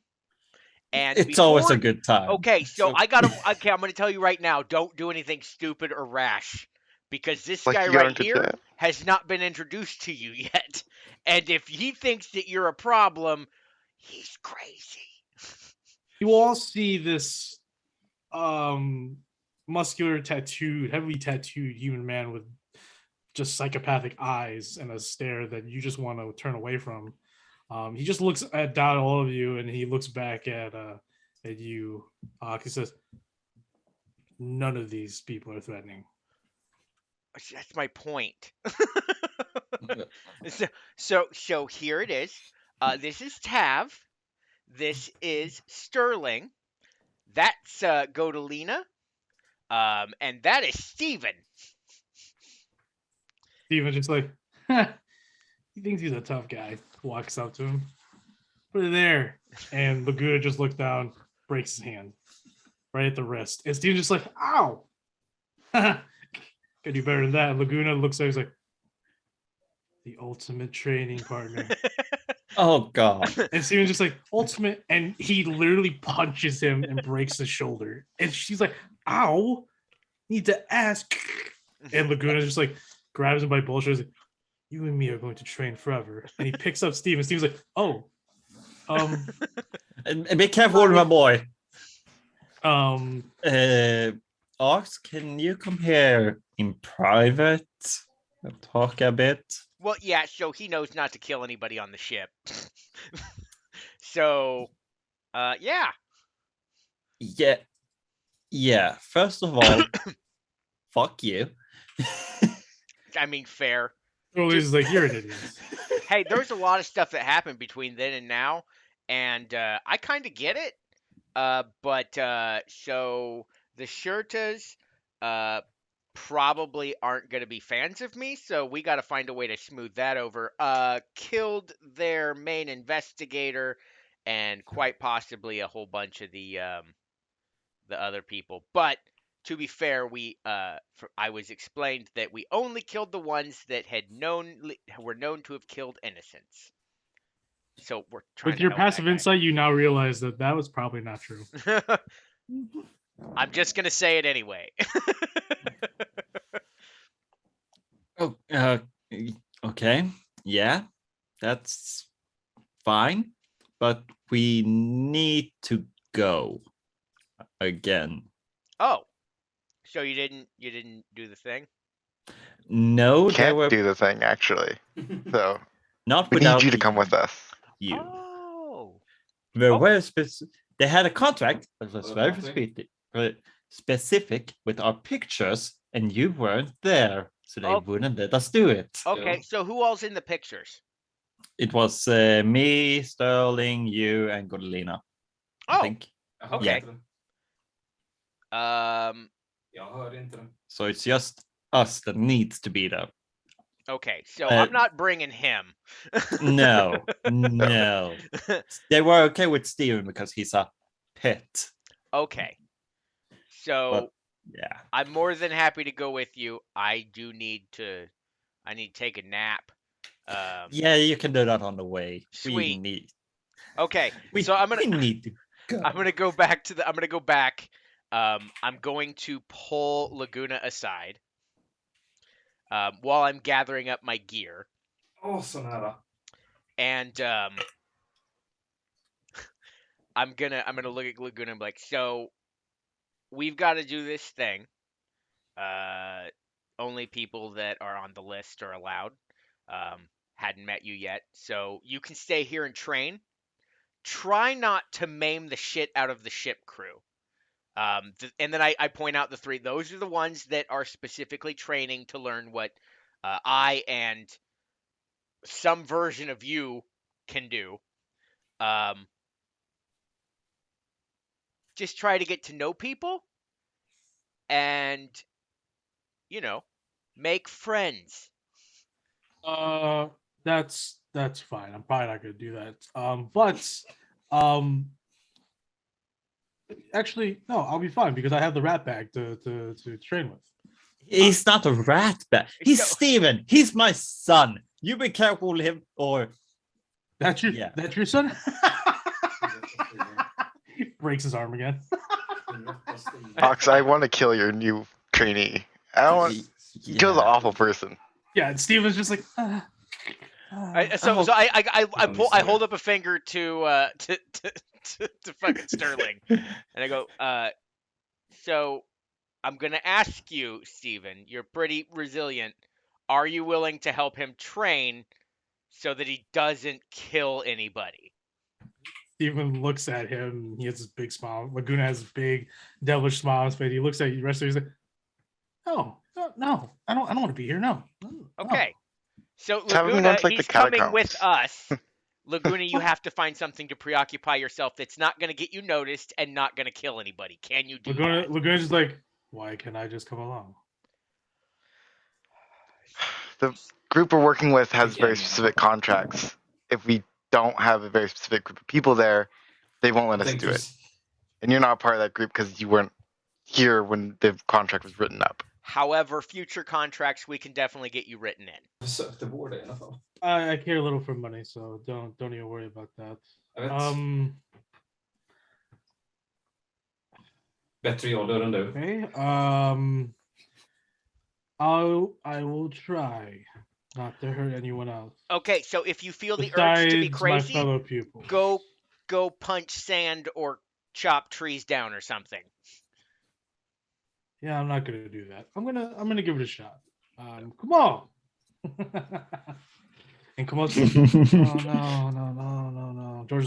And
It's always a
before-
good time.
Okay, so I'm gonna tell you right now, don't do anything stupid or rash, because this
Like
guy
you got
right
into
here
chat?
has not been introduced to you yet. And if he thinks that you're a problem, he's crazy.
You all see this muscular heavily tattooed human man with just psychopathic eyes and a stare that you just want to turn away from. He just looks down at all of you, and he looks back at you. He says, "None of these people are threatening."
That's my point. So here it is. This is Tav. This is Sterling. That's Godalina. And that is Steven.
Steven just like, he thinks he's a tough guy. Walks up to him. Put it there. And Laguna just looks down, breaks his hand right at the wrist. And Steven's just like, ow. Can do better than that. And Laguna looks at him, he's like, the ultimate training partner.
Oh god.
And Steven's just like, ultimate. And he literally punches him and breaks his shoulder. And she's like, ow. Need to ask. And Laguna's just like, grabs him by both shoulders. Like, you and me are going to train forever. And he picks up Steven. Steven's like, oh.
And be careful, my boy.
Um,
Ox, can you come here in private and talk a bit?
Well, yeah, so he knows not to kill anybody on the ship. So, yeah.
Yeah. First of all, fuck you.
I mean, fair.
Rolly's like, you're an idiot.
Hey, there's a lot of stuff that happened between then and now, and I kind of get it. But so the Shirtas probably aren't going to be fans of me, so we got to find a way to smooth that over. Killed their main investigator and quite possibly a whole bunch of the other people. But to be fair, I was explained that we only killed the ones that were known to have killed innocents. So we're trying
With
to
your
help that
passive
guy.
insight, you now realize that that was probably not true.
I'm just gonna say it anyway.
Oh, okay. Yeah, that's fine. But we need to go again.
Oh, so you didn't do the thing?
No, they
Can't
were
do the thing actually. So
not
we
without
need you to come with us.
you.
Oh.
They
Oh.
were they had a contract that was
Oh,
very
nothing.
specific with our pictures, and you weren't there, so they
Oh.
wouldn't let us do it.
Okay,
Yeah.
so who all's in the pictures?
It was me, Sterling, you, and Godalina. I
Oh,
think.
Jag hör
Okay.
inte den. Jag hör inte den.
So it's just us that needs to be there.
okay, so
Uh,
I'm not bringing him.
No, no. They were okay with Steven because he's a pet.
Okay, so
But yeah.
I'm more than happy to go with you. I need to take a nap.
Yeah, you can do that on the way. We
Sweet.
need.
Okay,
We,
so I'm gonna
we need to go.
I'm gonna go back to the. I'm gonna go back. I'm going to pull Laguna aside while I'm gathering up my gear,
Så nära.
and I'm gonna look at Laguna and be like, so we've got to do this thing. Only people that are on the list are allowed. Hadn't met you yet, so you can stay here and train. Try not to maim the shit out of the ship crew. And then I point out the three. Those are the ones that are specifically training to learn what I and some version of you can do. Just try to get to know people and, make friends.
That's fine. I'm probably not gonna do that. But actually, no, I'll be fine because I have the rat bag to train with.
He's not a rat bat. He's
So-
Steven. He's my son. You be careful with him, or
That's your
Yeah.
that's your son. He breaks his arm again.
Ox, I want to kill your new trainee. I don't want kill the
Yeah.
awful person.
Yeah, and Steven's just like.
So
Oh.
I hold up a finger to fucking Sterling, and I go, so I'm gonna ask you, Steven, you're pretty resilient. Are you willing to help him train so that he doesn't kill anybody?
Steven looks at him. He has this big smile. Laguna has a big devilish smile on his face. He looks at you, the rest of you, he's like, oh, No, I don't want to be here. No. No.
Okay. So
Tell him
Laguna,
that's like the
he's coming with
catacombs.
us. Laguna, you have to find something to preoccupy yourself that's not going to get you noticed and not going to kill anybody. Can you do that?
Laguna's just like, why can't I just come along?
The group we're working with has
Yeah,
very
yeah.
specific contracts. If we don't have a very specific group of people there, they won't let us
Thank
do
you.
it. And you're not a part of that group because you weren't here when the contract was written up.
However, future contracts, we can definitely get you written in.
Försökte vårda i alla fall.
I care a little for money, so don't even worry about that.
Jag vet. Bättre jag dör än du.
Okay. I will try not to hurt anyone else.
Okay, so if you feel the urge to be
Besides my
crazy,
fellow pupils.
go punch sand or chop trees down or something.
Yeah, I'm not gonna do that. I'm gonna give it a shot. Come on. And come on. No. George,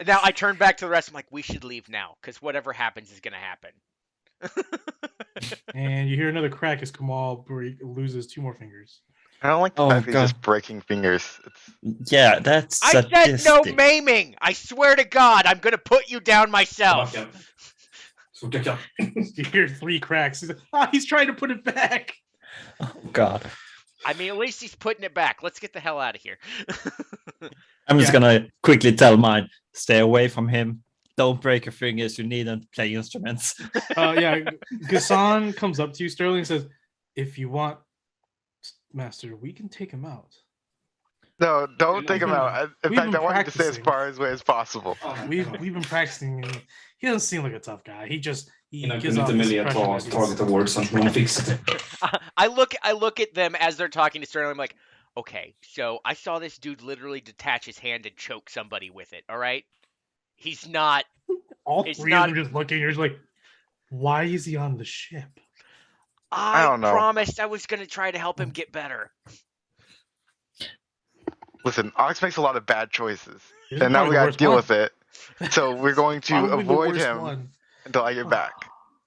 Now I turn back to the rest. I'm like, we should leave now because whatever happens is gonna happen.
and you hear another crack as Kamal loses 2 more fingers.
I don't like the
Oh,
fact that he's
God.
just breaking fingers. It's,
Yeah, that's
I said no
sadistic.
maiming. I swear to God, I'm gonna put you down myself.
Tillbaka. Så fort jag kan.
You hear 3 cracks. He's trying to put it back.
Oh God.
I mean, at least he's putting it back. Let's get the hell out of here.
I'm just
Yeah.
gonna quickly tell mine, stay away from him. Don't break your fingers. You need them to play instruments.
Yeah, Gassan comes up to you, Sterling, and says, "If you want, Master, we can take him out.
no, don't take him out. In
We've
fact, I
been
want you to stay as
practicing.
far away as possible.
We've been practicing, and he doesn't seem like a tough guy. He
Innan
gives
kunde
off
inte
this
Melia
impression that he's-
tagit awardsen, men hon fixade det.
I look at them as they're talking to Sterling. I'm like, okay, so I saw this dude literally detach his hand and choke somebody with it. All right, he's not.
all
it's
3
not-
of them just looking. You're just like, why is he on the ship?
I
don't know.
promised I was gonna try to help him get better.
Listen, Ox makes a lot of bad choices,
This is
and now
probably
we
the
gotta
worst
deal
one.
with it. So we're going to
Probably the
avoid
worst
him
one.
until I get back.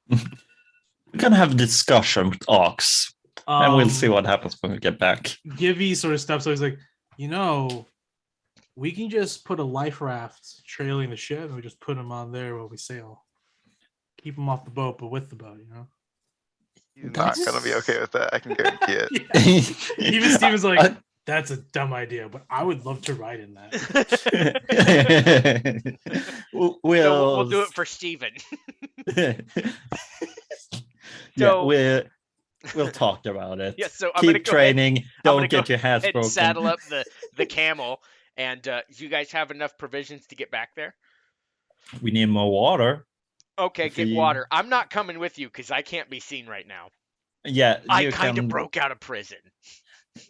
We're gonna have a discussion with Ox, and we'll see what happens when we get back.
Givey sort of steps up. He's like, we can just put a life raft trailing the ship, and we just put him on there while we sail. Keep him off the boat, but with the boat,
He's not gonna be okay with that. I can guarantee it.
Yeah. Even Steven's like, that's a dumb idea, but I would love to ride in that.
We'll do it for Steven.
Yeah,
So-
we'll talk about it.
Yeah, so I'm gonna
Keep
go ahead
training.
gonna
Don't get
go
your hands
and
broken.
saddle up the camel. And do you guys have enough provisions to get back there?
We need more water.
Okay,
If
get
you-
water. I'm not coming with you because I can't be seen right now.
Yeah,
I
you
kind of
can-
broke out of prison.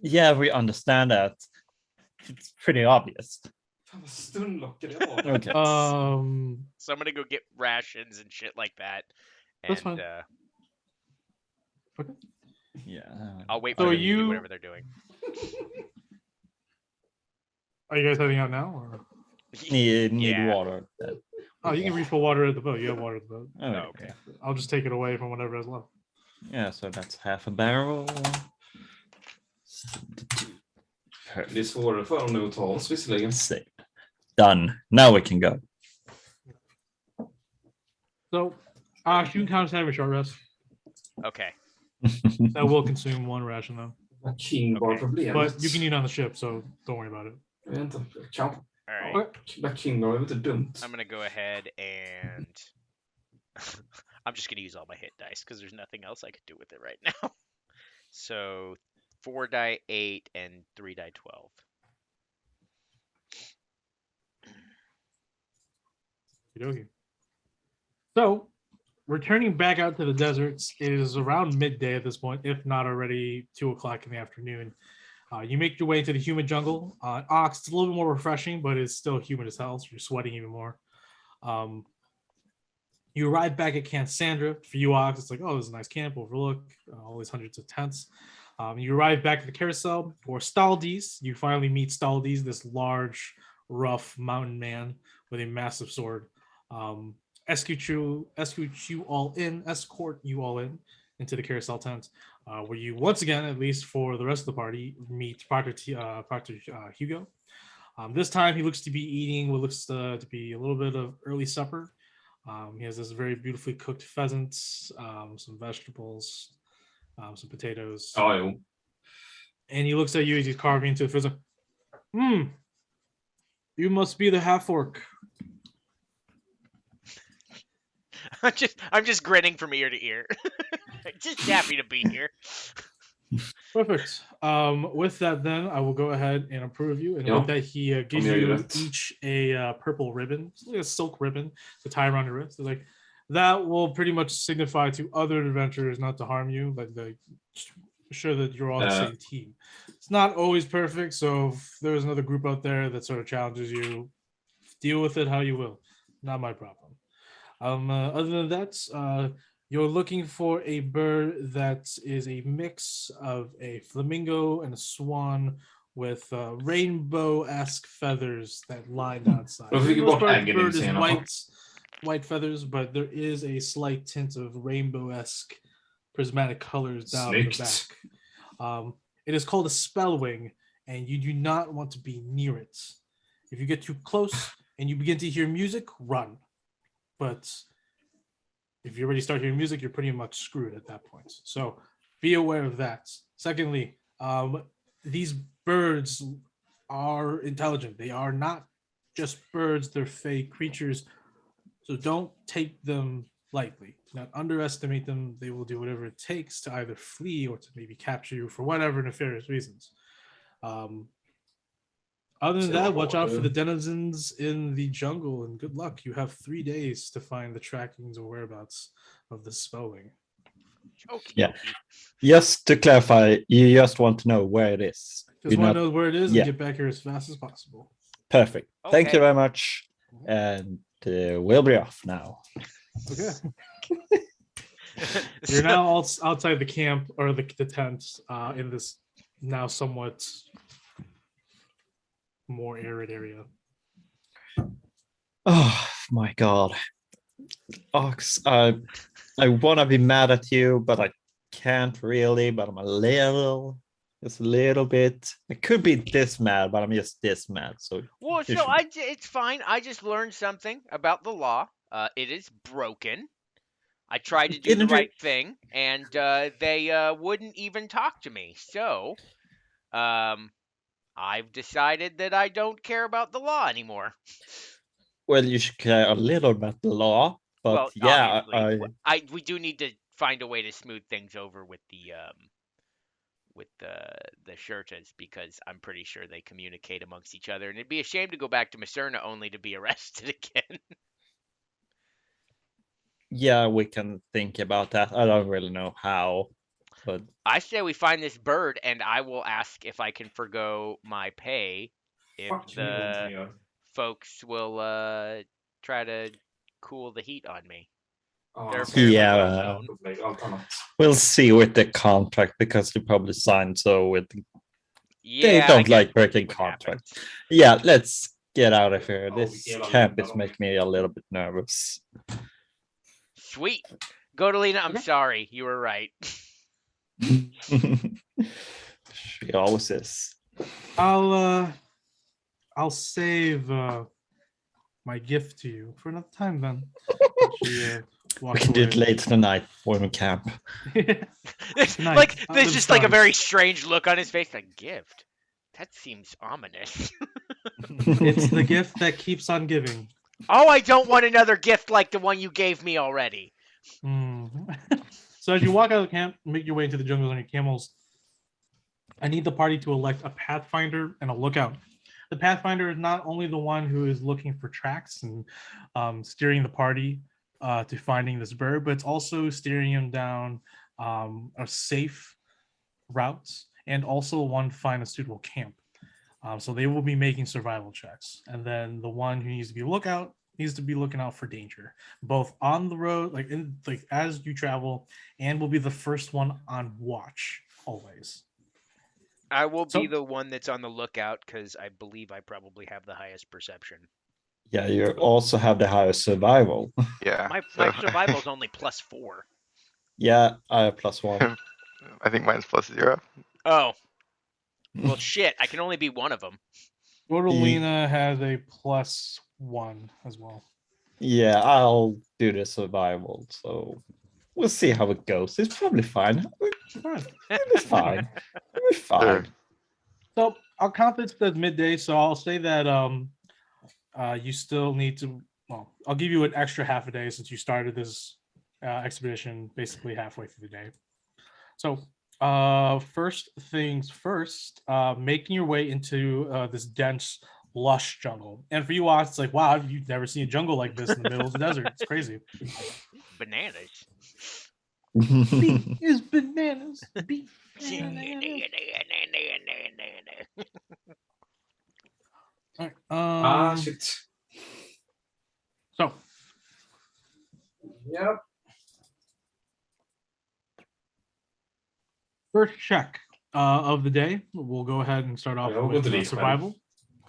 Yeah, we understand that. It's pretty obvious.
Fan vad stunlockad jag var.
Okay.
So I'm gonna go get rations and shit like that.
That's
And
fine.
Yeah.
I'll wait
So
for
are
them to do
you-
whatever they're doing.
Are you guys heading out now? Or?
Need
Yeah.
water.
Oh, you can refill water at the boat. You have water at the boat.
Okay.
I'll just take it away from whatever is left.
Yeah, so that's half a barrel.
Det är svårare för dem nu att ta oss visserligen.
Save. Done. Now we can go.
So, you can count as having a short rest.
Okay.
That will consume 1 ration though.
Vad King var problemet.
But you can eat on the ship, so don't worry about it.
Jag vet inte. Kanske.
All right.
Black King var inte dumt.
I'm gonna go ahead and I'm just gonna use all my hit dice because there's nothing else I could do with it right now. So 4 die 8 and 3 die 12.
Okey-dokey. So, returning back out to the deserts is around midday at this point, if not already 2:00 in the afternoon. You make your way into the humid jungle. Ox, it's a little bit more refreshing, but it's still humid as hell, so you're sweating even more. You arrive back at Camp Sandra. For you, Ox, it's like, oh, there's a nice camp overlook, all these hundreds of tents. You arrive back at the carousel, or Staldes. You finally meet Staldes, this large, rough mountain man with a massive sword. Escort you all in, into the carousel tent, where you once again, at least for the rest of the party, meet Proctor Hugo. This time he looks to be eating what looks to be a little bit of early supper. He has this very beautifully cooked pheasant, some vegetables, some potatoes,
Ja, jo.
and he looks at you as he's carving into the pheasant. You must be the half orc.
I'm just grinning from ear to ear. Just happy to be here.
Perfect. With that, then I will go ahead and approve you. And
Yeah.
with that, he gives
Yeah,
you
right.
each a purple ribbon, it's like a silk ribbon to tie around your wrist. It's like that will pretty much signify to other adventurers not to harm you, like sure that you're all on the same team. It's not always perfect, so if there's another group out there that sort of challenges you, deal with it how you will. Not my problem. Other than that, you're looking for a bird that is a mix of a flamingo and a swan with rainbow-esque feathers that line outside.
Då
For
fick
the
vi
most
bort
part, the
äggen in
bird is
scenen.
white feathers, but there is a slight tint of rainbow-esque prismatic colors down the
Snyggt.
back. It is called a spellwing, and you do not want to be near it. If you get too close and you begin to hear music, run. But if you already start hearing music, you're pretty much screwed at that point. So be aware of that. Secondly, these birds are intelligent. They are not just birds, they're fey creatures. So don't take them lightly. Do not underestimate them. They will do whatever it takes to either flee or to maybe capture you for whatever nefarious reasons. Other than that, watch out for the denizens in the jungle and good luck. You have 3 days to find the trackings or whereabouts of the spelling.
Okay.
Yeah. Just to clarify, you just want to know where it is.
Just
You're
want
not-
to know where it is
Yeah.
and get back here as fast as possible.
Perfect. Thank
Okay.
you very much. And we'll be off now.
Okay.
So-
You're now all outside the camp or the tent in this now somewhat more arid area.
Oh my god. Ox, I want to be mad at you, but I can't really, but I'm just a little bit. I could be this mad, but I'm just this mad. So
Well,
you
so
should-
it's fine. I just learned something about the law. It is broken. I tried to do the
Didn't you-
right thing, and they wouldn't even talk to me. So, I've decided that I don't care about the law anymore.
well, you should care a little about the law, but
Well,
yeah,
obviously, we do need to find a way to smooth things over with the Shirtas, because I'm pretty sure they communicate amongst each other, and it'd be a shame to go back to Macerna only to be arrested again.
yeah, we can think about that. I don't really know how, but
I say we find this bird, and I will ask if I can forgo my pay if
Fuck me,
the
någonting gör.
folks will try to cool the heat on me.
Ja,
They're
alltså,
apparently
Yeah.
well known.
upplägg, allt annat.
we'll see with the contract because you probably signed so with. They
Yeah, I
don't
guess
like
we'll see
breaking
what
contracts.
happens.
Yeah, let's get out of here.
Oh,
This
hela
camp
linan
is
om-
making me a little bit nervous.
Sweet. Godolina, I'm
Okay.
sorry. You were right.
She always is.
I'll save my gift to you for another time then. She,
We
walks
can do it
away.
late tonight when we camp.
Like,
Nice.
there's
Other
just like a
stars.
very strange look on his face. Like, gift? That seems ominous.
It's the gift that keeps on giving.
Oh, I don't want another gift like the one you gave me already.
Mhm. So as you walk out of the camp, make your way into the jungles on your camels, I need the party to elect a pathfinder and a lookout. The pathfinder is not only the one who is looking for tracks and steering the party to finding this bird, but it's also steering him down a safe route and also one to find a suitable camp. So they will be making survival checks, and then the one who needs to be lookout needs to be looking out for danger, both on the road, like as you travel, and will be the first one on watch always.
I will
So-
be the one that's on the lookout because I believe I probably have the highest perception.
Yeah, you also have the highest survival.
Yeah.
My
so-
survival is only +4.
Yeah, I have +1.
I think mine's +0.
Oh, well, shit. I can only be one of them.
Rodolina has a +1 as well.
Yeah, I'll do the survival, so we'll see how it goes. It's probably fine.
Fine.
It'll be fine. It'll be fine.
So I'll count this as midday. So I'll say that you still need to. Well, I'll give you an extra half a day since you started this expedition basically halfway through the day. So first things first, making your way into this dense, lush jungle. And for you, Ox, it's like, wow, you've never seen a jungle like this in the middle of the desert. It's crazy.
Bananas.
B is bananas. B. All right.
Shit.
So
Yep.
first check of the day. We'll go ahead and start off
I'll go
with
to the
survival.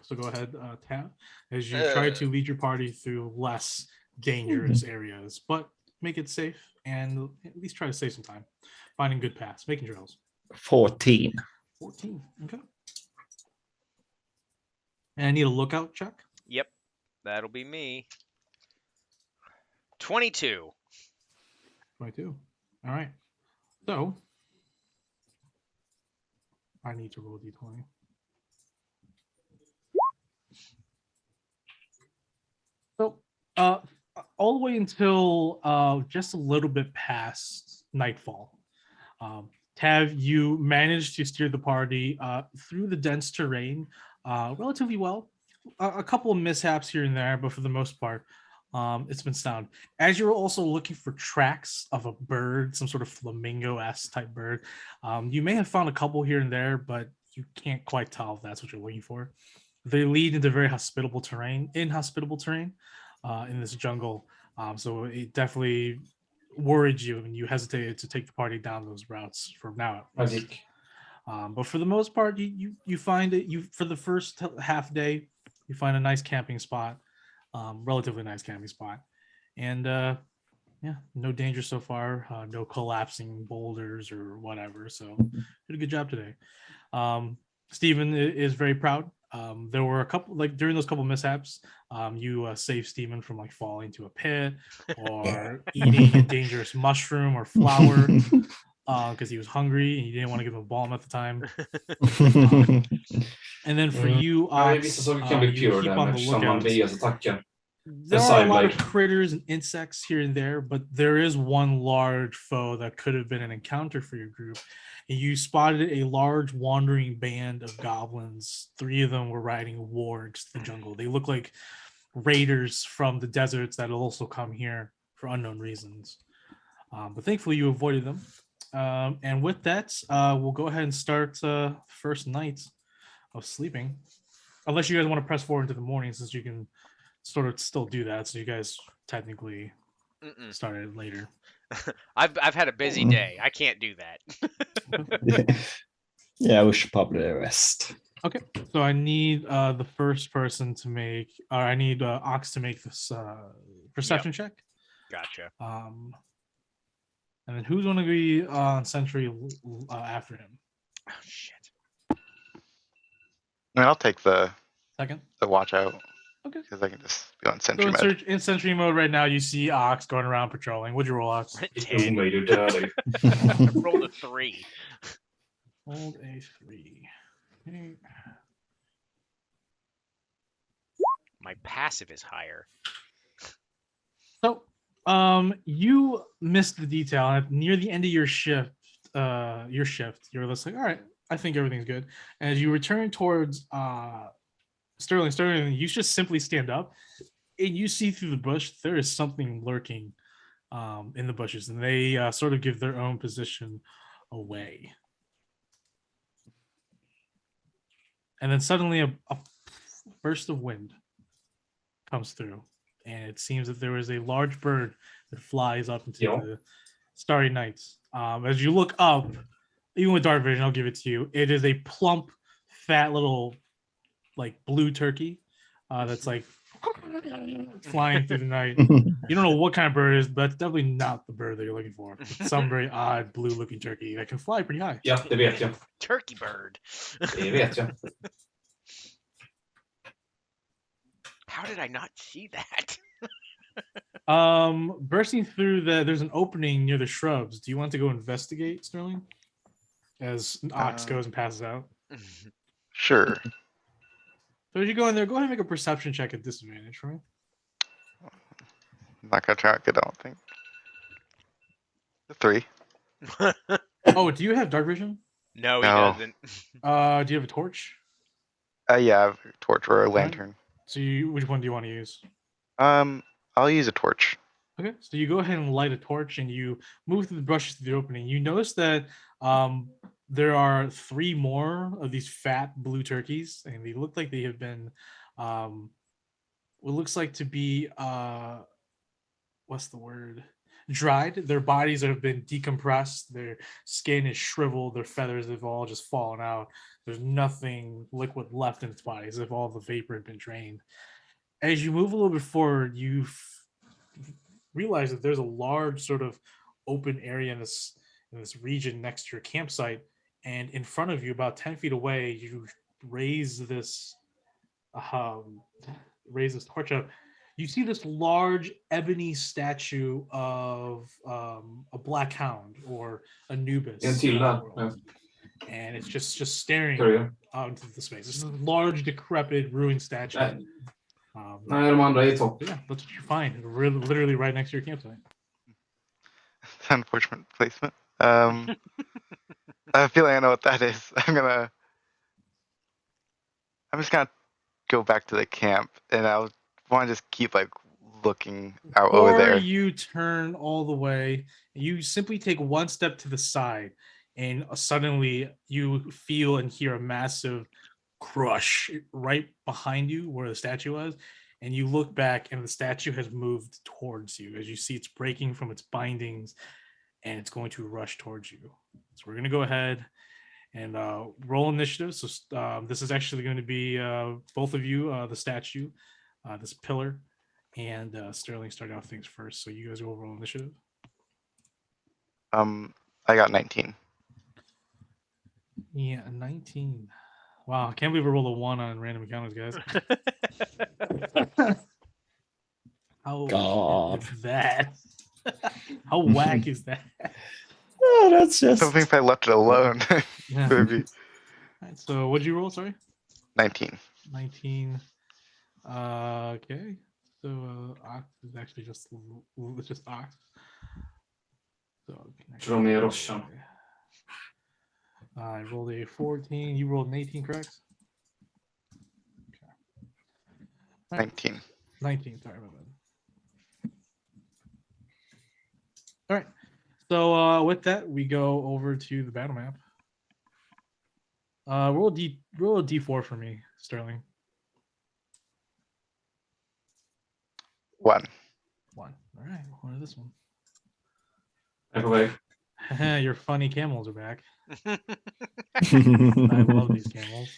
So go ahead, Tab, as you try to lead your party through less dangerous areas, but make it safe and at least try to save some time. Finding good paths, making trails.
14.
14. Okay. And I need a lookout check.
Yep, that'll be me. 22.
22. All right. So I need to roll d20. So all the way until just a little bit past nightfall, Tav, you managed to steer the party through the dense terrain relatively well. A couple of mishaps here and there, but for the most part, it's been sound. As you're also looking for tracks of a bird, some sort of flamingo-esque type bird, you may have found a couple here and there, but you can't quite tell if that's what you're looking for. They lead into very inhospitable terrain in this jungle. So it definitely worried you and you hesitated to take the party down those routes from now.
Magic.
But for the most part, you find it. You for the first half day, you find a nice camping spot, relatively nice camping spot, and yeah, no danger so far. No collapsing boulders or whatever. So did a good job today. Stephen is very proud. There were a couple during those couple mishaps, you saved Stephen from falling into a pit or eating a dangerous mushroom or flower because he was hungry and you didn't want to give him a bomb at the time. And then for you,
Nej,
Ox,
vissa saker kan bli
you
pure
keep on the
damage som
lookout.
Andreas-attacken.
There are a lot of
Sideblade.
critters and insects here and there, but there is one large foe that could have been an encounter for your group. And you spotted a large wandering band of goblins. 3 of them were riding wargs to the jungle. They look like raiders from the deserts that also come here for unknown reasons. But thankfully you avoided them. And with that, we'll go ahead and start first night of sleeping. Unless you guys want to press forward into the morning, since you can sort of still do that. So you guys technically started later.
I've had a busy day. I can't do that.
Yeah, we should probably rest.
Okay, so I need the first person to make, or I need Ox to make this perception check.
Gotcha.
And then who's going to be on sentry after him?
Oh shit.
I mean, I'll take the
Second.
watch out.
Okay.
Because I can just be on
So
sentry mode.
in sentry mode right now, you see Ox going around patrolling. What'd you roll, Ox?
10.
Omöjligt att döda dig.
I rolled a 3.
Hold a 3. Okay.
My passive is higher.
So, you missed the detail and near the end of your shift. You're just like, all right, I think everything's good. And as you return towards Sterling, you just simply stand up, and you see through the bush there is something lurking in the bushes, and they sort of give their own position away. And then suddenly a burst of wind comes through, and it seems that there is a large bird that flies up into the starry nights. As you look up, even with dark vision, I'll give it to you. It is a plump, fat little, blue turkey that's flying through the night. You don't know what kind of bird it is, but it's definitely not the bird that you're looking for. It's some very odd blue-looking turkey that can fly pretty high.
Ja, det vet jag.
Turkey bird.
Det vet jag.
How did I not see that?
Bursting through there's an opening near the shrubs. Do you want to go investigate, Sterling? As Ox goes and passes out.
Sure.
So as you go in there, go ahead and make a perception check at disadvantage for me.
I'm not gonna track it, I don't think. 3.
Oh, do you have dark vision?
No, he
No.
doesn't.
Do you have a torch?
Yeah, I have a torch or a lantern.
So which one do you want to use?
I'll use a torch.
Okay, so you go ahead and light a torch and you move through the brushes to the opening. You notice that there are 3 more of these fat blue turkeys, and they look like they have been what looks like to be what's the word? Dried. Their bodies have been decompressed, their skin is shriveled, their feathers have all just fallen out. There's nothing liquid left in its body, as if all the vapor had been drained. As you move a little bit forward, you realize that there's a large sort of open area in this region next to your campsite, and in front of you, about 10 feet away, you raise this torch up. You see this large ebony statue of a black hound or Anubis,
En till där.
and it's just staring
Carry
out into the space. This is a large, decrepit, ruined statue.
Nej, de andra är i topp.
Yeah, that's what you find. Literally right next to your campsite.
Unfortunate placement. I feel like I know what that is. I'm just gonna go back to the camp, and I'll want to just keep like looking out over
Or
there.
you turn all the way. You simply take one step to the side, and suddenly you feel and hear a massive crush right behind you where the statue was. And you look back, and the statue has moved towards you. As you see, it's breaking from its bindings, and it's going to rush towards you. So we're going to go ahead and roll initiative. So this is actually going to be both of you, the statue, this pillar, and Sterling starting off things first. So you guys will roll initiative.
I got 19.
Yeah, 19. Wow, I can't believe I rolled a 1 on random encounters, guys. How
God.
is that? How whack is that?
Oh, that's
I
just.
don't think if I left it alone,
Yeah.
maybe
Alright, so what'd you roll? Sorry,
19.
19. Okay. So Ox is actually just Ox. So
Tror de är Roshan.
I rolled a 14. You rolled an 18, correct? Okay. All right.
19.
19. Sorry about that. All right. So with that, we go over to the battle map. Roll a D4 for me, Sterling.
1.
1. All right. What is this one?
Jag är på väg.
Your funny camels are back. I love these camels.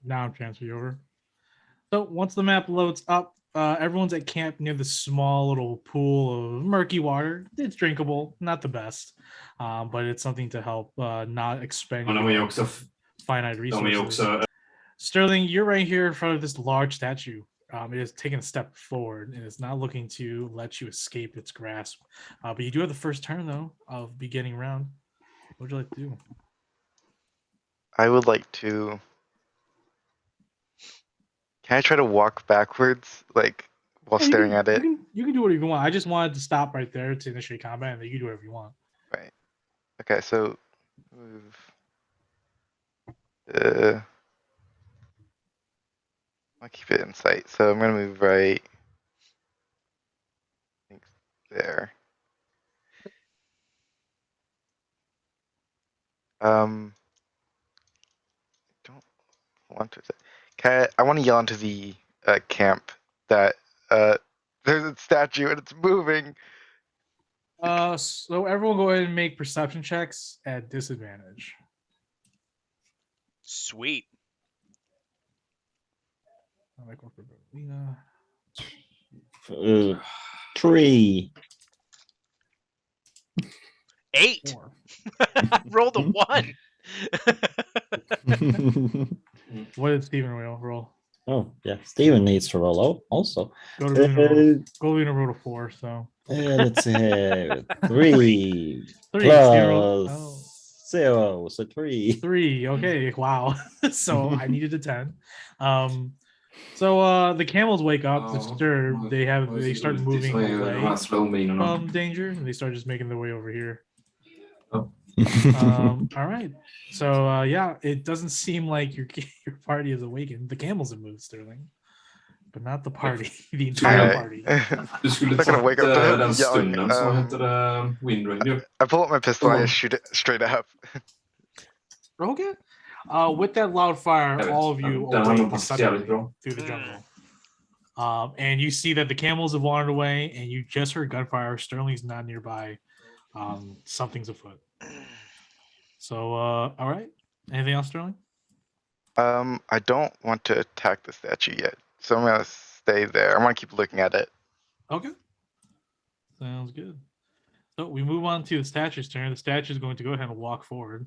Now I'm transfer you over. So once the map loads up, everyone's at camp near the small little pool of murky water. It's drinkable, not the best, but it's something to help not expend
Men de är ju
your
också,
finite
de är ju
resources.
också
Sterling, you're right here in front of this large statue. It is taking a step forward and it's not looking to let you escape its grasp. But you do have the first turn, though, of beginning round. What would you like to do?
I would like to. Can I try to walk backwards, like while
Yeah, you
staring
can-
at it?
You can do whatever you want. I just wanted to stop right there to initiate combat, and then you can do whatever you want.
Right. Okay, so move. keep it in sight. So I'm gonna move right. I think there. Don't want to. I want to yell into the camp that there's a statue and it's moving.
So everyone go ahead and make perception checks at disadvantage.
Sweet.
I'll make one for Lena.
3.
8.
4.
Rolled a 1.
What did Steven roll?
Oh, yeah. Steven needs to roll out also.
Go to Lena.
Uh,
Go to Lena rolled a 4. So
let's see. 3
3.
plus
Zero. Oh.
0. So 3.
3. Okay. Wow. So I needed a 10. So the camels wake up disturbed. They start moving away from danger, and they start just making their way over here. All right. So yeah, it doesn't seem like your party is awakened. The camels have moved, Sterling, but not the party. The entire party.
Du skulle
Not gonna wake up to
ta
him
den
yelling,
stunden så heter det Windranger.
I pull up my pistol and I
Oh.
just shoot it straight up.
Okay. With that loud fire, all of you
Den hade
awake
passat jävligt
suddenly
bra.
through the jungle. And you see that the camels have wandered away, and you just heard gunfire. Sterling's not nearby. Something's afoot. So, all right. Anything else, Sterling?
I don't want to attack the statue yet, so I'm gonna stay there. I want to keep looking at it.
Okay. Sounds good. So we move on to the statue's turn. The statue is going to go ahead and walk forward.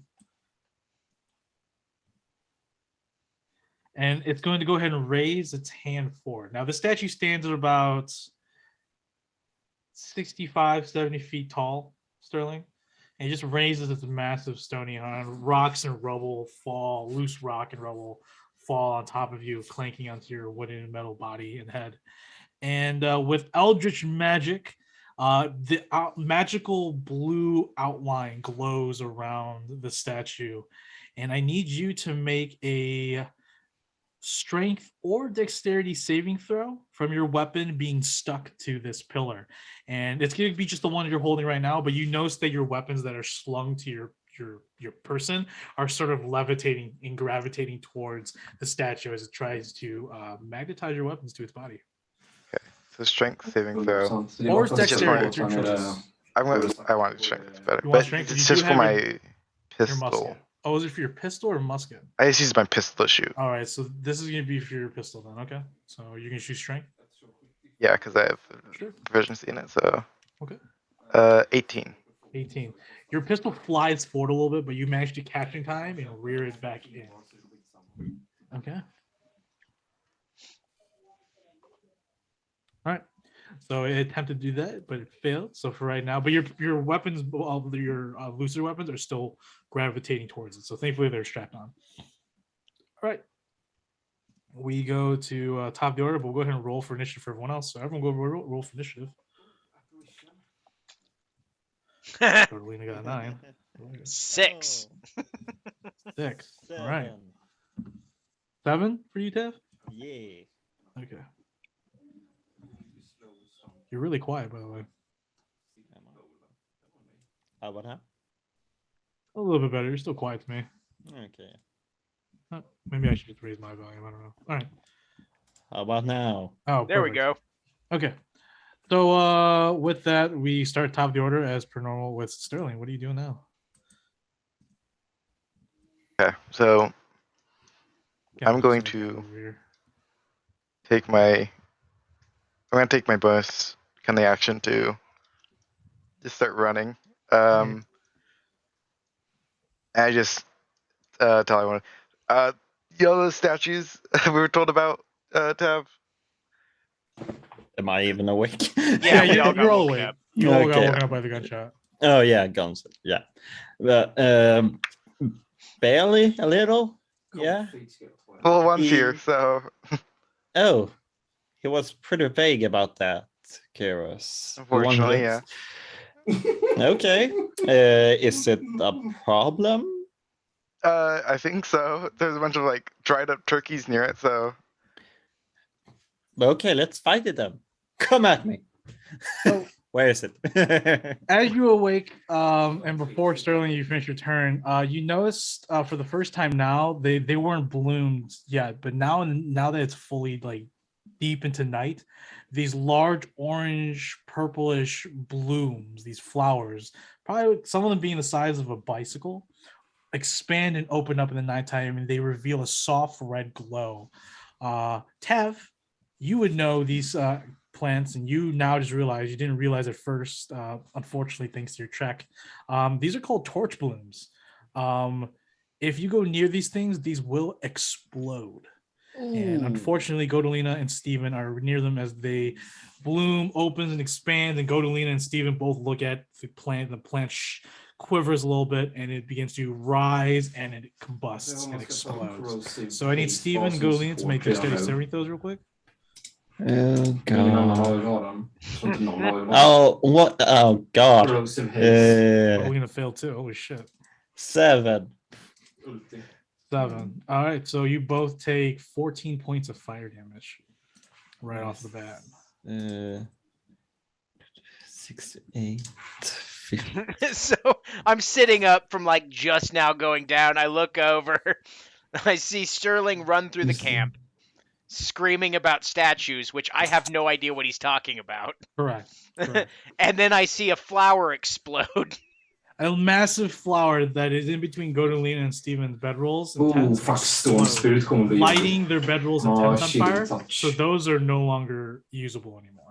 And it's going to go ahead and raise its hand forward. Now, the statue stands at about 65, 70 feet tall, Sterling. And it just raises its massive stony hand. Rocks and rubble fall, loose rock and rubble fall on top of you, clanking onto your wooden and metal body and head. And with Eldritch Magic, the magical blue outline glows around the statue. And I need you to make a strength or dexterity saving throw from your weapon being stuck to this pillar. And it's going to be just the one you're holding right now, but you notice that your weapons that are slung to your person are sort of levitating and gravitating towards the statue as it tries to magnetize your weapons to its body.
So strength saving throw.
Or
It's just
dexterity,
more-
it's your choice.
I want strength. It's better,
You want
but
strength?
it's
You do
just for
have
my
Your
pistol.
musket. Oh, is it for your pistol or musket?
I just use my pistol to shoot.
All right, so this is going to be for your pistol then. Okay, so you can shoot strength.
Yeah, because I have
Sure.
proficiency in it. So.
Okay.
18.
18. Your pistol flies forward a little bit, but you manage to catch in time and rear it back in. Okay. All right. So it attempted to do that, but it failed. So for right now, but your weapons, all your looser weapons are still gravitating towards it. So thankfully they're strapped on. All right. We go to top of the order, but we'll go ahead and roll for initiative for everyone else. So everyone go roll for initiative. Carolina got a 9.
6.
6. All right. 7 for you, Tev?
Yeah.
Okay. You're really quiet, by the way.
How about now?
A little bit better. You're still quiet to me.
Okay.
Maybe I should just raise my volume. I don't know. All right.
How about now?
Oh,
There we
perfect.
go.
Okay. So with that, we start top of the order as per normal with Sterling. What are you doing now?
Okay, so
Yeah,
I'm going
just
to
over here.
I'm gonna take my bonus kind of action to just start running. And I just tell everyone, yell those statues we were told about, Tab.
Am I even awake?
Yeah, we all got
you're all
woken
awake.
up.
You all got
Okay.
woken up by the gunshot.
Oh yeah, guns. Yeah, but barely a little. Yeah.
Well, one's here, so
Oh, he was pretty vague about that, Kairos.
unfortunately, yeah.
Okay. Is it a problem?
I think so. There's a bunch of like dried up turkeys near it, so
Okay, let's fight it then. Come at me.
So-
Where is it?
As you awake, and before Sterling, you finish your turn, you noticed for the first time now they weren't bloomed yet, but now that it's fully like deep into night, these large orange purplish blooms, these flowers, probably some of them being the size of a bicycle, expand and open up in the nighttime, and they reveal a soft red glow. Tev, you would know these plants, and you now just realize you didn't realize at first, unfortunately, thanks to your trek. These are called torch blooms. If you go near these things, these will explode. And unfortunately, Godolina and Steven are near them as they bloom, opens, and expands. And Godolina and Steven both look at the plant. The plant quivers a little bit, and it begins to rise, and it combusts and explodes. So I need Steven and Godolina to make their steady saving throws real quick.
Oh
Ingen annan
god.
har ju varan. Så inte någon har ju varan.
Oh what? Oh god.
Corrosive haze.
Godolina failed too. Holy shit.
7.
Ulti.
7. All right, so you both take 14 points of fire damage right off the bat.
6, 8, 15.
So I'm sitting up from like just now going down. I look over. I see Sterling run through the camp, screaming about statues, which I have no idea what he's talking about.
Correct. Correct.
And then I see a flower explode.
A massive flower that is in between Godolina and Steven's bedrolls. and
Oh,
tents
fuck. Storm
explode,
Spirit kommer bli...
lighting their bedrolls and
Oh,
tents on
shit,
fire.
touch.
So those are no longer usable anymore.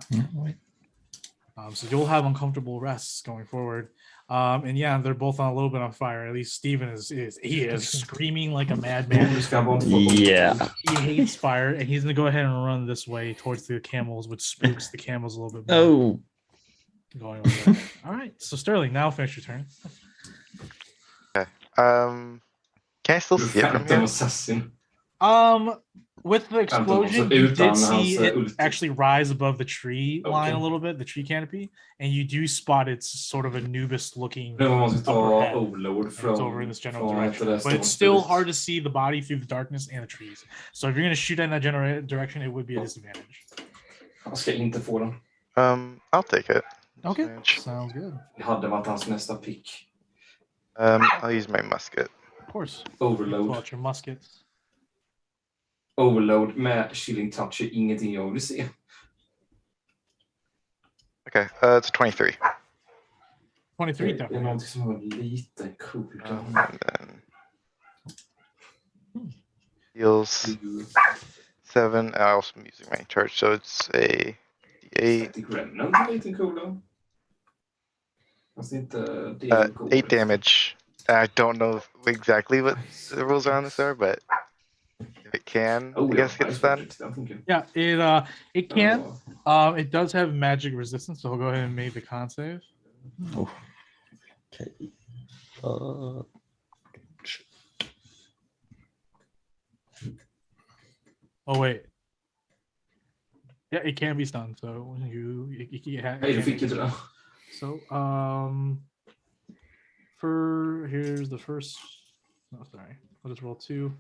So you'll have uncomfortable rests going forward. And yeah, they're both on a little bit on fire. At least Steven is screaming like a madman.
Du ska bara inte få-
Yeah.
He hates fire, and he's gonna go ahead and run this way towards the camels, which spooks the camels a little bit more.
Oh.
Going over there. All right, so Sterling, now finish your turn.
Can I still
Du
see it from
Phantom
here?
Assassin.
With the explosion,
so
you
utan
did see
hans,
it
ulti.
actually rise above the tree line a
Okay.
little bit, the tree canopy, and you do spot it's sort of Anubis-looking.
Nu måste vi ta
upper head.
Overlord
It's over in
från...
this general
från
direction,
heter det,
but it's
Storm
still
Spirit.
hard to see the body through the darkness and the trees. So if you're gonna shoot in that general direction, it would be a disadvantage.
Han ska inte få den.
I'll take it.
Okay,
Disadvantage.
sounds good.
Det hade varit hans nästa pick.
I'll use my musket.
Of course.
Overload.
Pull out your muskets.
Overload med Chilling Touch är ingenting jag vill se.
Okay, it's 23.
23
Det är
definitely.
någonting som var lite coolt.
And then heals 7. I also am using my charge, so it's a D8.
Static Remnant är lite coolare. Fast inte det är coolare.
8 damage. I don't know exactly what the rules are on this are, but if it can,
Oh,
I guess gets done.
Den funkar.
Yeah, it can.
Ja.
It does have magic resistance, so we'll go ahead and make the con save.
Okay.
Oh wait. Yeah, it can be stunned. So
Nej, du fick inte det.
So here's the first. No, sorry. I'll just roll 2.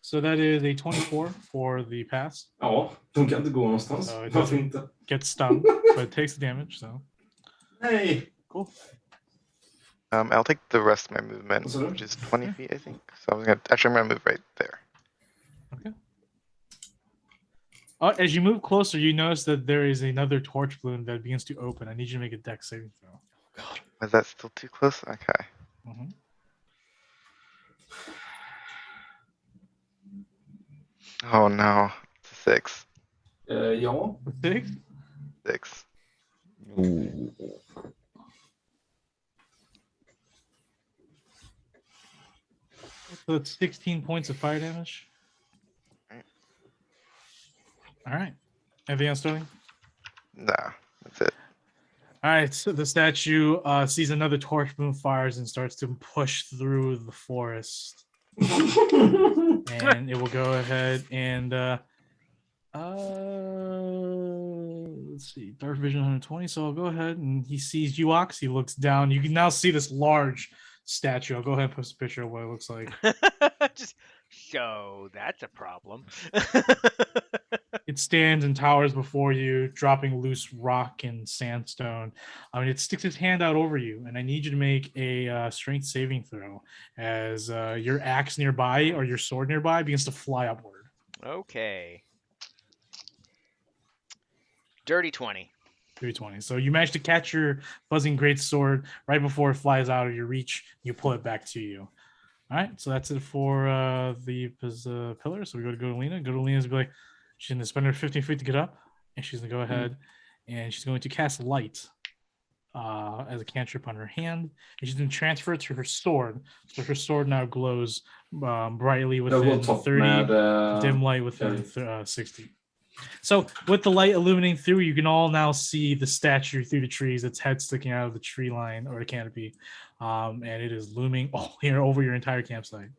So that is a 24 for the pass.
Ja, de kan inte gå någonstans.
Ja, det-
Varför inte?
Gets stunned, but it takes the damage. So
Nej!
cool.
I'll take the rest of my movement,
What's that?
which is 20 feet, I think. So I'm gonna move right there.
As you move closer, you notice that there is another torch balloon that begins to open. I need you to make a dex saving throw.
Is that still too close? Okay.
Mhm.
Oh no, it's a 6.
Ja.
6.
6.
Ooh.
So it's 16 points of fire damage. All right. Anything else, Sterling?
Nah, that's it.
All right. So the statue sees another torch balloon fires and starts to push through the forest. And it will go ahead and let's see, dark vision 120. So I'll go ahead and he sees Uox. He looks down. You can now see this large statue. I'll go ahead and post a picture of what it looks like.
Just so that's a problem.
It stands and towers before you, dropping loose rock and sandstone. I mean, it sticks its hand out over you, and I need you to make a strength saving throw as your axe nearby or your sword nearby begins to fly upward.
Okay. Dirty 20.
320. So you manage to catch your buzzing great sword right before it flies out of your reach. You pull it back to you. All right, so that's it for the pillar. So we go to Godolina. Godolina's be like, she's gonna spend her 15 feet to get up, and she's gonna go ahead and she's going to cast light as a cantrip on her hand, and she's gonna transfer it to her sword. So her sword now glows brightly
Jag
within
går topp
30,
med...
dim light within 60. So with the light illuminating through, you can all now see the statue through the trees, its head sticking out of the tree line or the canopy, and it is looming all here over your entire campsite.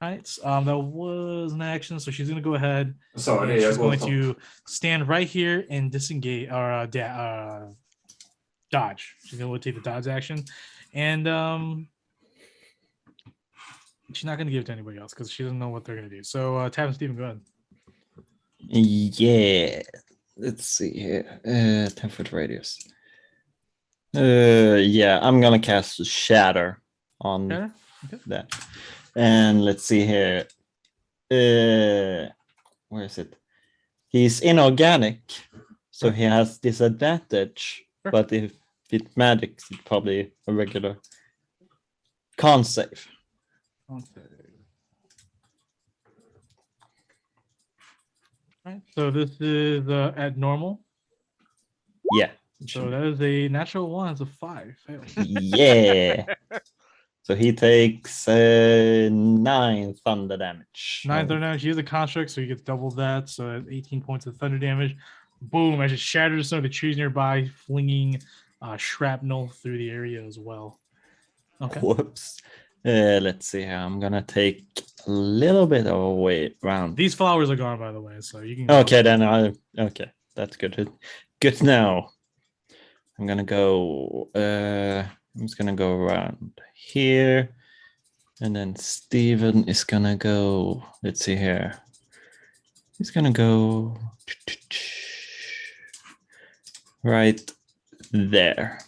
All right, that was an action, so she's going to go ahead
Sorry,
and
jag
she's
går
going
topp.
to stand right here and disengage or dodge. She's going to take the dodge action, and she's not going to give it to anybody else because she doesn't know what they're going to do. So, Tab and Steven, go ahead.
Yeah. Let's see here. 10-foot radius. Yeah, I'm gonna cast Shatter on
Okay.
that. And let's see here. Where is it? He's inorganic, so he has disadvantage.
Sure.
But if it magics, it's probably a regular con save.
Okay. All right, so this is at normal.
Yeah.
So that is a natural 1 as a 5. Fail.
Yeah. So he takes 9 thunder damage.
9 thunder damage. He has a construct, so he gets double that. So 18 points of thunder damage. Boom! As it shatters some of the trees nearby, flinging shrapnel through the area as well. Okay.
Whoops. Let's see here. I'm gonna take a little bit of a way around.
These flowers are gone, by the way, so you can.
Okay, then okay. That's good. Good now. I'm gonna go. I'm just gonna go around here, and then Steven is gonna go. Let's see here. He's gonna go right there.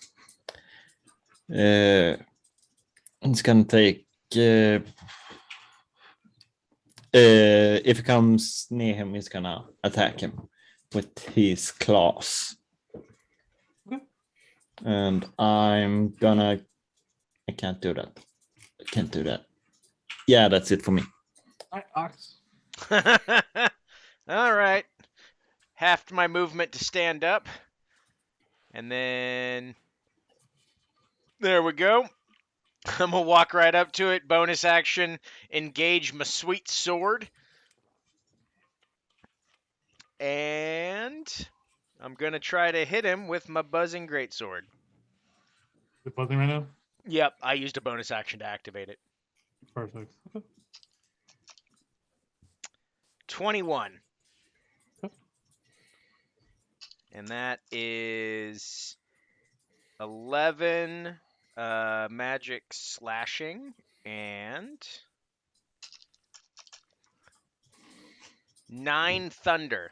It's gonna take. If it comes near him, he's gonna attack him with his claws.
Okay.
And I'm gonna. I can't do that. I can't do that. Yeah, that's it for me.
All right, Ox.
All right. Half my movement to stand up. And then there we go. I'm going to walk right up to it. Bonus action, engage my sweet sword. And I'm going to try to hit him with my buzzing greatsword.
The buzzing right now.
Yep, I used a bonus action to activate it.
Perfect.
21.
Okay.
And that is 11 magic slashing and 9 thunder.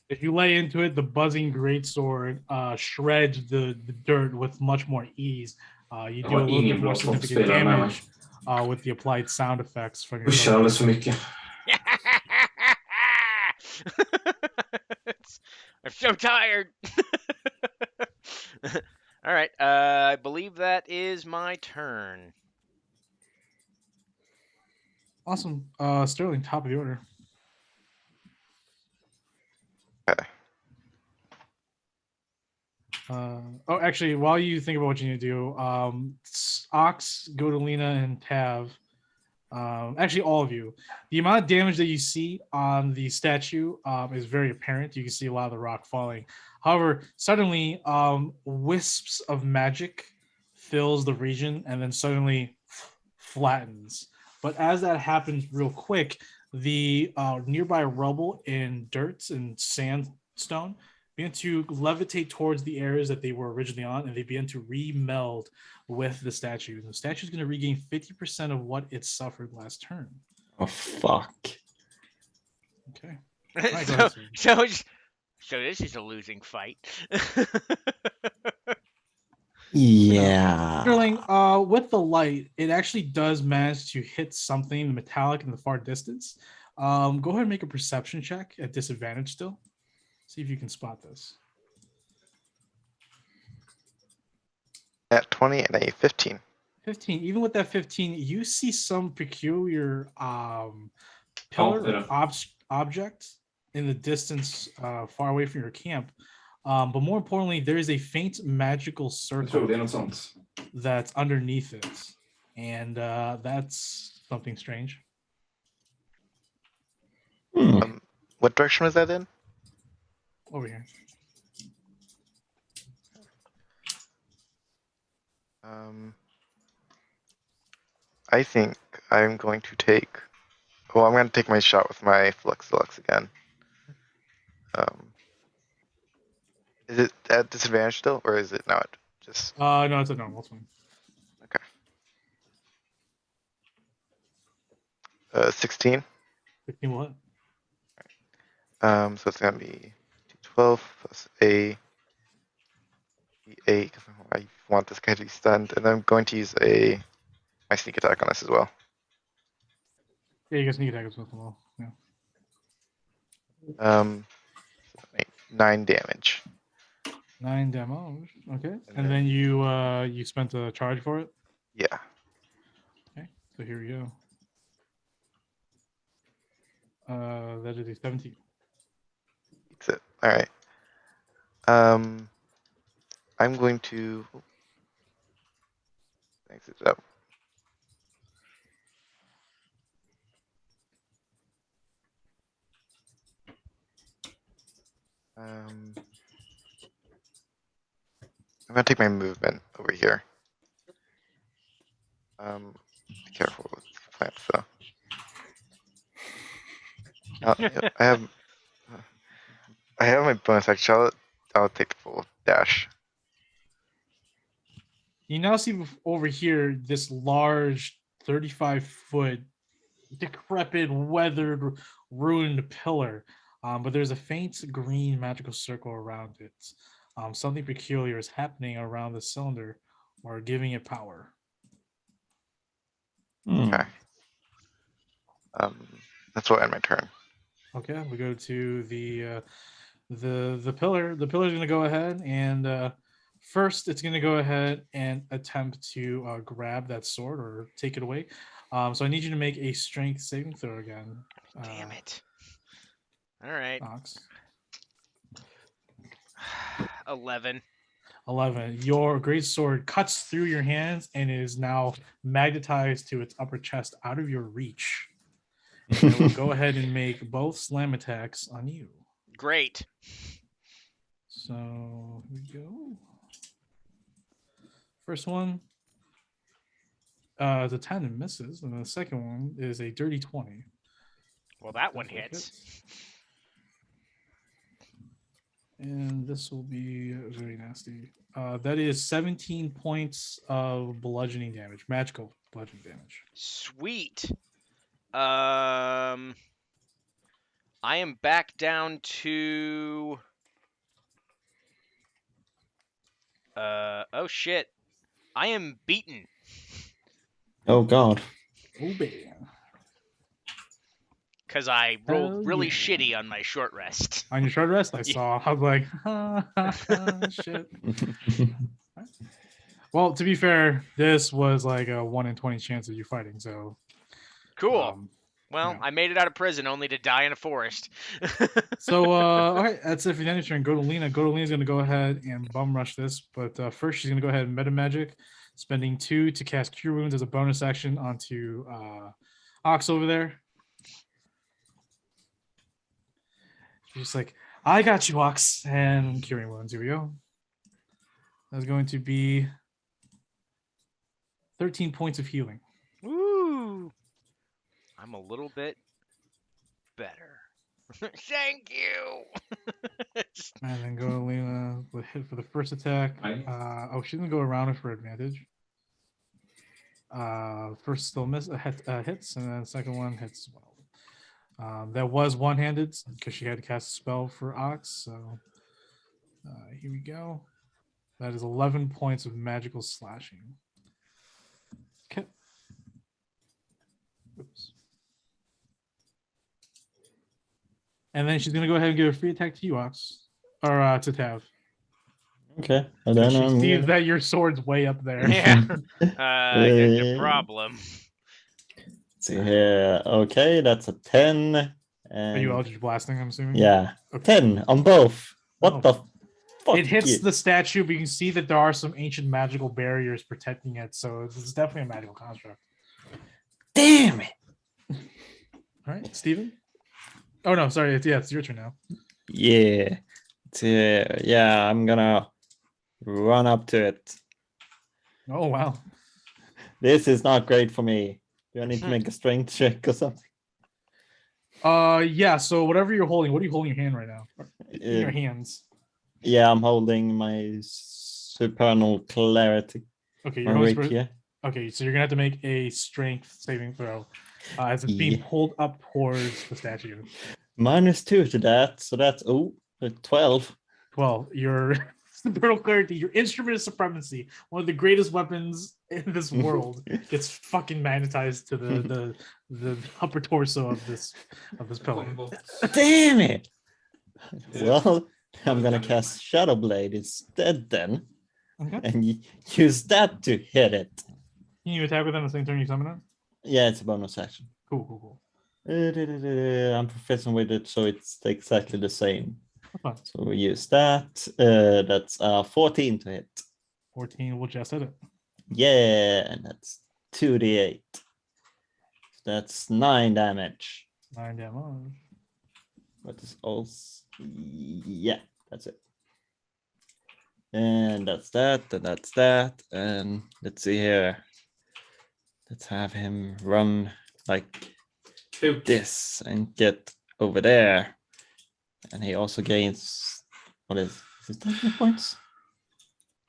If you lay into it, the buzzing greatsword shreds the dirt with much more ease. You do a little bit more significant damage with the applied sound effects from your.
Pushar alldeles för mycket.
I'm so tired. All right, I believe that is my turn.
Awesome. Sterling, top of the order.
Okay.
Actually, while you think about what you need to do, Ox, Godolina, and Tav, actually all of you, the amount of damage that you see on the statue is very apparent. You can see a lot of the rock falling. However, suddenly, wisps of magic fills the region and then suddenly flattens. But as that happens real quick, the nearby rubble and dirt and sandstone begin to levitate towards the areas that they were originally on, and they begin to remeld with the statue. And the statue is going to regain 50% of what it suffered last turn.
Oh fuck.
Okay. right, go ahead, sir.
So this is a losing fight.
Yeah.
Sterling, with the light, it actually does manage to hit something metallic in the far distance. Go ahead and make a perception check at disadvantage still. See if you can spot this.
At 20 and a 15.
15. Even with that 15, you see some peculiar pillar
hit
or
him.
object in the distance far away from your camp. But more importantly, there is a faint magical
Jag
circle
tror det är något sånt.
that's underneath it. And that's something strange.
Hmm.
What direction was that in?
Over here.
I think I'm going to take. Well, I'm going to take my shot with my Flux Deluxe again. Is it at disadvantage still, or is it not? Just
No, it's a normal one.
16.
15 what?
So it's going to be 12 plus a 8. Because I want this guy to be stunned, and I'm going to use my sneak attack on this as well.
Yeah, you guys need attack as well. Yeah.
9 damage.
9 damage. Okay.
And
And then you spent a charge for it.
Yeah.
Okay. So here we go. That is a 17.
That's it. All right. I'm going to exit it up. I'm gonna take my movement over here. Be careful with plants, though. Yep, I have my bonus action. I'll take the full dash.
You now see over here this large 35-foot decrepit, weathered, ruined pillar. But there's a faint green magical circle around it. Something peculiar is happening around the cylinder or giving it power.
Hmm.
Okay. That's what end my turn.
Okay, we go to the pillar. The pillar is going to go ahead and first it's going to go ahead and attempt to grab that sword or take it away. So I need you to make a strength saving throw again.
Damn it. All right.
Ox.
11.
11. Your great sword cuts through your hands and is now magnetized to its upper chest out of your reach. And it will go ahead and make both slam attacks on you.
Great.
So here we go. First one is a 10 and misses, and the second one is a dirty 20.
Well, that one
Both
hits.
And this will be very nasty. That is 17 points of bludgeoning damage, magical bludgeoning damage.
Sweet. I am back down to. Oh shit. I am beaten.
Oh god.
Oh, baby.
Because I rolled
Hell
really
yeah.
shitty on my short rest.
On your short rest, I
Yeah.
saw. I was like, shit. Well, to be fair, this was like a 1 in 20 chance of you fighting. So
Cool. Well,
yeah.
I made it out of prison only to die in a forest.
So, all right, that's it for the end of turn. Go to Lena. Go to Lena's going to go ahead and bum rush this. But first, she's going to go ahead and meta magic, spending 2 to cast Cure Wounds as a bonus action onto Ox over there. She's like, I got you, Ox. And Curing Wounds. Here we go. That's going to be 13 points of healing.
Woo! I'm a little bit better. Thank you.
And then go to Lena with hit for the first attack.
Aye.
Oh, she's going to go around it for advantage. First still hits, and then second one hits as well. That was one-handed because she had to cast a spell for Ox. So here we go. That is 11 points of magical slashing. Okay. Oops. And then she's gonna go ahead and give a free attack to you, Ox, or to Tav.
Okay. And then
She
I'm
sees that your sword's way up there.
Yeah. There's a problem.
see here. Okay, that's a 10.
Are
And
you Eldritch Blasting, I'm assuming?
yeah,
Okay.
10 on both. What
Oh.
the fuck?
It hits
you-
the statue, but you can see that there are some ancient magical barriers protecting it, so it's definitely a magical construct.
Damn it.
All right, Steven? Oh no, sorry, it's your turn now.
Yeah. Yeah, I'm gonna run up to it.
Oh wow.
This is not great for me. Do I need to make a strength check or something?
Yeah, so whatever you're holding, what are you holding in your hand right now? In your
Uh,
hands.
Yeah, I'm holding my supernal clarity.
Okay,
My
you're holding
rapier.
okay, so you're gonna have to make a strength saving throw as it's being
Yeah.
pulled up towards the statue.
-2 to that, so that's 12.
12. Your supernal clarity, your instrument of supremacy, one of the greatest weapons in this world, gets fucking magnetized to the upper torso of this pillar.
Damn it!
Yeah.
Well, I'm gonna cast Shadow Blade instead then,
Okay.
and use that to hit it.
Can you attack with them the same turn you summon it?
Yeah, it's a bonus action.
Cool.
I'm proficient with it, so it's exactly the same.
That's fine.
So we use that. That's 14 to hit.
14 will just hit it.
Yeah, and that's 2d8. That's 9 damage.
9 damage.
What is also? Yeah, that's it. And that's that, and that's that. And let's see here. Let's have him run like this and get over there. And he also gains, what is it, 10 hit points?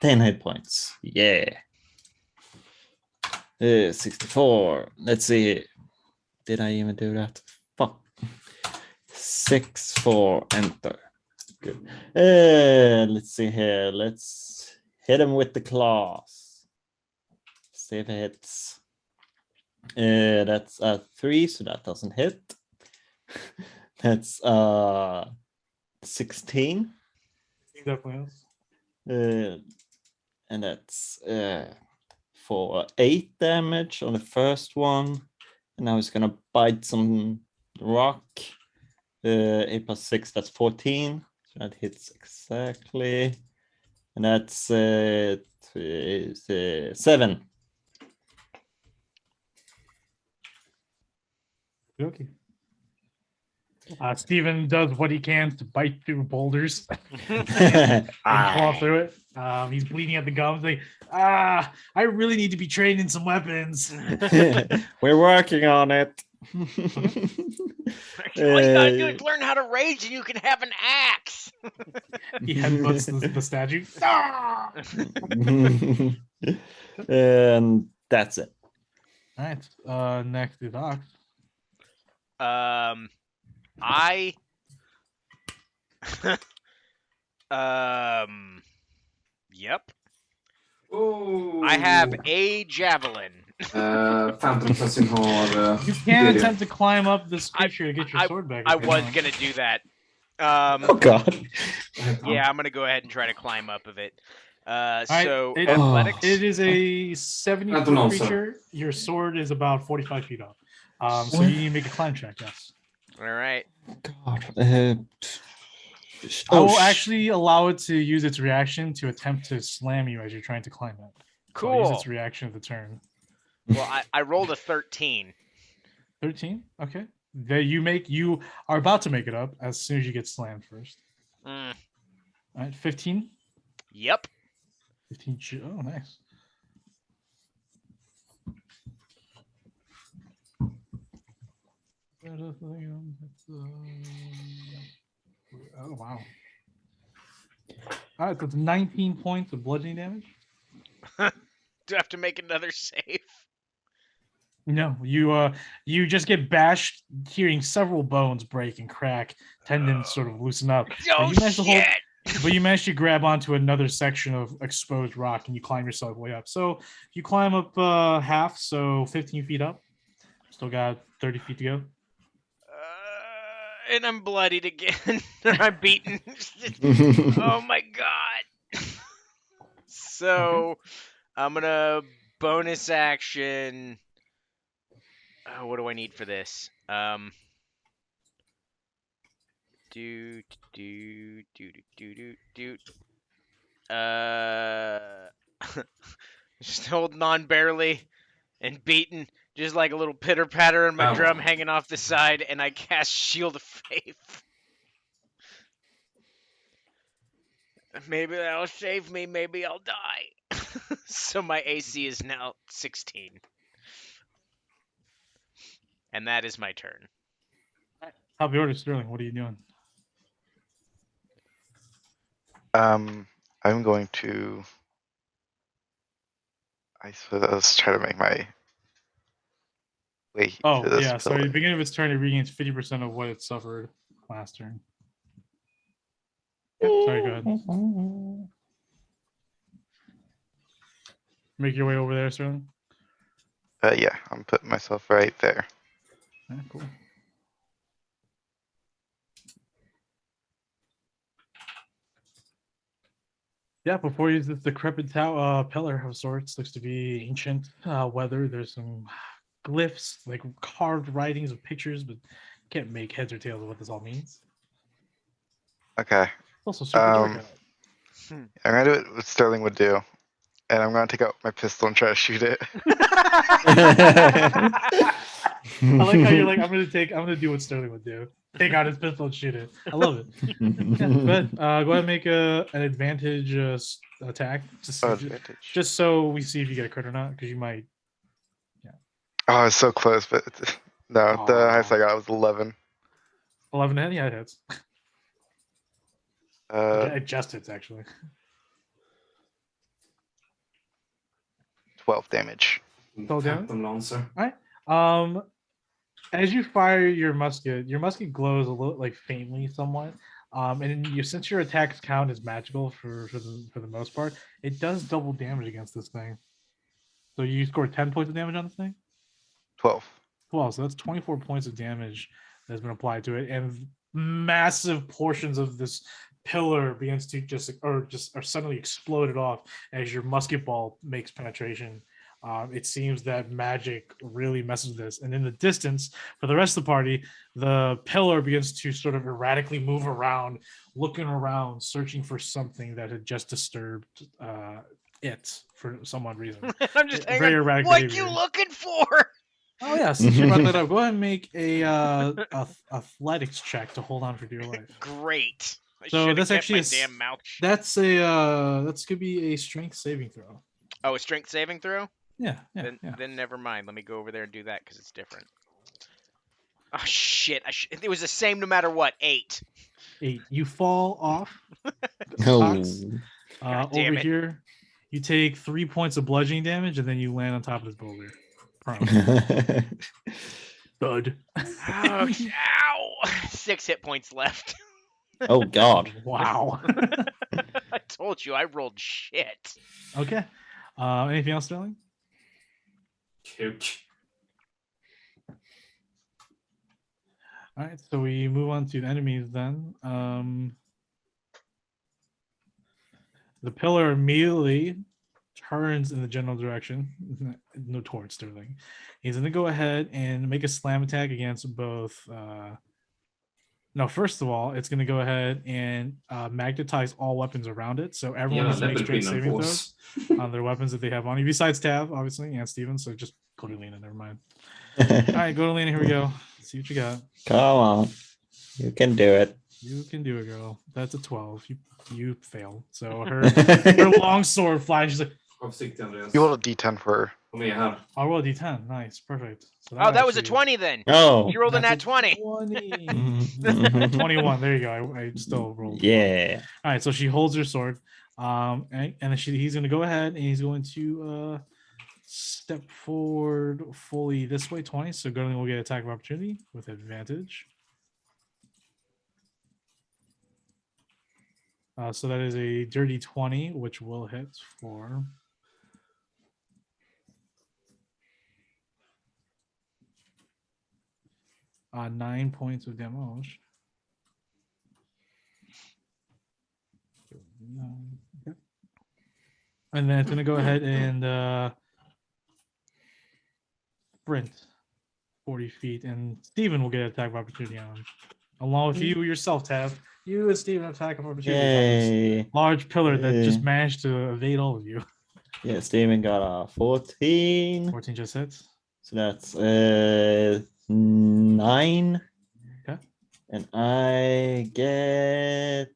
10 hit points. Yeah. 64. Let's see. Did I even do that? Fuck. 6 for enter. Good. Let's see here. Let's hit him with the claws. See if it hits. That's a 3, so that doesn't hit. That's 16.
Definitely is.
And that's for 8 damage on the first one. And now he's gonna bite some rock. 8 plus 6, that's 14. So that hits exactly. And that's 7.
Okay. Steven does what he can to bite through boulders and claw through it. He's bleeding at the gums. Like, I really need to be trained in some weapons.
We're working on it.
All you gotta do is learn how to rage, and you can have an axe.
He headbutts the statue. Ah!
And that's it.
All right. Next is Ox.
I yep.
Oh.
I have a javelin.
Phantom Assassin har...
You can
det är det.
attempt to climb up this creature to get your sword back.
I
if you
was
want.
gonna do that.
Oh god.
Yeah, I'm gonna go ahead and try to climb up of it.
right,
So
it-
athletics.
It is a 70
I don't know,
foot
sir.
creature. Your sword is about 45 feet up. So you need to make a climb check, yes.
All right.
God.
I will actually allow it to use its reaction to attempt to slam you as you're trying to climb it. So I'll use
Cool.
its reaction of the turn.
Well, I rolled a 13.
13. Okay. That you are about to make it up as soon as you get slammed first.
Mm,
All right. 15.
yep.
15. Oh, nice. Oh wow! All right, that's 19 points of bludgeoning damage.
Do I have to make another save?
No, you just get bashed, hearing several bones break and crack, tendons sort of loosen up.
Oh
you managed to hold-
shit!
But you managed to grab onto another section of exposed rock and you climb yourself way up. So you climb up half, so 15 feet up. Still got 30 feet to go.
And I'm bloodied again. I'm beaten. Oh my god. So I'm gonna bonus action. What do I need for this? Do do do do do do do. Just holding on barely and beaten, just like a little pitter patter on my
Oh.
drum hanging off the side, and I cast Shield of Faith. Maybe that'll save me. Maybe I'll die. So my AC is now 16. And that is my turn.
Top of the order, Sterling. What are you doing?
I'm going to. I suppose let's try to make my way
Oh,
to this
yeah. So at
pillar.
the beginning of its turn, it regains 50% of what it suffered last turn. Yep, sorry, go ahead. Make your way over there, Sterling.
Yeah, I'm putting myself right there.
Yeah, cool. Yeah, before you, the decrepit pillar of sorts looks to be ancient, weathered. There's some glyphs, like carved writings of pictures, but can't make heads or tails of what this all means.
Okay,
It's also super dark. out.
I'm gonna do what Sterling would do, and I'm gonna take out my pistol and try to shoot it.
I like how you're like, I'm gonna do what Sterling would do. Take out his pistol and shoot it. I love it. Yeah, but go ahead and make an advantage attack,
Oh, advantage.
just so we see if you get a crit or not, because you might.
Oh, I was so close, but no, the
Aw.
highest I got was 11.
11 to hit, yeah, it hits. It just hits actually.
12 damage.
Told you.
Phantom Lancer.
As you fire your musket glows a little, like faintly, somewhat. And since your attacks count as magical for the most part, it does double damage against this thing. So you score 10 points of damage on this thing.
12.
12, so that's 24 points of damage that's been applied to it, and massive portions of this pillar begins to are suddenly exploded off as your musket ball makes penetration. It seems that magic really messes with this, and in the distance, for the rest of the party, the pillar begins to sort of erratically move around, looking around, searching for something that had just disturbed it for some odd reason.
I'm just
Very
hanging.
erratic
What
behavior.
you looking for?
Oh yes, you brought that up. Go ahead and make a athletics check to hold on for dear life.
Great. I
So
should've
that's
kept
actually
my damn mouth shut.
That's gonna be a strength saving throw.
Oh, a strength saving throw?
Yeah.
Then never mind. Let me go over there and do that because it's different. Oh shit! It was the same no matter what. 8.
8. You fall off.
No.
Fox.
God damn
Over
it.
here, you take 3 points of bludgeoning damage, and then you land on top of this boulder. Prone. Thud.
Oh, ow! 6 hit points left.
Oh God.
Wow.
I told you I rolled shit.
Okay. Anything else, Sterling?
Cook.
All right, so we move on to the enemies then. The pillar immediately turns in the general direction. No, towards Sterling. He's going to go ahead and make a slam attack against both. No, first of all, it's going to go ahead and magnetize all weapons around it. So everyone
Yeah,
has to
that
make
would be
strength
no
saving
force.
throws on their weapons that they have on you, besides Tav, obviously, and Steven. So just go to Lena, never mind. All right, go to Lena. Here we go. Let's see what you got.
Come on. You can do it.
You can do it, girl. That's a 12. You fail. So her long sword flies. She's like,
Avsikt, Andreas.
You rolled a d10 for.
Kom med här.
I'll roll a d10. Nice, perfect. So
Oh, that was a
actually-
20 then.
Oh.
You rolled a
That's
nat 20.
20. 21. There you go. I still rolled.
Yeah.
All right. So she holds her sword. And then he's going to go ahead and he's going to step forward fully this way 20. So Gurley will get attack of opportunity with advantage. So that is a dirty 20, which will hit for 9 points of damage. Okay. And then it's gonna go ahead and sprint 40 feet, and Steven will get an attack of opportunity on him. Along with you yourself, Tav. You and Steven have attack of opportunity on this
Yay.
large pillar that just
Yay.
managed to evade all of you.
Yeah, Steven got a 14.
14 just hits.
So that's 9.
Okay.
And I get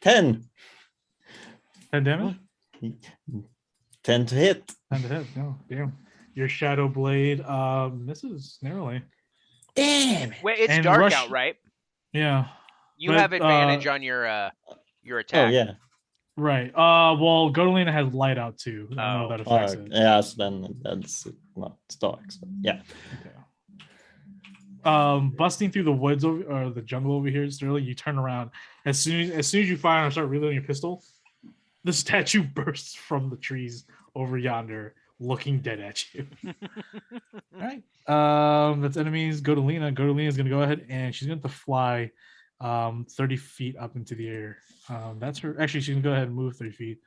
10.
10 damage?
10 to hit.
10 to hit. No, damn. Your shadow blade misses narrowly.
Damn.
Wait, it's
And
dark
rush-
out, right?
Yeah.
You
But,
have advantage on your attack.
Oh, yeah.
Right. Well, Godolina has light out too. I don't know if that affects it.
Yeah, so then that's not dark. So, yeah.
Okay. Busting through the woods or the jungle over here, Sterling, you turn around. As soon as you fire and start reloading your pistol, the statue bursts from the trees over yonder, looking dead at you. All right. That's enemies. Godolina. Godolina's gonna go ahead and she's going to fly 30 feet up into the air. That's her. Actually, she can go ahead and move 30 feet.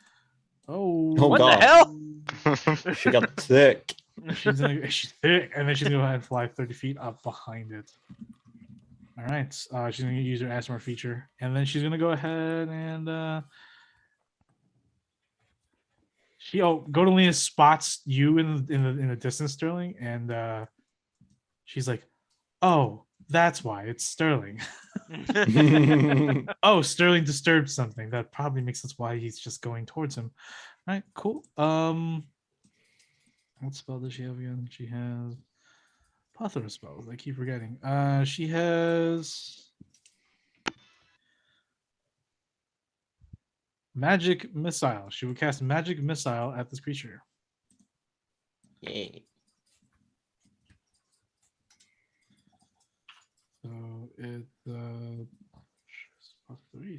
Oh,
Oh,
What
God.
the hell?
She got sick.
she's thick, and then she's gonna go ahead and fly 30 feet up behind it. All right. She's gonna use her Asmar feature, and then she's gonna go ahead and Godolina spots you in the distance, Sterling, and she's like, "Oh, that's why it's Sterling." Oh, Sterling disturbed something. That probably makes sense why he's just going towards him. All right, cool. What spell does she have again? She has plethora of spells. I keep forgetting. She has magic missile. She will cast magic missile at this creature.
Yay.
So it's +3.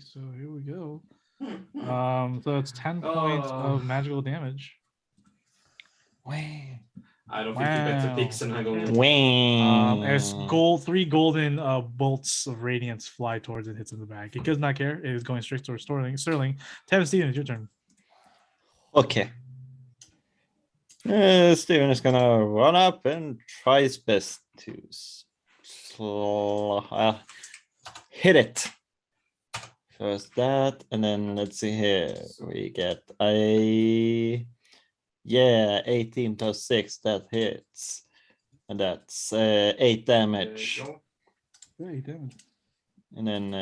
So here we go. So it's 10 points of magical damage.
I don't think you bet the
Wow.
picks den här gången.
As three golden bolts of radiance fly towards it, hits in the back. It does not care. It is going straight towards Sterling. Tevin, Steven, it's your turn.
Okay. Steven is gonna run up and try his best to hit it. First that, and then let's see here. We get 18 plus 6, that hits. And that's 8 damage.
Yeah, 8 damage.
And then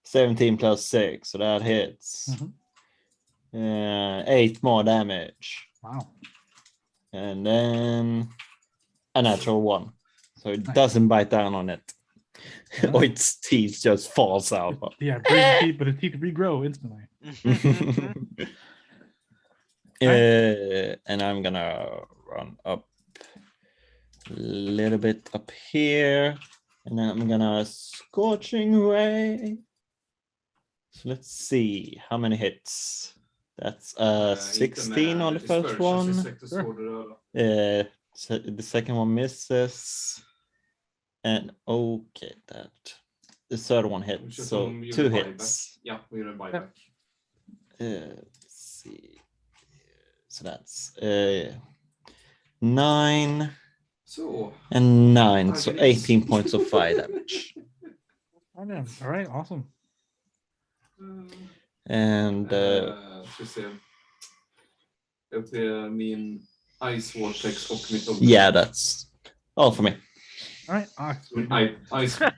17 plus 6, so that hits. 8 more damage.
Wow.
And then a natural 1. So it
Nice.
doesn't bite down on it.
Yeah.
Or its teeth just falls out.
Yeah, breaks teeth, but the teeth regrow instantly.
And I'm gonna run up a little bit up here. And then I'm gonna Scorching Ray. So let's see how many hits. That's 16 on the first one. So the second one misses. And okay, that the third one hits. So 2 hits.
Yeah, we gör en buyback.
Let's see. So that's 9
Så.
and 9. So 18 points of fire damage.
All right, awesome.
And
Ska se. Upp till min Ice Vortex och mitt Overlord.
yeah, that's all for me.
All right.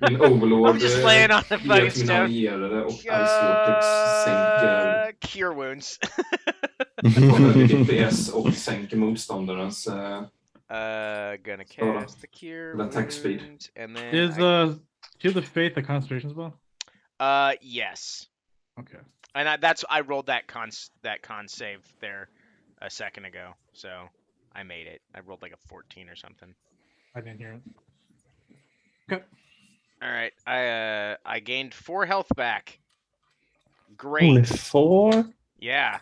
Min Overlord
I'm just laying on the
ger
fucking
till mina
stone.
allierade och Ice Vortex sänker
Cure wounds.
DPS och sänker motståndarens
Gonna cast the cure
The attack speed.
wounds, and then
Is do you have the faith a concentration spell?
yes,
Okay.
and I rolled that con save there. a second ago, so I made it. I rolled like a 14 or something.
I didn't hear it. Okay.
All right, I gained 4 health back. Great.
Only 4?
Yeah.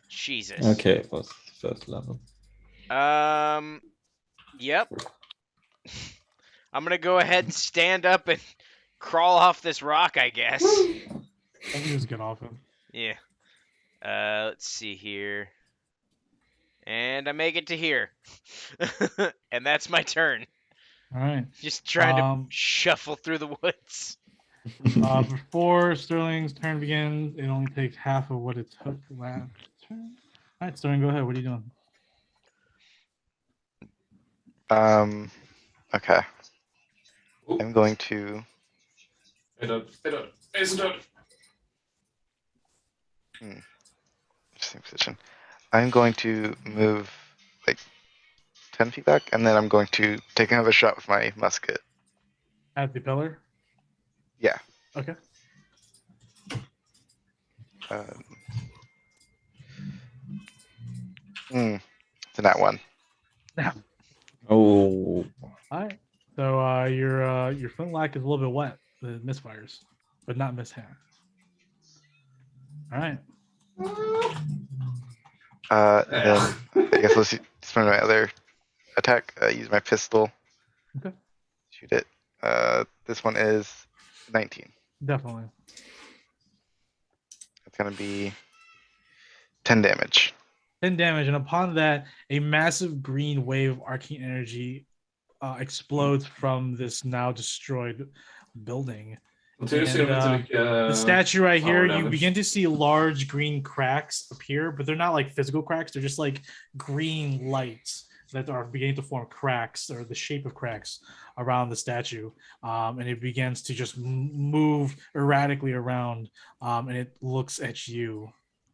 Jesus.
Okay, it was first level.
Yep. I'm gonna go ahead and stand up and crawl off this rock, I guess.
I think just get off him.
Yeah. Let's see here. And I make it to here. And that's my turn.
All right.
Just trying to
Um,
shuffle through the woods.
Before Sterling's turn begins, it only takes half of what it took last turn. All right, Sterling, go ahead. What are you doing?
Okay.
Oh,
I'm going to.
är död. Är död. Är så död.
Interesting position. I'm going to move like 10 feet back, and then I'm going to take another shot with my musket.
At the pillar?
Yeah.
Okay.
It's a nat 1.
Oh,
All right. So your flintlock is a little bit wet. The misfires, but not mishand. All right.
Then I guess let's spend my other attack. Use my pistol.
Okay.
Shoot it. This one is 19.
Definitely.
It's gonna be 10 damage.
10 damage, and upon that, a massive green wave of arcane energy explodes from this now destroyed building.
Och till ser vi inte
The
mycket...
statue right here,
power
you
damage.
begin to see large green cracks appear, but they're not like physical cracks. They're just like green lights that are beginning to form cracks, or the shape of cracks around the statue. And it begins to just move erratically around, and it looks at you,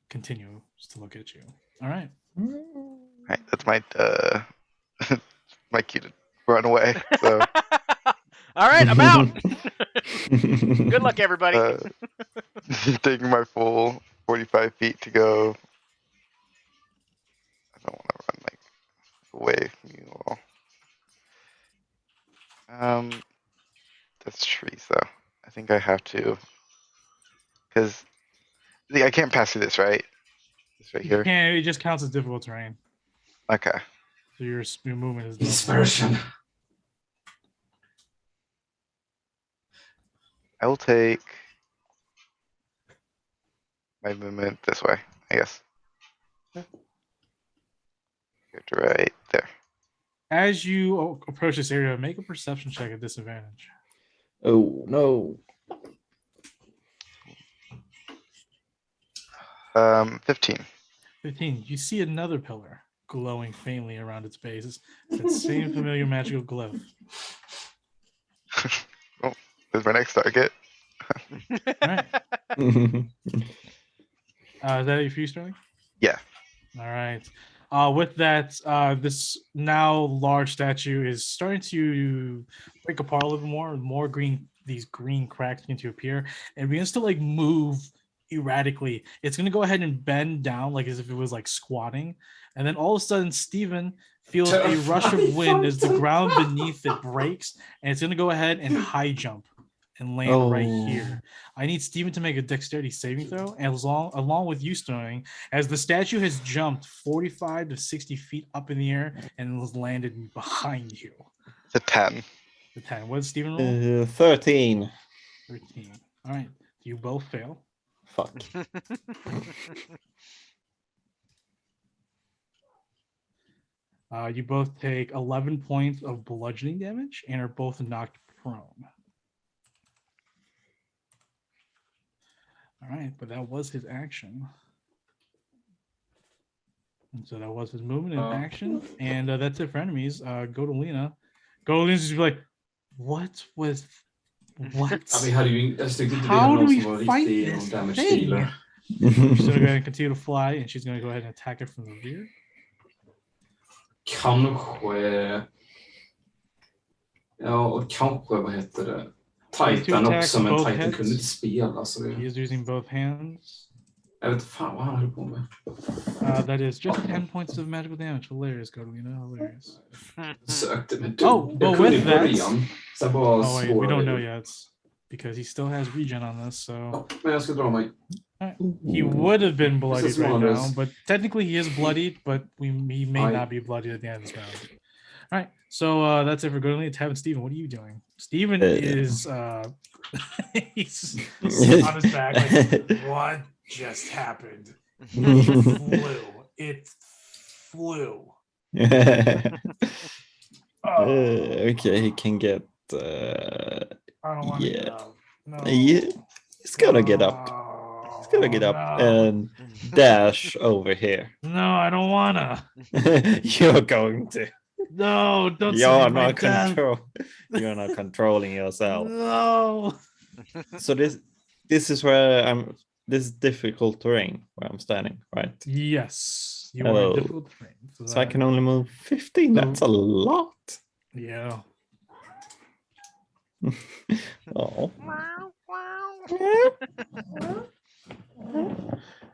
continues to look at you. All right.
Right, that's my my cue to run away. So
All right, I'm out. Good luck, everybody.
taking my full 45 feet to go. I don't want to run like away from you all. That's trees though. I think I have to, because I can't pass through this, right? This right
You
here.
can't, it just counts as difficult terrain.
Okay.
So your movement is
Dispersion.
I will take my movement this way, I guess. Go to right there.
As you approach this area, make a perception check at disadvantage.
oh no.
15.
15. You see another pillar glowing faintly around its base. It's that same familiar magical glyph.
There's my next target.
All right. Is that it for you, Sterling?
Yeah.
All right. With that, this now large statue is starting to break apart a little bit more. More green, these green cracks begin to appear, and begins to like move erratically. It's going to go ahead and bend down like as if it was like squatting, and then all of a sudden, Steven feels a rush of wind as the ground beneath it breaks, and it's going to go ahead and high jump and land right here. I need Steven to make a dexterity saving throw, and along with you, Sterling, as the statue has jumped 45 to 60 feet up in the air and has landed behind you.
It's a 10.
The 10. What did Steven roll?
13.
13. All right. You both fail.
Fuck.
You both take 11 points of bludgeoning damage and are both knocked prone. All right, but that was his action. And so that was his movement and action. And that's it for enemies. Go to Lena. Go to Lena, just be like, what was what?
Ja, vi hade ju jag tyckte inte vi
How
hade
do
någon
we
som var
fight
riktig
this
damage
thing?
dealer.
She's gonna go ahead and continue to fly, and she's gonna go ahead and attack it from the rear.
Kanske... Ja, och kanske, vad heter det?
Two
Titan
attacks,
också, men
both
Titan
heads.
kunde inte spela. Så
He
det...
is using both hands.
Jag vet fan vad han höll på med.
That is just 10 points of magical damage. Hilarious, Carolina. Hilarious.
Sökte men
Oh,
jag
but
kunde i
with that-
början. Sen bara
Oh wait, we
spårade
don't
det
know
ur.
yet because he still has regen on this. So
Ja, men jag ska dra mig.
he would have been bloodied
This is
right now,
Wanderers.
but technically he is bloodied, but he may
I-
not be bloodied at the end of this round. All right, so that's it for Goodly. Tab and Steven, what are you doing? Steven is he's on his back. Like, what just happened? It flew. Oh,
Okay, he can get.
I don't want to get
yeah.
up. No.
Yeah, he's gonna get up. He's gonna get up
No.
and dash over here.
No, I don't wanna.
You're going to.
No, don't
You're
send me my
not
death.
control. You're not controlling yourself.
No.
So this is where I'm. This is difficult terrain where I'm standing, right?
Yes, you are
Oh.
in difficult terrain.
So I can only move 15. That's a lot.
Yeah.
Oh.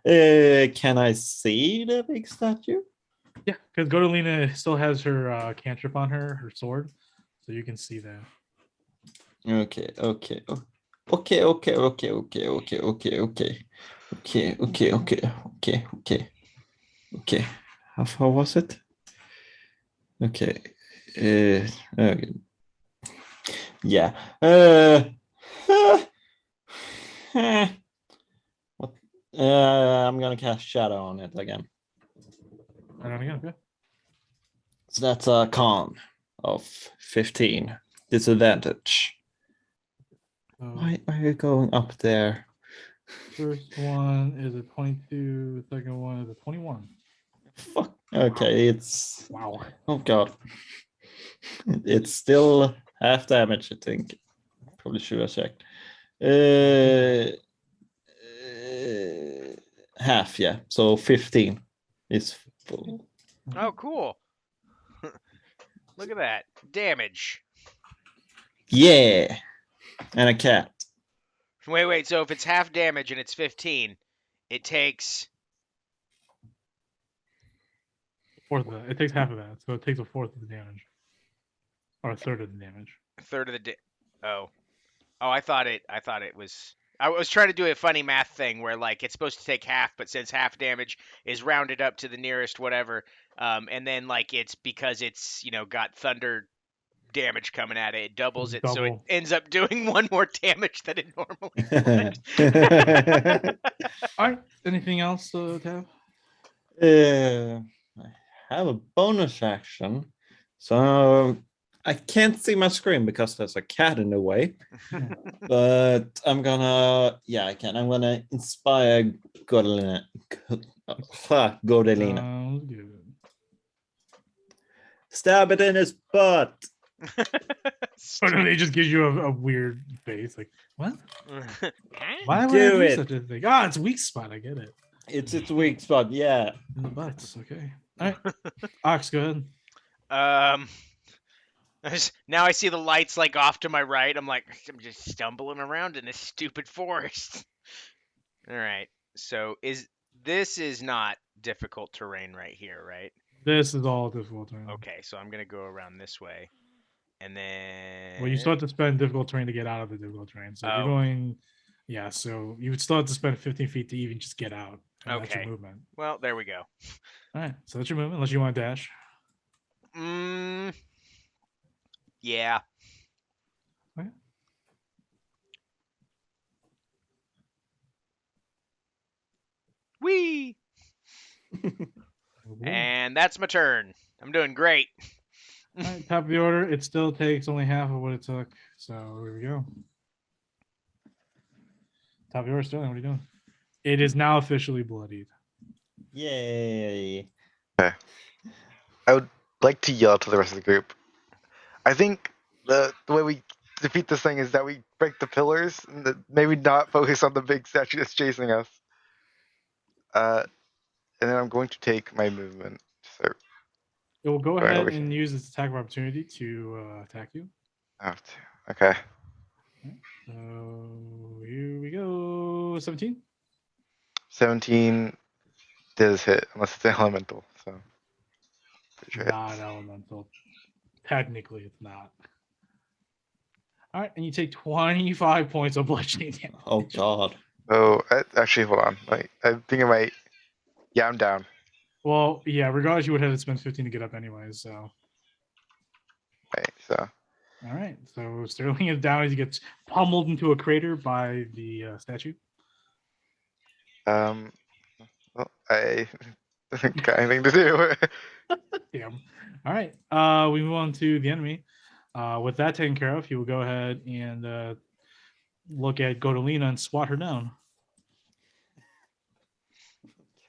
Can I see the big statue?
Yeah, because Godolina still has her cantrip on her sword, so you can see that.
Okay. Okay. How far was it? Okay. Okay. Yeah. What? I'm gonna cast Shadow on it again.
Right on again. Okay.
So that's a con of 15. Disadvantage.
So
Why are you going up there?
first one is a 22. Second one is a 21.
Fuck. Okay, it's.
Wow.
Oh god. It's still half damage, I think. Probably should have checked. Half, yeah. So 15 is full.
Oh, cool. Look at that damage.
Yeah. And a cat.
Wait. So if it's half damage and it's 15, it takes.
Fourth of that. It takes half of that, so it takes a fourth of the damage, or a third of the damage.
A third of the oh I thought it was. I was trying to do a funny math thing where like it's supposed to take half, but since half damage is rounded up to the nearest whatever, and then like it's because it's got thunder damage coming at it, it doubles it, so it
Double.
ends up doing one more damage than it normally would.
All right. Anything else, Tab?
I have a bonus action. So I can't see my screen because there's a cat in the way. But I'm gonna, yeah, I can. I'm gonna inspire Godelina. Godelina.
Sounds good.
Stab it in his butt.
Or do they just give you a weird face? Like, what? Why would
Do
I
it.
do such a thing? Oh, it's a weak spot. I get it.
It's its weak spot, yeah.
In the butts. Okay. All right. Ox, go ahead.
Now I see the lights like off to my right. I'm just stumbling around in this stupid forest. All right. So this is not difficult terrain right here, right?
This is all difficult terrain.
Okay, so I'm gonna go around this way, and then.
Well, you still have to spend difficult terrain to get out of the difficult terrain. So if you're
Oh.
going, yeah. So you would still have to spend 15 feet to even just get out. And That's your
Okay.
movement.
Well, there we go.
All right. So that's your movement, unless you want to dash.
Yeah.
Okay.
Whee!
All
And that's my turn. I'm doing great.
right. Top of the order. It still takes only half of what it took. So here we go. Top of the order, Sterling. What are you doing? It is now officially bloodied.
Yay.
I would like to yell to the rest of the group. I think the way we defeat this thing is that we break the pillars and maybe not focus on the big statue that's chasing us. And then I'm going to take my movement. So
It will go
Right
ahead
over
and use its attack of opportunity to attack you.
okay.
So here we go. 17.
17 does hit, unless it's elemental. So pretty sure it
Not
hits.
elemental. Technically, it's not. All right, and you take 25 points of bludgeoning damage.
Oh god.
Oh, actually, hold on. Like, I think it might. Yeah, I'm down.
Well, yeah, regardless, you would have to spend 15 to get up anyways, so.
Right, so
All right, so Sterling is down as he gets pummeled into a crater by the statue.
well, I got anything to do.
Damn. All right, we move on to the enemy. With that taken care of, he will go ahead and look at Godolina and swat her down.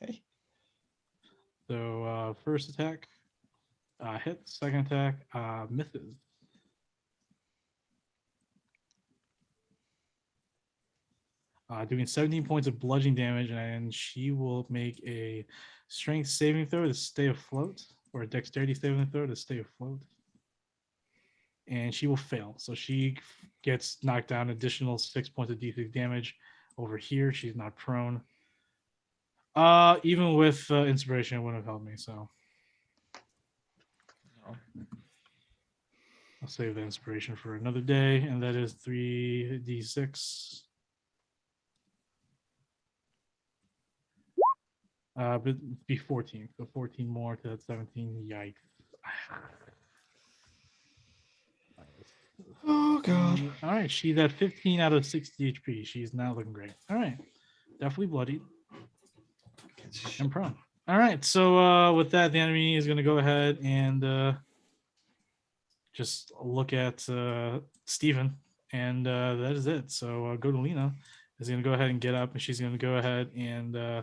Okay.
So first attack, hits. Second attack, misses. Doing 17 points of bludgeoning damage, and she will make a strength saving throw to stay afloat, or a dexterity saving throw to stay afloat. And she will fail. So she gets knocked down additional 6 points of d6 damage. Over here, she's not prone. Even with inspiration, it wouldn't have helped me, so. I'll save the inspiration for another day, and that is 3d6. But it'd be 14. So 14 more to that 17. Yikes.
Oh god.
All right, she's at 15 out of 60 HP. She's now looking great. All right, definitely bloodied and prone. All right, so with that, the enemy is going to go ahead and just look at Steven, and that is it. So Godolina is going to go ahead and get up, and she's going to go ahead and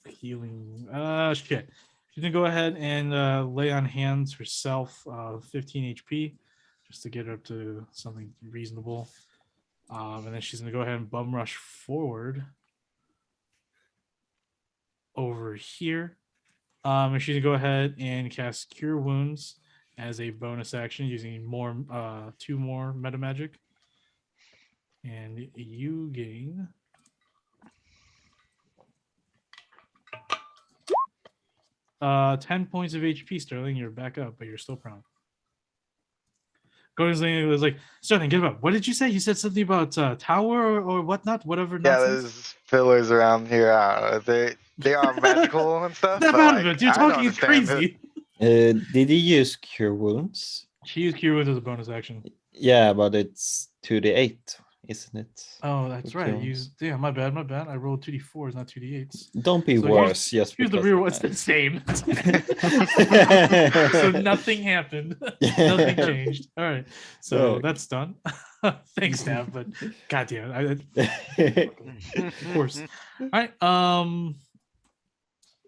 healing. Shit. She's gonna go ahead and lay on hands herself, 15 HP, just to get her up to something reasonable. And then she's gonna go ahead and bum rush forward over here. And she's gonna go ahead and cast Cure Wounds as a bonus action using more 2 more meta magic. And you gain 10 points of HP, Sterling. You're back up, but you're still prone. Gordon was like, Sterling, get up. What did you say? You said something about tower or whatnot, whatever
Yeah,
nonsense.
there's fillers around here. I don't know. They are magical and stuff.
Snap
but,
out of
like,
it. You're
I don't
talking
understand it.
crazy.
Did you use Cure Wounds?
She used Cure Wounds as a bonus action.
Yeah, but it's 2d8, isn't it?
Oh, that's
With
right.
Cure Wounds.
Use yeah, my bad. I rolled 2d4s, not 2d8s.
Don't be
So
worse. Just
Here's the
because
real.
of
It's the
that.
same. So nothing happened. Nothing changed. All right. So
Yeah.
that's done. Thanks, Nav. But goddamn, of course. All right.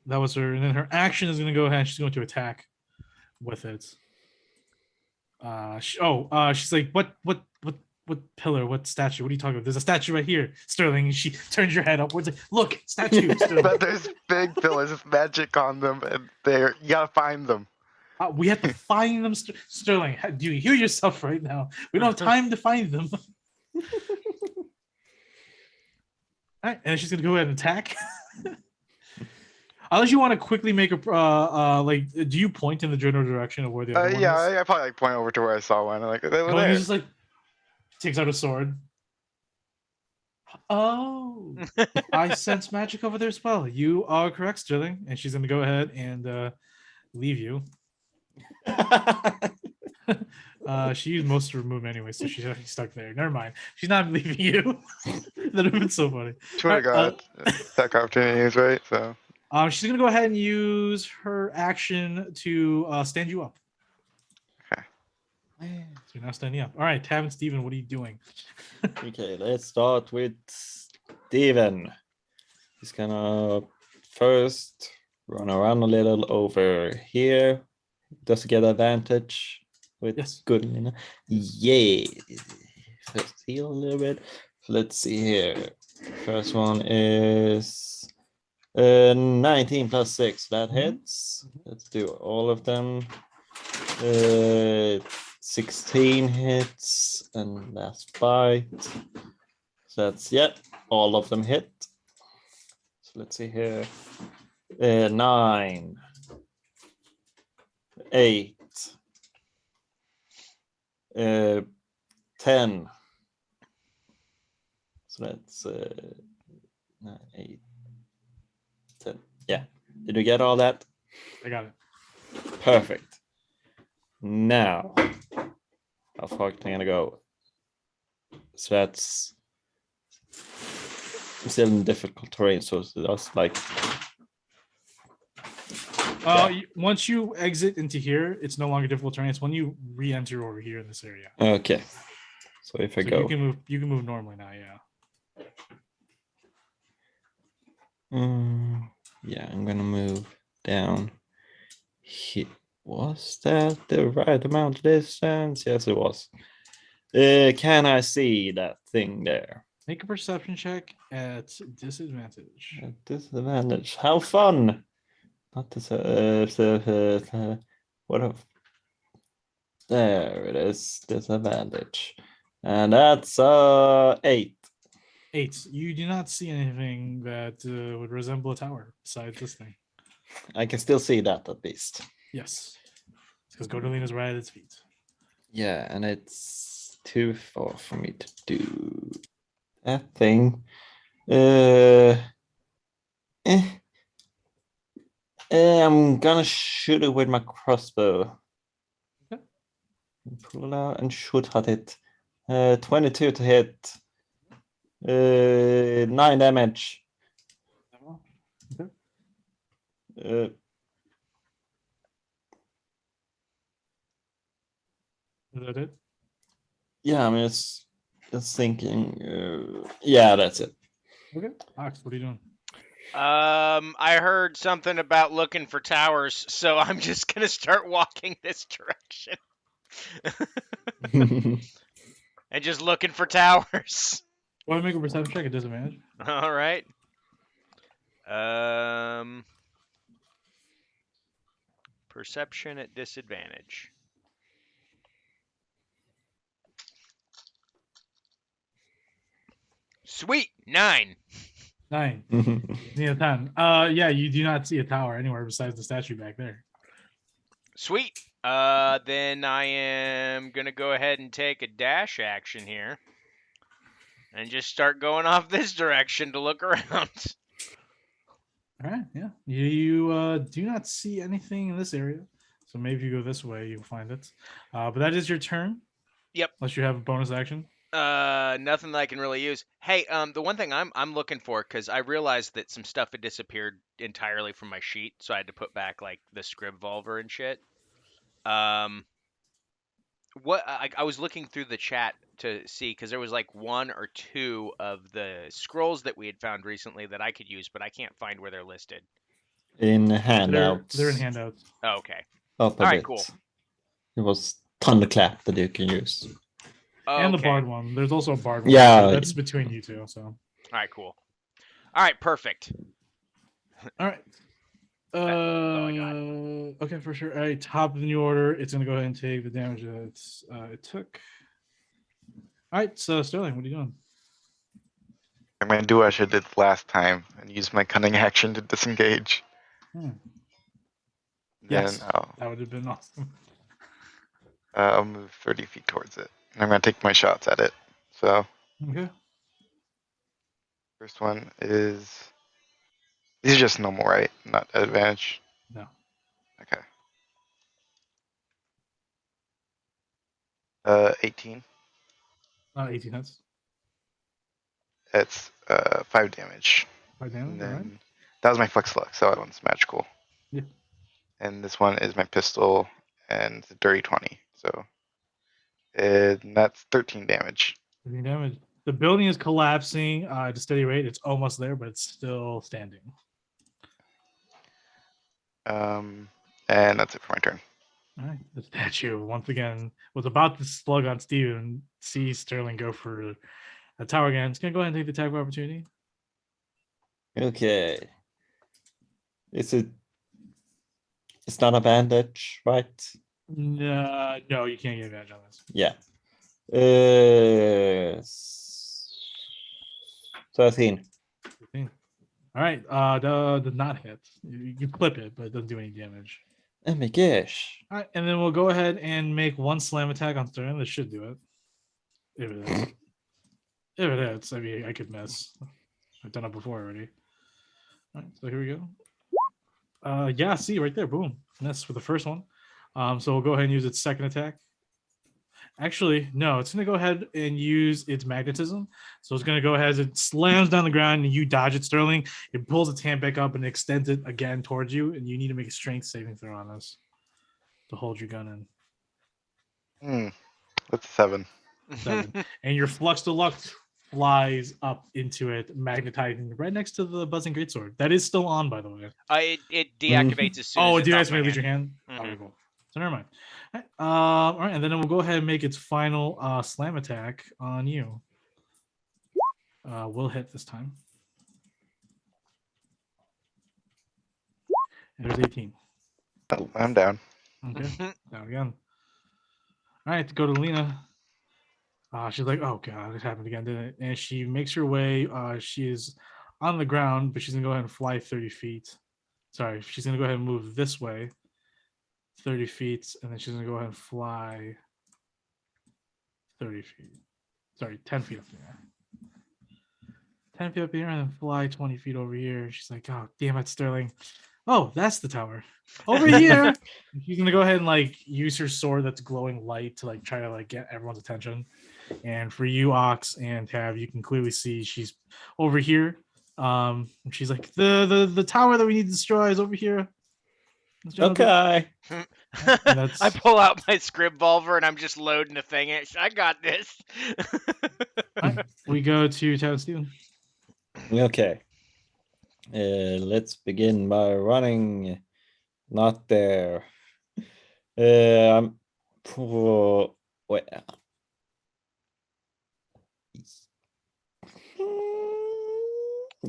That was her, and then her action is going to go ahead. She's going to attack with it. She's like, what pillar? What statue? What are you talking about? There's a statue right here, Sterling. And she turns your head upwards. Like, look, statue. Sterling.
But there's big pillars with magic on them, and you gotta find them.
We have to find them, Sterling. Do you hear yourself right now? We don't have time to find them. All right, and she's gonna go ahead and attack. Unless you want to quickly make a do you point in the general direction of where the other one
Yeah,
is?
I probably point over to where I saw one. Like, they were
Going,
there.
he's just like takes out a sword. Oh, I sense magic over there as well. You are correct, Sterling. And she's gonna go ahead and leave you. She used most of her move anyway, so she's already stuck there. Never mind. She's not leaving you. That would have been so funny.
Swear to
Alright,
God, attack opportunities, right? So
she's gonna go ahead and use her action to stand you up.
Okay.
So you're now standing up. All right, Tav and Steven, what are you doing?
Okay, let's start with Steven. He's gonna first run around a little over here. Does he get advantage with
Yes.
good? Yeah. First heal a little bit. Let's see here. First one is 19 plus 6. That hits. Let's do all of them. 16 hits and last bite. So that's all of them hit. So let's see here. 9, 8, 10. So that's 9, 8, 10. Yeah. Did you get all that?
I got it.
Perfect. Now, how far can I gonna go? So that's still in difficult terrain. So that's like
Once you exit into here, it's no longer difficult terrain. It's when you re-enter over here in this area.
okay. So if I
So
go,
you can move normally now. Yeah.
yeah, I'm gonna move down. Was that the right amount of distance? Yes, it was. Can I see that thing there?
Make a perception check at disadvantage.
At disadvantage. How fun! Not this. What if? There it is. Disadvantage, and that's 8.
8. You do not see anything that would resemble a tower besides this thing.
I can still see that at least.
Yes. Because Godolin is right at its feet.
Yeah, and it's too far for me to do that thing. I'm gonna shoot it with my crossbow.
Okay.
Pull it out and shoot at it. 22 to hit. 9 damage.
Okay. Is that it?
Yeah, I mean, it's just thinking. Yeah, that's it.
Okay. Ox, what are you doing?
I heard something about looking for towers, so I'm just gonna start walking this direction. And just looking for towers.
Want to make a perception check at disadvantage?
All right. Perception at disadvantage. Sweet 9.
9. Yeah, 10. Yeah, you do not see a tower anywhere besides the statue back there.
Sweet. Then I am gonna go ahead and take a dash action here, and just start going off this direction to look around.
All right, yeah. You do not see anything in this area. So maybe if you go this way, you'll find it. But that is your turn.
Yep.
Unless you have a bonus action.
Nothing that I can really use. Hey, the one thing I'm looking for, because I realized that some stuff had disappeared entirely from my sheet, so I had to put back like the scrib volver and shit. What I was looking through the chat to see, because there was like 1 or 2 of the scrolls that we had found recently that I could use, but I can't find where they're listed.
In handouts.
They're in handouts.
Oh, okay.
Up a
All right,
bit.
cool.
It was Thunderclap that you can use.
And the
Okay.
bard one. There's also a bard one.
Yeah.
That's between you two. So.
All right, cool. All right, perfect.
All right.
all I
Okay, for sure. All right, top of the new order. It's gonna go ahead and take the damage that it took. All right, so Sterling, what are you doing?
I'm gonna do what I should did last time and use my cunning action to disengage.
Yes.
Then
That would have been awesome.
I'll move 30 feet towards it. And I'm gonna take my shots at it. So
Okay.
first one is these are just normal, right? Not at advantage.
No.
Okay. 18.
18 hits.
It's 5 damage.
5
And
damage. All
then
right.
that was my flex luck, so that one's magical.
Yeah.
And this one is my pistol, and it's a dirty 20. So and that's 13 damage.
13 damage. The building is collapsing at a steady rate. It's almost there, but it's still standing.
And that's it for my turn.
All right. The statue, once again, was about to slug on Steven. See Sterling go for a tower again. It's going to go ahead and take the attack of opportunity.
Okay. It's not a bandage, right?
No, you can't get advantage on this.
Yeah. 13.
15. All right. Does not hit. You clip it, but it doesn't do any damage.
Oh my gosh.
All right, and then we'll go ahead and make one slam attack on Sterling. This should do it. If it is. If it hits, I mean, I could miss. I've done it before already. All right, so here we go. Yeah, see right there, boom. Miss for the first one. So we'll go ahead and use its second attack. Actually, no, it's gonna go ahead and use its magnetism. So it's gonna go ahead as it slams down the ground and you dodge it, Sterling. It pulls its hand back up and extends it again towards you, and you need to make a strength saving throw on this to hold your gun in.
That's 7.
7. And your Flux Deluxe flies up into it, magnetizing right next to the buzzing greatsword. That is still on, by the way.
It deactivates as soon
Oh,
as
do you
it's
guys
off my
leave
hand.
your hand?
Mhm.
Okay, cool. So never mind. All right, and then we'll go ahead and make its final slam attack on you. Will hit this time. And there's 18.
I'm down.
Okay, down again. All right, to go to Lena. She's like, oh god, it happened again, didn't it? And she makes her way. She is on the ground, but she's gonna go ahead and fly 30 feet. Sorry, she's gonna go ahead and move this way 30 feet, and then she's gonna go ahead and fly 30 feet. Sorry, 10 feet up in the air. 10 feet up in the air and then fly 20 feet over here. She's like, oh, damn it, Sterling. Oh, that's the tower. Over here. She's gonna go ahead and like use her sword that's glowing light to like try to like get everyone's attention. And for you, Ox and Tav, you can clearly see she's over here. And she's like, the tower that we need to destroy is over here. Let's jump over-
Okay.
that's-
I pull out my scrib volver and I'm just loading the thing in. I got this.
Alright, we go to Tav and Steven.
Okay. Let's begin by running. Not there. Wait.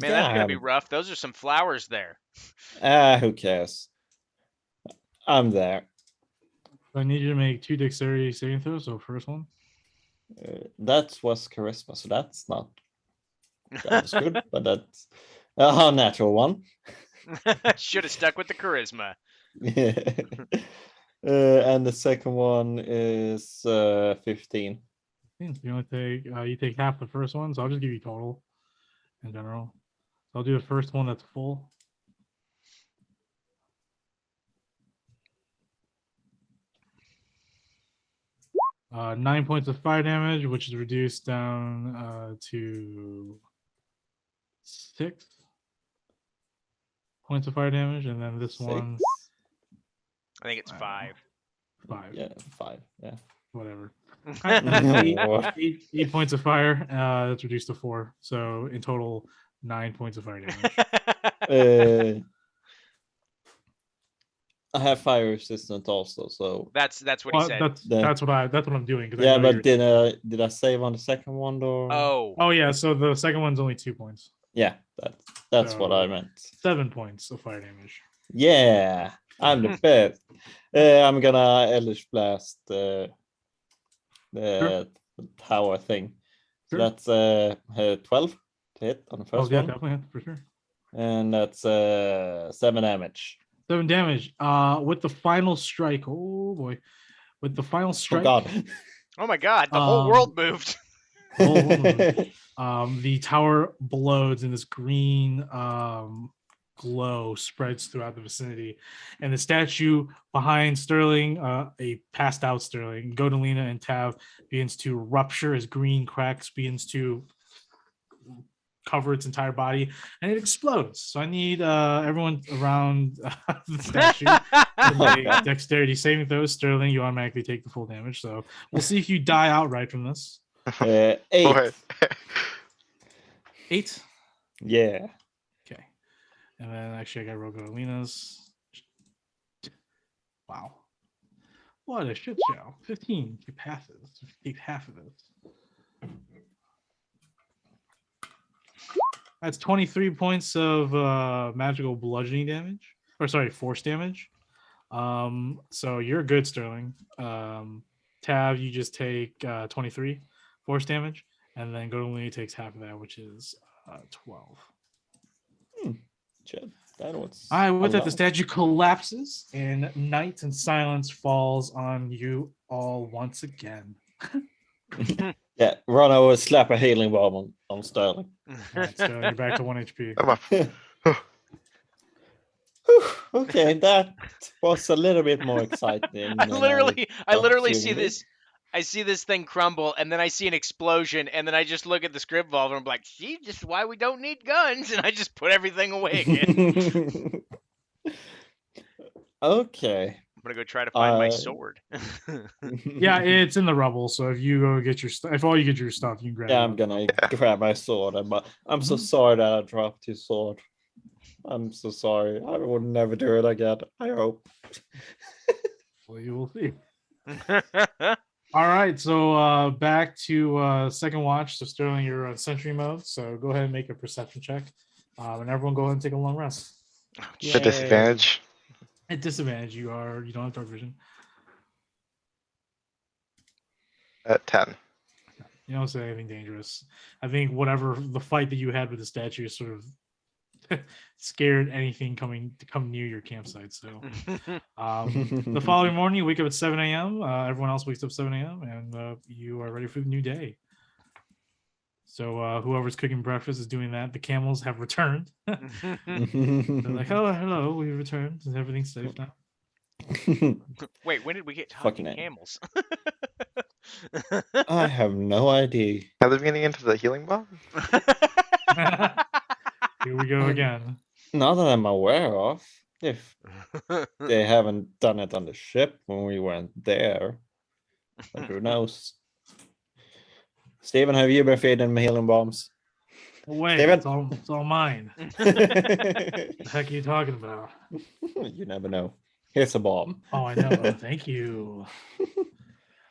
Man, that's gonna be rough. Those are some flowers there.
Who cares? I'm there.
I need you to make 2 dexterity saving throws. So first one.
That was charisma, so that's not. That was good, but that's a natural one.
Should have stuck with the charisma.
And the second one is 15.
You only take you take half the first one, so I'll just give you total in general. I'll do the first one that's full. Uh, 9 points of fire damage, which is reduced down to 6 points of fire damage, and then this one
6?
I think it's 5.
5.
Yeah, 5. Yeah.
Whatever.
No.
8 points of fire. That's reduced to 4. So in total, 9 points of fire damage.
I have fire resistant also, so
That's what he
Well,
said.
that's what I'm doing. 'cause I
yeah.
know
But
you're-
did I save on the second one or?
Oh yeah, so the second one's only 2 points.
Yeah, that's what I
So-
meant.
7 points of fire damage.
Yeah, I'm the best. I'm gonna Eldritch Blast the tower thing. So
Sure.
that's 12 to hit on the
Oh
first
yeah,
one,
definitely for sure.
and that's 7 damage.
7 damage. With the final strike. Oh boy. With the final
Oh
strike.
God.
Oh my god, the whole world moved.
The whole world moved. The tower blows and this green glow spreads throughout the vicinity. And the statue behind Sterling, a passed out Sterling, Godolina and Tav begins to rupture as green cracks begins to cover its entire body and it explodes. So I need everyone around the statue to
Oh,
make
God.
dexterity saving throws. Sterling, you automatically take the full damage. So we'll see if you die outright from this.
8.
Boy.
8.
Yeah.
Okay. And then actually I got Rogodolina's. Wow. What a shit show. 15. You pass it. Take half of this. That's 23 points of magical bludgeoning damage. Or sorry, force damage. So you're good, Sterling. Tav, you just take 23 force damage. And then Godolina takes half of that, which is 12.
Shit, that was.
All right, with
a
that, the
lot.
statue collapses and night and silence falls on you all once again.
Yeah, run over, slap a healing bomb on Sterling.
All right, so you're back to 1 HP.
I'm up.
Okay, that was a little bit more exciting.
I
than
literally see
assumed.
this. I see this thing crumble, and then I see an explosion, and then I just look at the script valve, and I'm like, "See, this is why we don't need guns." And I just put everything away again.
Okay.
I'm gonna go try to find my
Uh,
sword.
Yeah, it's in the rubble. So if you go get your stuff, if all you get your stuff, you can grab it.
Yeah, I'm gonna grab my sword. I'm so
Mhm.
sorry that I dropped your sword. I'm so sorry. I would never do it again. I hope.
Well, you will see. All right, so back to second watch. So Sterling, you're on sentry mode. So go ahead and make a perception check, and everyone go ahead and take a long rest.
The disadvantage.
At disadvantage, you don't have dark vision.
At 10.
You don't say anything dangerous. I think whatever the fight that you had with the statue sort of scared anything to come near your campsite. So the following morning, you wake up at 7 a.m. Everyone else wakes up 7 a.m. and you are ready for the new day. So whoever's cooking breakfast is doing that. The camels have returned. They're like, "Oh, hello, we returned. Is everything safe now?"
Wait, when did we get
Fucking
talking
A.
camels?
I have no idea.
Have they been getting into the healing bomb?
Here we go again.
Not that I'm aware of. If they haven't done it on the ship when we weren't there, but who knows? Steven, have you been feeding me healing bombs?
Wait,
Steven?
it's all mine. What the heck are you talking about?
You never know. Here's a bomb.
Oh, I know. Oh, thank you.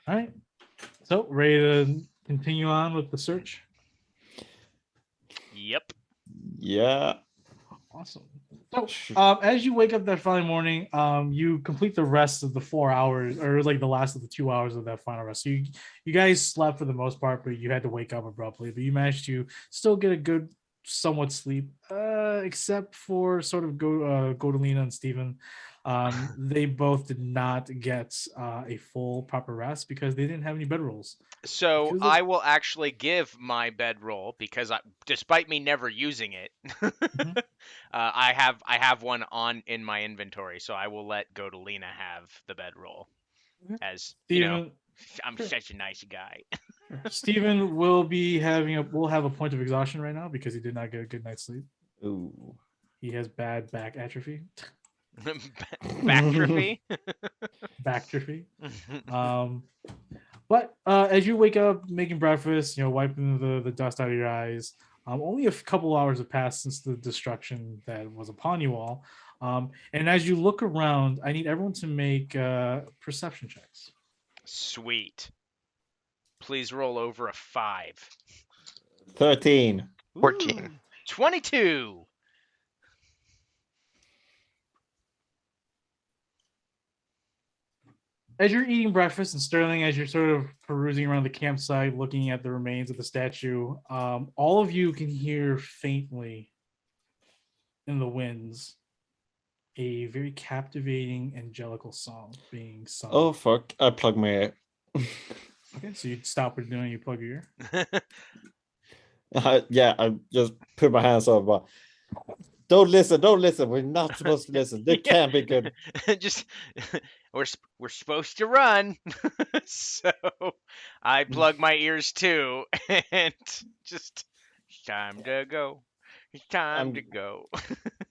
All right. So, ready to continue on with the search?
Yep.
Yeah.
Awesome. So, as you wake up that following morning, you complete the rest of the 4 hours, or like the last of the 2 hours of that final rest. So you guys slept for the most part, but you had to wake up abruptly. But you managed to still get a good, somewhat sleep, except for sort of Godolina and Steven. They both did not get a full proper rest because they didn't have any bedrolls.
So
Because of-
I will actually give my bedroll because despite me never using it, I have one in my inventory. So I will let Godolina have the bedroll,
Okay.
as
Steven,
I'm
Sure.
such a nice guy.
Steven will have a point of exhaustion right now because he did not get a good night's sleep.
Ooh.
He has bad back atrophy.
Bactrophy.
Bactrophy. But as you wake up, making breakfast, wiping the dust out of your eyes, only a couple hours have passed since the destruction that was upon you all. And as you look around, I need everyone to make perception checks.
Sweet. Please roll over a 5.
13.
14.
Ooh, 22.
As you're eating breakfast, and Sterling, as you're sort of perusing around the campsite, looking at the remains of the statue, all of you can hear faintly in the winds a very captivating angelical song being sung.
Oh fuck! I plug my ear.
Okay, so you stop what you're doing, you plug your ear.
Yeah, I just put my hands over. Don't listen! Don't listen! We're not supposed to listen. This
Yeah.
can't be good.
Just we're supposed to run, so I plug my ears too, and just it's time to go. It's time to go.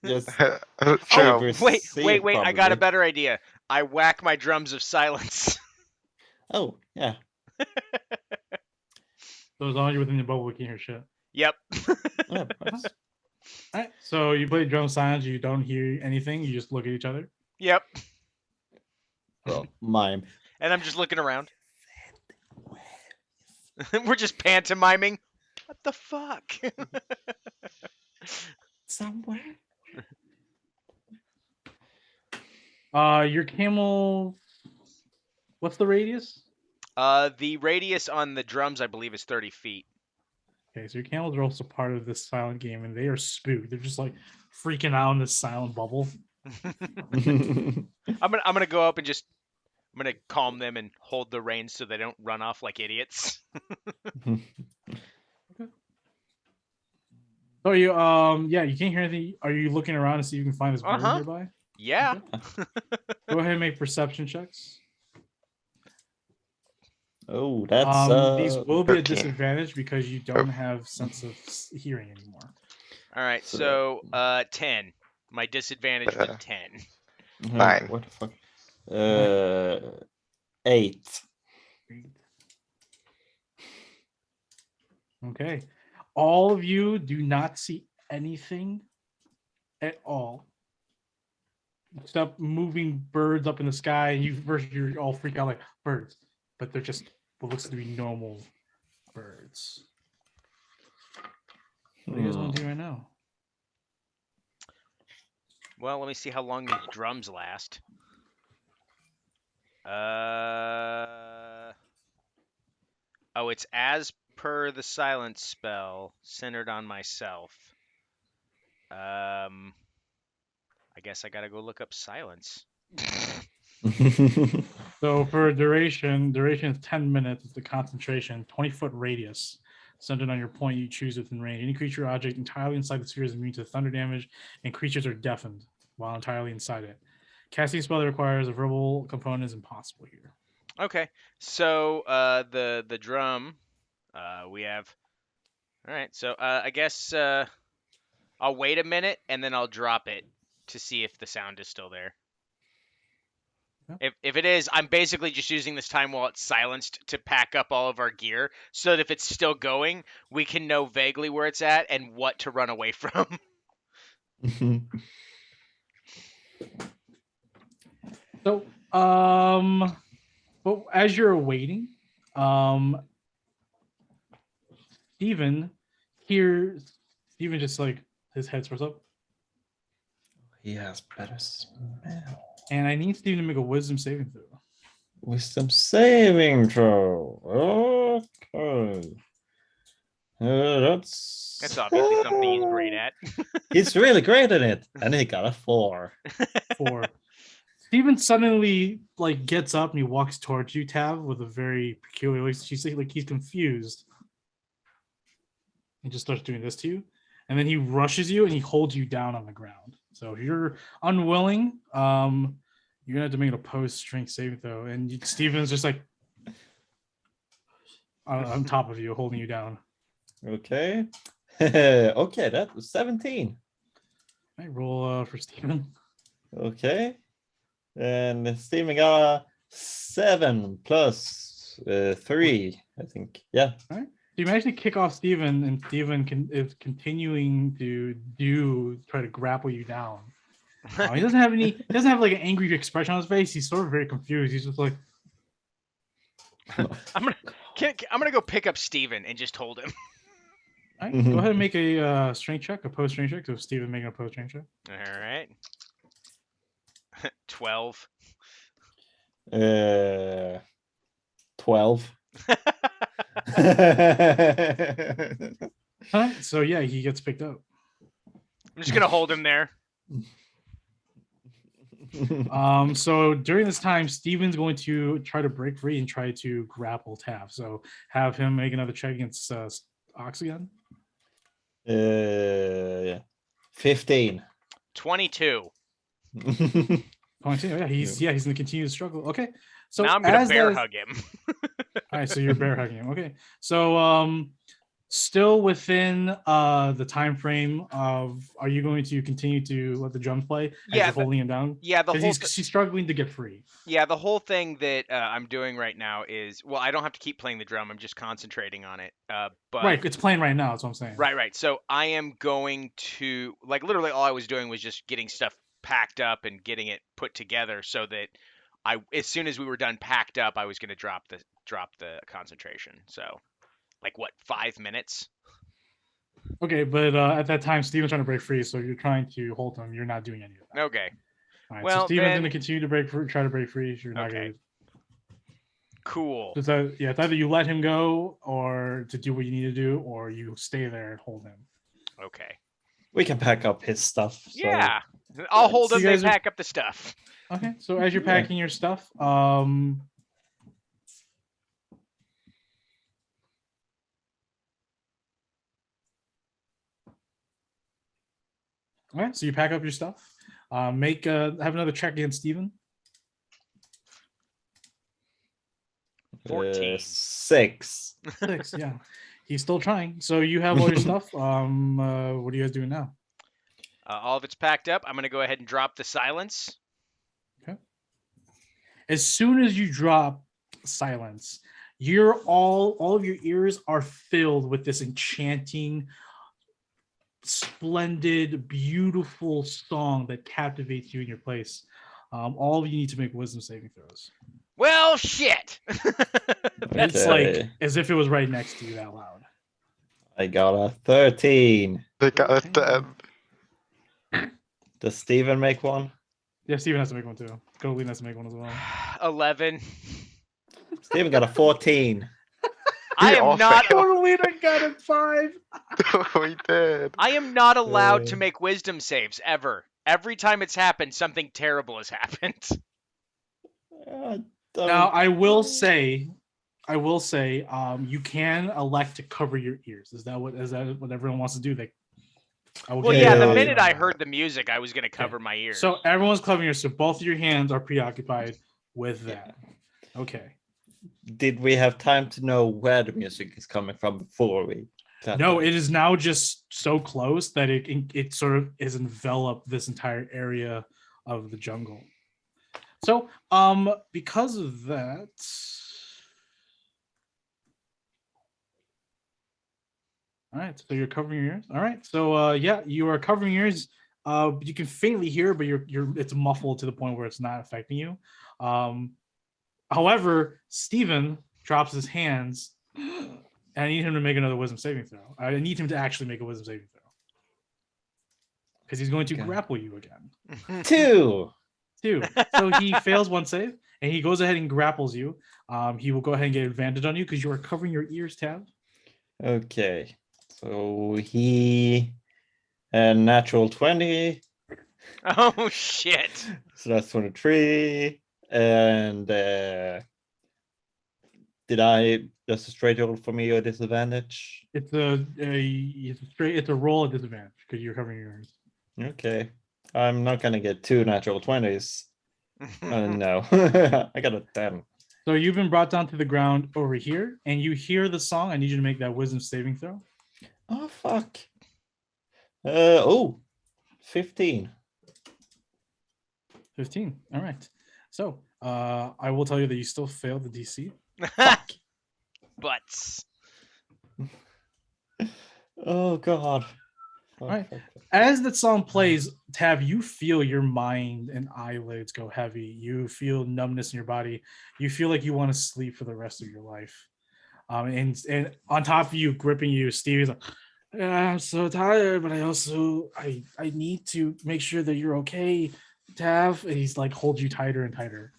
Just
I'm not sure how-
Wait! I got a
probably.
better idea. I whack my drums of silence.
Oh yeah.
So as long as you're within the bubble, we can hear shit.
Yep.
Yeah, nice.
All right, so you play drum silence, you don't hear anything, you just look at each other.
Yep.
Well, mime.
And I'm just looking around. We're just pantomiming. What the fuck?
Somewhere. Your camel. What's the radius?
The radius on the drums, I believe, is 30 feet.
Okay, so your camels are also part of this silent game, and they are spooked. They're just like freaking out in this silent bubble.
I'm gonna go up and just I'm gonna calm them and hold the reins so they don't run off like idiots.
So you yeah, you can't hear anything. Are you looking around to see if you can find this bird
Uh-huh.
nearby?
Yeah.
Go ahead and make perception checks.
Oh, that's
These will be a
13.
disadvantage because you don't have sense of hearing anymore.
All right.
So-
So 10. My disadvantage was 10.
Nine.
What the fuck? 8.
Okay. All of you do not see anything at all. Except moving birds up in the sky, and you're all freak out like birds. But they're just what looks to be normal birds. What do you guys want to do right now?
Well, let me see how long these drums last. Oh, it's as per the silence spell, centered on myself. I guess I gotta go look up silence.
So for duration is 10 minutes. It's the concentration, 20-foot radius, centered on your point you choose within range. Any creature or object entirely inside the sphere is immune to thunder damage, and creatures are deafened while entirely inside it. Casting a spell that requires a verbal component is impossible here.
Okay, so the drum, we have. All right, so I guess I'll wait a minute and then I'll drop it to see if the sound is still there.
Yeah.
If it is, I'm basically just using this time while it's silenced to pack up all of our gear, so that if it's still going, we can know vaguely where it's at and what to run away from.
So, but as you're waiting, Steven just like his head throws up,
He has better smell.
and I need Steven to make a wisdom saving throw.
Wisdom saving throw. Okay.
That's obviously something he's great at.
He's really great at it, and he got a 4.
4. Steven suddenly like gets up and he walks towards you, Tav, with a very peculiar look. She's like he's confused. He just starts doing this to you, and then he rushes you and he holds you down on the ground. So if you're unwilling, you're gonna have to make an opposed strength saving throw. And Steven's just like on top of you, holding you down.
Okay. Okay, that was 17.
I roll for Steven.
Okay. And Steven got a 7 plus 3, I think. Yeah.
So you managed to kick off Steven, and Steven is continuing to try to grapple you down. He doesn't have like an angry expression on his face. He's sort of very confused. He's just like,
I'm gonna go pick up Steven and just hold him.
all right, go ahead and make a strength check, opposed strength check. So Steven making a opposed strength check.
All right. 12.
12.
All right, so yeah, he gets picked up.
I'm just gonna hold him there.
So during this time, Steven's going to try to break free and try to grapple Tav. So have him make another check against Ox again.
Yeah. 15.
22.
22. Yeah, he's in the continued struggle. Okay, so
Now I'm gonna
as
bear
that-
hug him.
All right, so you're bear hugging him. Okay, so still within the time frame of, are you going to continue to let the drums play as
Yeah,
you're holding him down?
Yeah, the
Because
whole
he's struggling to get free.
yeah, the whole thing that I'm doing right now is, well, I don't have to keep playing the drum. I'm just concentrating on it. But
Right, it's playing right now. That's what I'm saying.
right. So I am going to, like, literally all I was doing was just getting stuff packed up and getting it put together so that as soon as we were done packed up, I was going to drop the concentration. So, like, what, 5 minutes?
Okay, but at that time, Steven's trying to break free, so you're trying to hold him. You're not doing any of that.
Okay.
All right,
Well,
so Steven's
then-
going to continue to try to break free. So you're not
Okay.
going to.
Cool.
It's either you let him go or to do what you need to do, or you stay there and hold him.
Okay.
We can pack up his stuff. So.
Yeah. I'll hold
So
them.
you
They
guys are-
pack up the stuff.
Okay, so as you're
Yeah.
packing your stuff, all right, so you pack up your stuff. Have another check against Steven.
14.
6.
6, yeah. He's still trying. So you have all your stuff. What are you guys doing now?
All of it's packed up. I'm gonna go ahead and drop the silence.
As soon as you drop silence, all of your ears are filled with this enchanting, splendid, beautiful song that captivates you in your place. All of you need to make wisdom saving throws.
Well, shit.
It's like
Okay.
as if it was right next to you that loud.
I got a 13.
They got them.
Does Steven make one?
Yeah, Steven has to make one too. Goldleen has to make one as well.
11.
Steven got a 14.
I
all
am not.
Goldleen got a 5.
We did.
I am not allowed to
Uh.
make wisdom saves ever. Every time it's happened, something terrible has happened.
Now I will say, you can elect to cover your ears. Is that what everyone wants to do? I will
Well,
give
yeah.
you
The
an
minute
option on
I
that.
heard the music, I was gonna cover my ears.
So everyone's covering your. So both of your hands are preoccupied with that. Okay.
Did we have time to know where the music is coming from before we? got
No,
there?
it is now just so close that it sort of is enveloped this entire area of the jungle. So, because of that, all right. So you're covering your ears. All right. So, yeah, you are covering your ears. You can faintly hear, but it's muffled to the point where it's not affecting you. However, Steven drops his hands, and I need him to make another wisdom saving throw. I need him to actually make a wisdom saving throw because he's going to
Okay.
grapple you again.
2.
2. So he fails one save, and he goes ahead and grapples you. He will go ahead and get advantage on you because you are covering your ears, Tab.
Okay. So he natural 20.
Oh shit.
So that's 23. And did I just a straight roll for me or disadvantage?
It's a roll at disadvantage because you're covering your ears.
Okay. I'm not gonna get 2 natural 20s. No. I got a 10.
So you've been brought down to the ground over here, and you hear the song. I need you to make that wisdom saving throw.
Oh fuck. 15.
15. All right. So I will tell you that you still failed the DC.
Fuck.
Butts.
Oh god. Fuck,
Alright.
fuck, fuck.
As that song plays, Tab, you feel your mind and eyelids go heavy. You feel numbness in your body. You feel like you want to sleep for the rest of your life. And on top of you, gripping you, Stevie's like, "Yeah, I'm so tired, but I need to make sure that you're okay, Tab." And he's like, holds you tighter and tighter.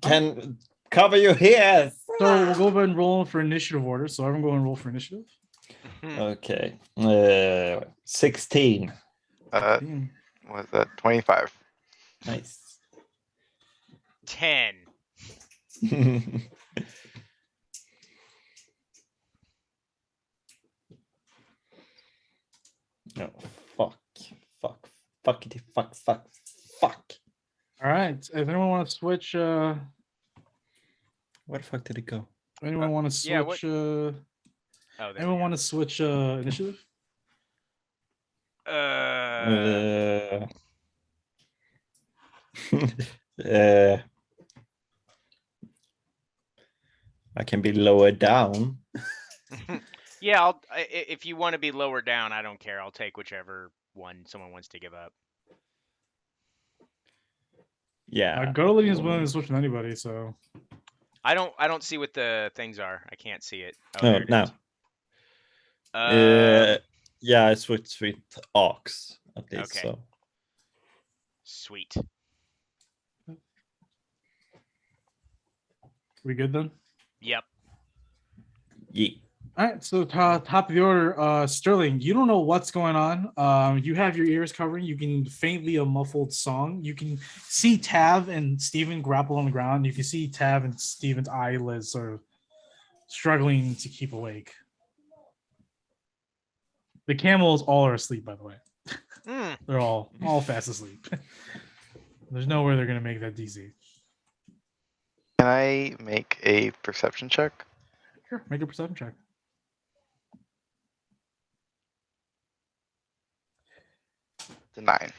Can cover your ears.
So we'll go ahead and roll for initiative order. So everyone go and roll for initiative.
Okay. 16.
What was that? 25.
Nice.
10.
No. Fuck.
All right. If anyone want to switch,
Where the fuck did it go?
anyone want to
yeah, what-
switch?
Oh, there
Anyone
we
want to switch initiative?
go.
I can be lower down.
Yeah, if you want to be lower down, I don't care. I'll take whichever one someone wants to give up.
Yeah.
Goldling is willing to switch with anybody, so
I don't see what the things are. I can't see it. Oh,
No,
there it
no.
is.
Yeah, I switched with Ox at least.
Okay.
So
Sweet.
We good then?
Yep.
Yeah.
All right, so top of the order, Sterling, you don't know what's going on. You have your ears covering. You can faintly a muffled song. You can see Tav and Steven grapple on the ground. You can see Tav and Steven's eyelids sort of struggling to keep awake. The camels all are asleep, by the way.
Mm.
They're all fast asleep. There's no way they're gonna make that DC.
Can I make a perception check?
Sure, make a perception check.
It's a 9.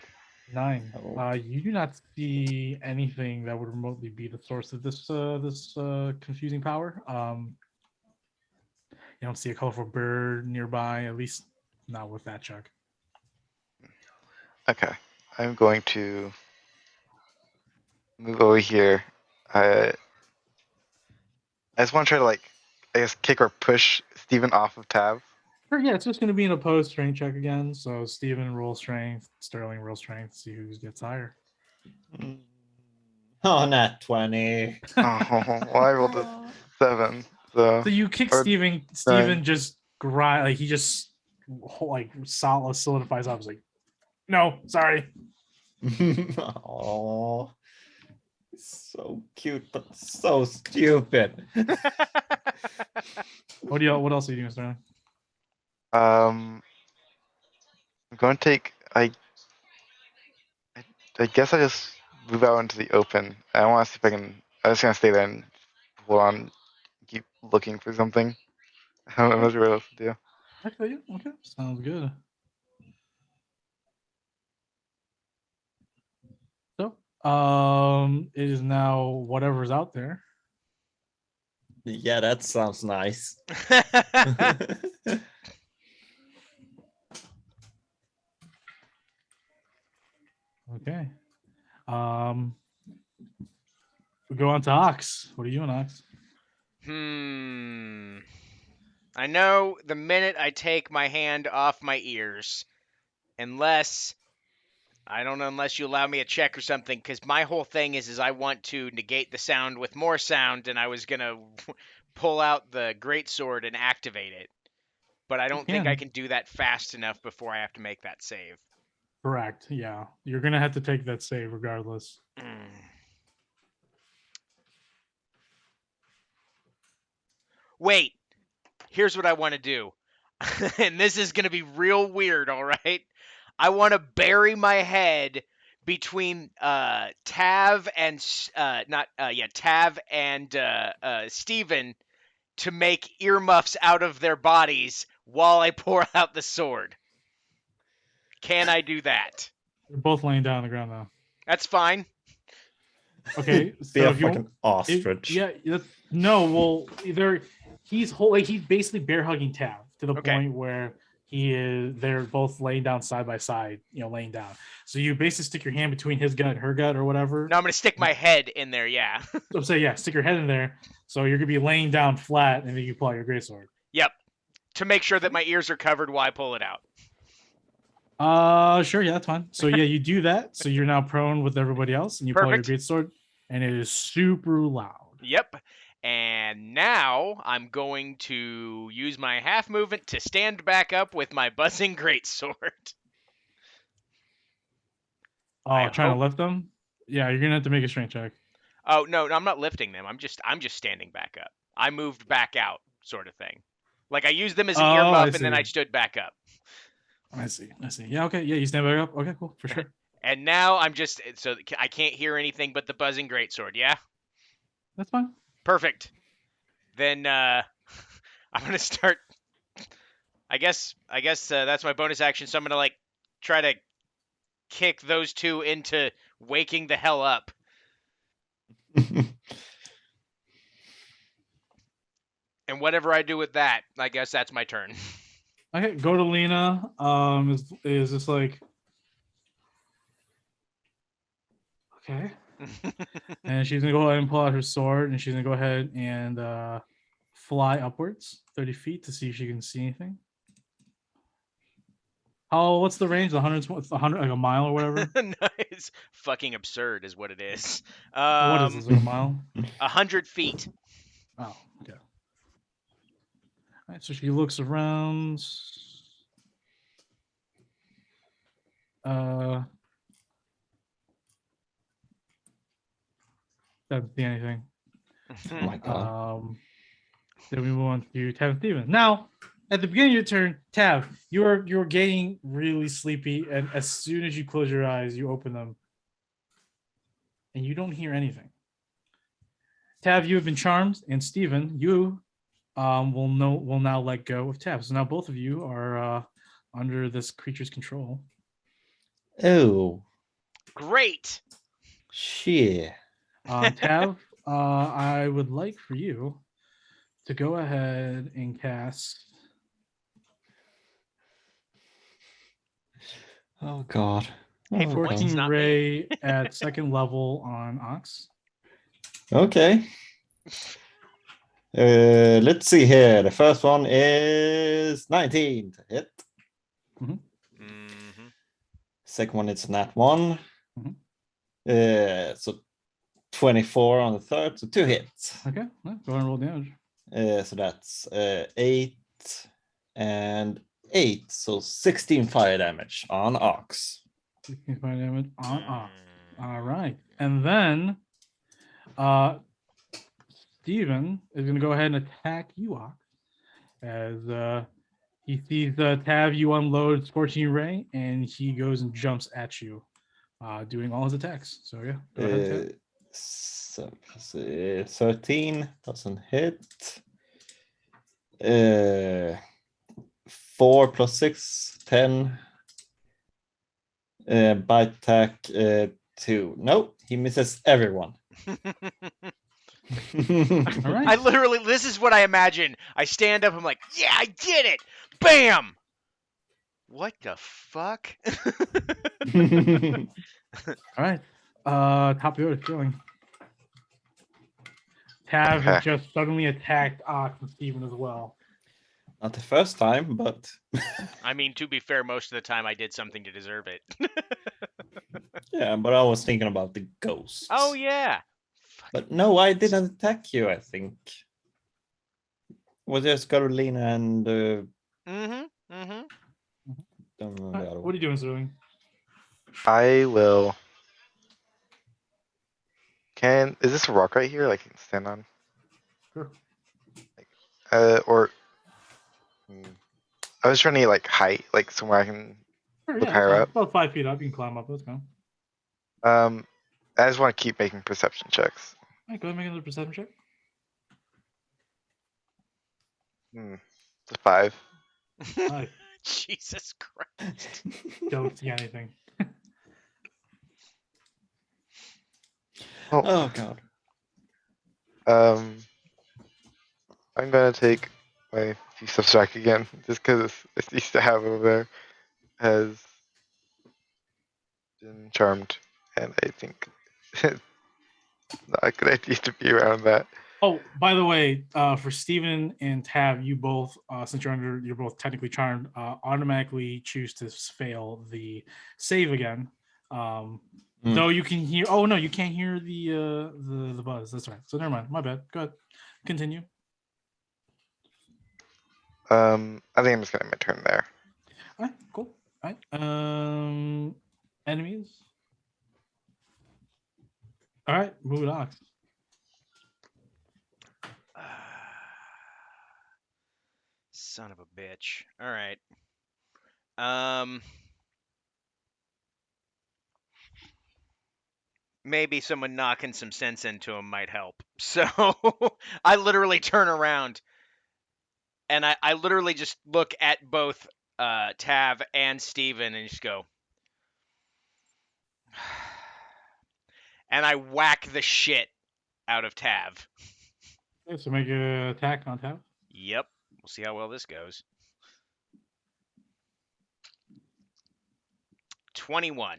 9.
Oh.
You do not see anything that would remotely be the source of this confusing power. You don't see a colorful bird nearby, at least not with that check.
Okay. I'm going to move over here. I just want to try to, like, I guess, kick or push Steven off of Tav.
Sure, yeah, it's just going to be an opposed strength check again. So Steven roll strength, Sterling roll strength, see who gets higher.
Oh, not 20.
Oh, well, I rolled a 7. So
So you kick
Or
Steven. Steven just grind, like he just like solidifies up. He's like, no, sorry.
Oh, so cute, but so stupid.
What else are you doing, Sterling?
I'm going to take. I guess I just move out into the open. I want to see if I can. I'm just gonna stay there and hold on, keep looking for something. I'm not sure what else to do.
Okay, okay, sounds good. So, it is now whatever's out there.
Yeah, that sounds nice.
Okay. We go on to Ox. What are you doing, Ox?
I know the minute I take my hand off my ears, unless you allow me a check or something, because my whole thing is I want to negate the sound with more sound, and I was gonna pull out the greatsword and activate it, but I don't think I can do that fast enough before I have to make that save.
Correct. Yeah, you're gonna have to take that save regardless.
Wait, here's what I want to do. And this is going to be real weird, all right? I want to bury my head between Tav and Steven to make earmuffs out of their bodies while I pour out the sword. Can I do that?
They're both laying down on the ground now.
That's fine.
Okay,
Be
so
a
if you
fucking ostrich.
no, well, he's basically bear hugging Tav to the point where they're both laying down side by side, laying down. So you basically stick your hand between his gut and her gut or whatever.
No, I'm gonna stick my head in there. Yeah.
So say stick your head in there. So you're gonna be laying down flat, and then you pull out your greatsword.
Yep. To make sure that my ears are covered while I pull it out.
Sure, yeah, that's fine. So yeah, you do that. So you're now prone with everybody else, and you pull out your greatsword, and it is super loud.
Yep. And now I'm going to use my half movement to stand back up with my buzzing greatsword.
Oh, trying to lift them? Yeah, you're gonna have to make a strength check.
Oh no, I'm not lifting them. I'm just standing back up. I moved back out, sort of thing. Like I used them as an earmuff, and then I stood back up.
I see. Yeah, okay. Yeah, you stand back up. Okay, cool, for sure.
And now I'm just so I can't hear anything but the buzzing greatsword. Yeah,
that's fine.
Perfect. Then I'm gonna start. I guess that's my bonus action. So I'm gonna try to kick those two into waking the hell up. And whatever I do with that, I guess that's my turn.
Okay, go to Lena. Is this like okay? And she's gonna go ahead and pull out her sword, and she's gonna go ahead and fly upwards 30 feet to see if she can see anything. What's the range? 100, like a mile or whatever?
No, it's fucking absurd, is what it is.
What is this, like a mile?
100 feet.
Oh, okay. All right, so she looks around. Doesn't see anything.
Oh my god.
Then we move on to Tav and Steven. Now, at the beginning of your turn, Tav, you're getting really sleepy, and as soon as you close your eyes, you open them, and you don't hear anything. Tav, you have been charmed, and Steven, you will now let go of Tav. So now both of you are under this creature's control.
Oh
Great.
shit.
Tav, I would like for you to go ahead and cast.
Oh god.
Hey,
Oh,
for once it's
god.
Forking
not me.
Ray at second level on Ox.
Okay. Let's see here. The first one is 19 to hit.
Hmm.
Second one is nat 1.
Mhm.
So 24 on the third, so 2 hits.
Okay, well, go ahead and roll damage.
So that's 8 and 8, so 16 fire damage on Ox.
16 fire damage on Ox.
Mm.
All right, and then Steven is going to go ahead and attack you, Ox, as he sees Tav, you unload Scorching Ray, and he goes and jumps at you, doing all his attacks. So yeah, go ahead, Tav.
So, 13 doesn't hit. 4 plus 6, 10. Bite attack 2. Nope, he misses everyone.
All right.
I literally, this is what I imagine. I stand up, I'm like, yeah, I did it! Bam! What the fuck?
All right. Top of the order, feeling. Tav
Okay.
has just suddenly attacked Ox and Steven as well.
Not the first time, but
I mean, to be fair, most of the time I did something to deserve it.
yeah, but I was thinking about the ghosts.
Oh, yeah.
But no, I didn't attack you, I think. Was just Carolina and
Mm-hmm. Mm-hmm.
don't remember
All
the
right,
other
what
one.
are you doing, Sterling?
I will. Is this a rock right here? Like, I can stand on?
Sure.
Or. I was trying to get, like, height, like, somewhere I can
Sure,
look
yeah,
higher
it's fine.
up.
About 5 feet up. You can climb up. Let's go.
I just want to keep making perception checks.
All right, go ahead and make another perception check.
It's a 5.
5.
Jesus Christ.
Don't see anything.
Oh,
Oh god.
I'm gonna take my few steps back again, just because this used to have over there has been charmed, and I think it's not a good idea to be around that.
Oh, by the way, for Steven and Tav, you both, since you're both technically charmed, automatically choose to fail the save again. Though you can hear. Oh no, you can't hear the buzz. That's right. So never mind. My bad. Go ahead. Continue.
I think I'm just gonna end my turn there.
All right. Cool. All right. Enemies. All right. Move it on.
Son of a bitch. All right. Maybe someone knocking some sense into him might help. So I literally turn around and I literally just look at both Tav and Steven and just go. And I whack the shit out of Tav.
Okay, so make an attack on Tav.
Yep. We'll see how well this goes. 21.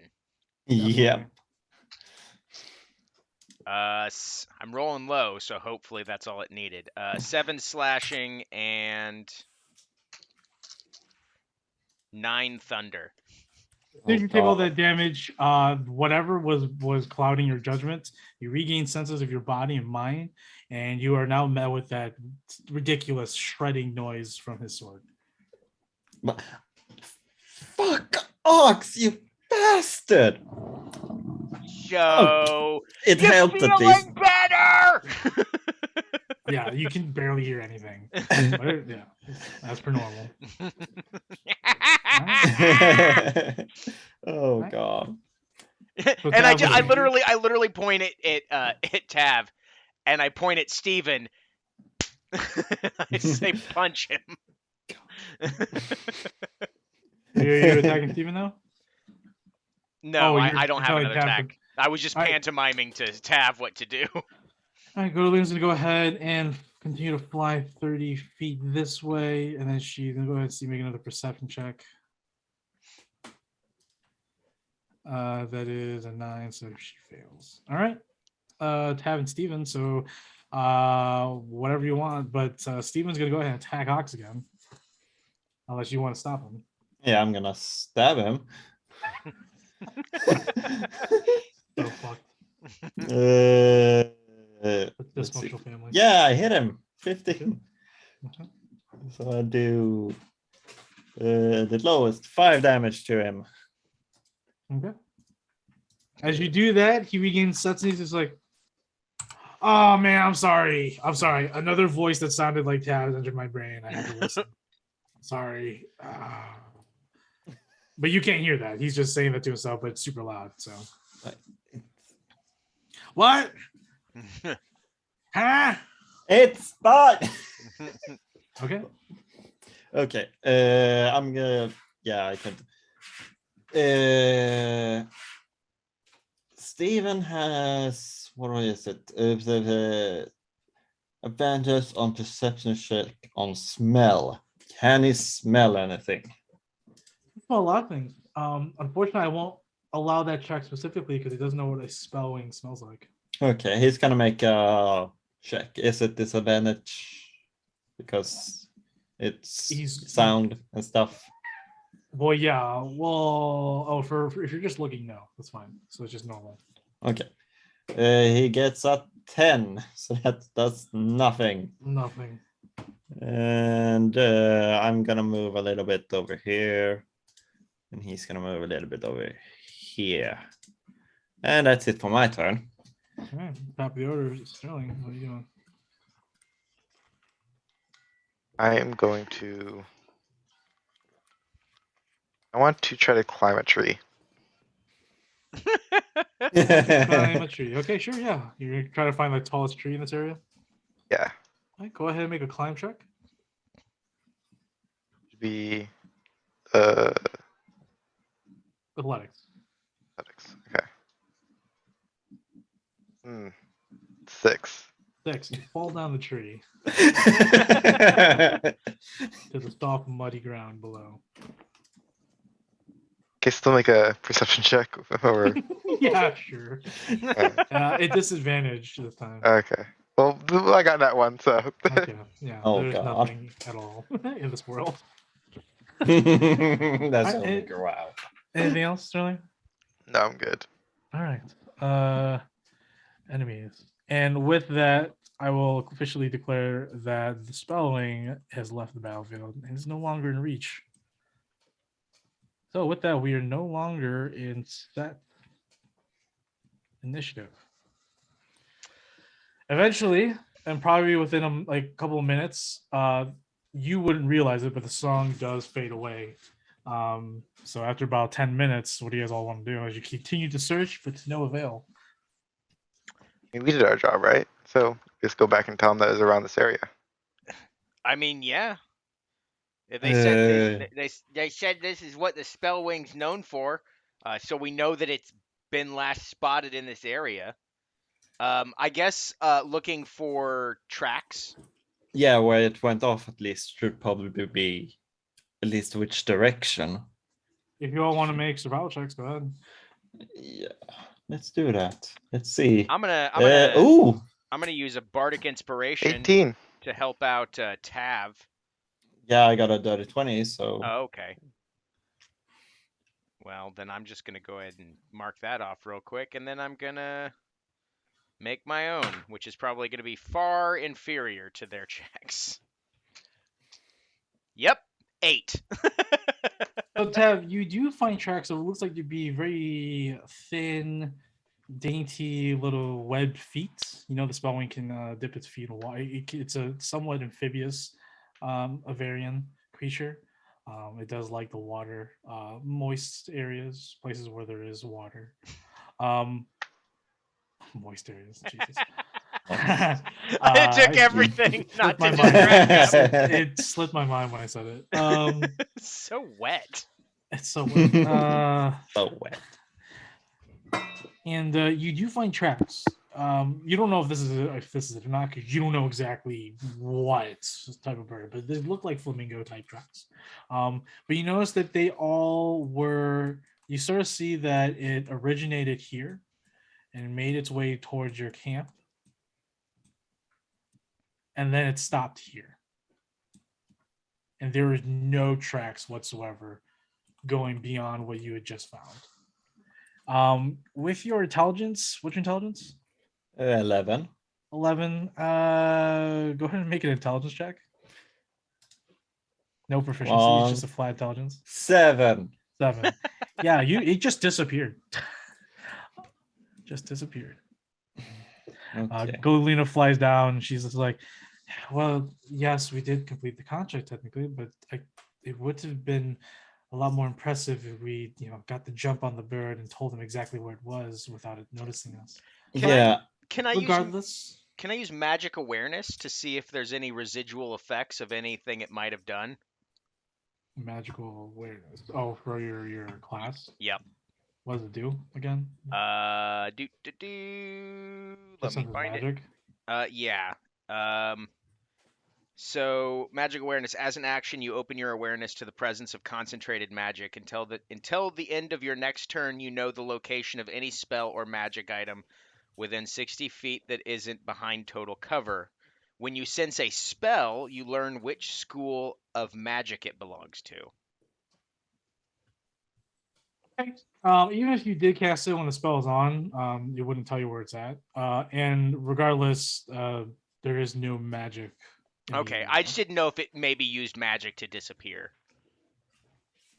Yeah.
I'm rolling low, so hopefully that's all it needed. 7 slashing and 9 thunder.
Did
Oh,
you take all
God.
that damage? Whatever was clouding your judgment, you regain senses of your body and mind, and you are now met with that ridiculous shredding noise from his sword.
But- Fuck Ox, you bastard!
So
It
you
helped at least.
feeling better?
Yeah, you can barely hear anything. But yeah, as per normal.
Oh
Right.
God.
So
And I,
Tav,
I
was-
literally point at Tav, and I point at Steven. I say punch him.
you're attacking Steven now?
No,
Oh,
I,
you're-
I don't
you're
have
telling
another
Tav to-
attack. I was just
Alright.
pantomiming to Tav what to do.
All right, Godolin's gonna go ahead and continue to fly 30 feet this way, and then she's gonna go ahead and make another perception check. That is a 9, so she fails. All right, Tav and Steven. So, whatever you want, but Steven's gonna go ahead and attack Ox again, unless you want to stop him.
Yeah, I'm gonna stab him.
So fucked.
Uh, let's see.
Dysfunctional family.
Yeah, I hit him. 15.
Okay.
So I do the lowest 5 damage to him.
Okay. As you do that, he regains sense and he's just like, "Oh man, I'm sorry. I'm sorry. Another voice that sounded like Taz entered my brain. I had to listen. Sorry." But you can't hear that. He's just saying that to himself, but it's super loud. So what? Huh?
It's not.
Okay.
Okay. I'm gonna. Yeah, I can. Steven has what is it? The advantage on perception check on smell. Can he smell anything?
Well, a lot of things. Unfortunately, I won't allow that check specifically because he doesn't know what a spell wing smells like.
Okay, he's gonna make a check. Is it disadvantage because it's
He's-
sound and stuff?
Well, yeah. Well, for if you're just looking, no, that's fine. So it's just normal.
Okay. He gets a 10, so that does nothing.
Nothing.
And I'm gonna move a little bit over here, and he's gonna move a little bit over here. And that's it for my turn.
All right, top of the order, Sterling. What are you doing?
I am going to. I want to try to climb a tree.
Climb a tree. Okay, sure, yeah. You're trying to find the tallest tree in this area.
Yeah,
All right, go ahead and make a climb check.
to be
Athletics.
athletics. Okay. 6.
6. You fall down the tree to the soft, muddy ground below.
Okay, still make a perception check or
Yeah, sure. At disadvantage this time.
okay. Well, I got that one, so
Okay, yeah.
Oh,
there's
God.
nothing at all in this world.
That's
I-
only
it-
wow.
Anything else, Sterling?
no, I'm good.
All right. Enemies. And with that, I will officially declare that the Spellwing has left the battlefield and is no longer in reach. So with that, we are no longer in set initiative. Eventually, and probably within a couple of minutes, you wouldn't realize it, but the song does fade away. So after about 10 minutes, what do you guys all want to do as you continue to search, but to no avail?
I mean, we did our job, right? So just go back and tell them that it was around this area.
I mean, yeah. If they said
Uh.
they said this is what the Spellwing's known for, so we know that it's been last spotted in this area. I guess looking for tracks.
Yeah, where it went off at least should probably be at least which direction.
If you all want to make survival checks, go ahead.
Yeah, let's do that. Let's see.
I'm gonna
Ooh,
I'm gonna use a bardic inspiration
18.
to help out Tav.
yeah, I got a dirty 20, so
Oh, okay. Well, then I'm just gonna go ahead and mark that off real quick, and then I'm gonna make my own, which is probably gonna be far inferior to their checks. Yep, 8.
So Tev, you do find tracks of what looks like to be very thin, dainty little webbed feet. You know the spellwing can dip its feet in water. It's a somewhat amphibious Avarian creature. It does like the water, moist areas, places where there is water. Moist areas, Jesus.
It took everything not
slipped my
to
mind.
distract him.
It slipped my mind when I said it.
So wet.
It's so weird.
So wet.
And you do find tracks. You don't know if this is it or not because you don't know exactly what type of bird, but they look like flamingo type tracks. But you notice that they all were. You sort of see that it originated here and made its way towards your camp, and then it stopped here. And there is no tracks whatsoever going beyond what you had just found. With your intelligence, what's your intelligence?
11.
11. Go ahead and make an intelligence check. No proficiency, it's just a flat intelligence.
7.
7. Yeah, it just disappeared. Just disappeared.
Okay.
Golina flies down. She's just like, well, yes, we did complete the contract technically, but it would have been a lot more impressive if we, got the jump on the bird and told him exactly where it was without it noticing us.
Yeah.
Can I
Regardless,
use magic awareness to see if there's any residual effects of anything it might have done?
magical awareness. Oh, for your class.
Yep.
What does it do again?
Let
Just
me
under
find it.
magic?
Yeah. So magic awareness, as an action, you open your awareness to the presence of concentrated magic until the end of your next turn. You know the location of any spell or magic item within 60 feet that isn't behind total cover. When you sense a spell, you learn which school of magic it belongs to.
Okay. Even if you did cast it when the spell is on, it wouldn't tell you where it's at. And regardless, there is no magic. in the
Okay,
area.
I just didn't know if it maybe used magic to disappear.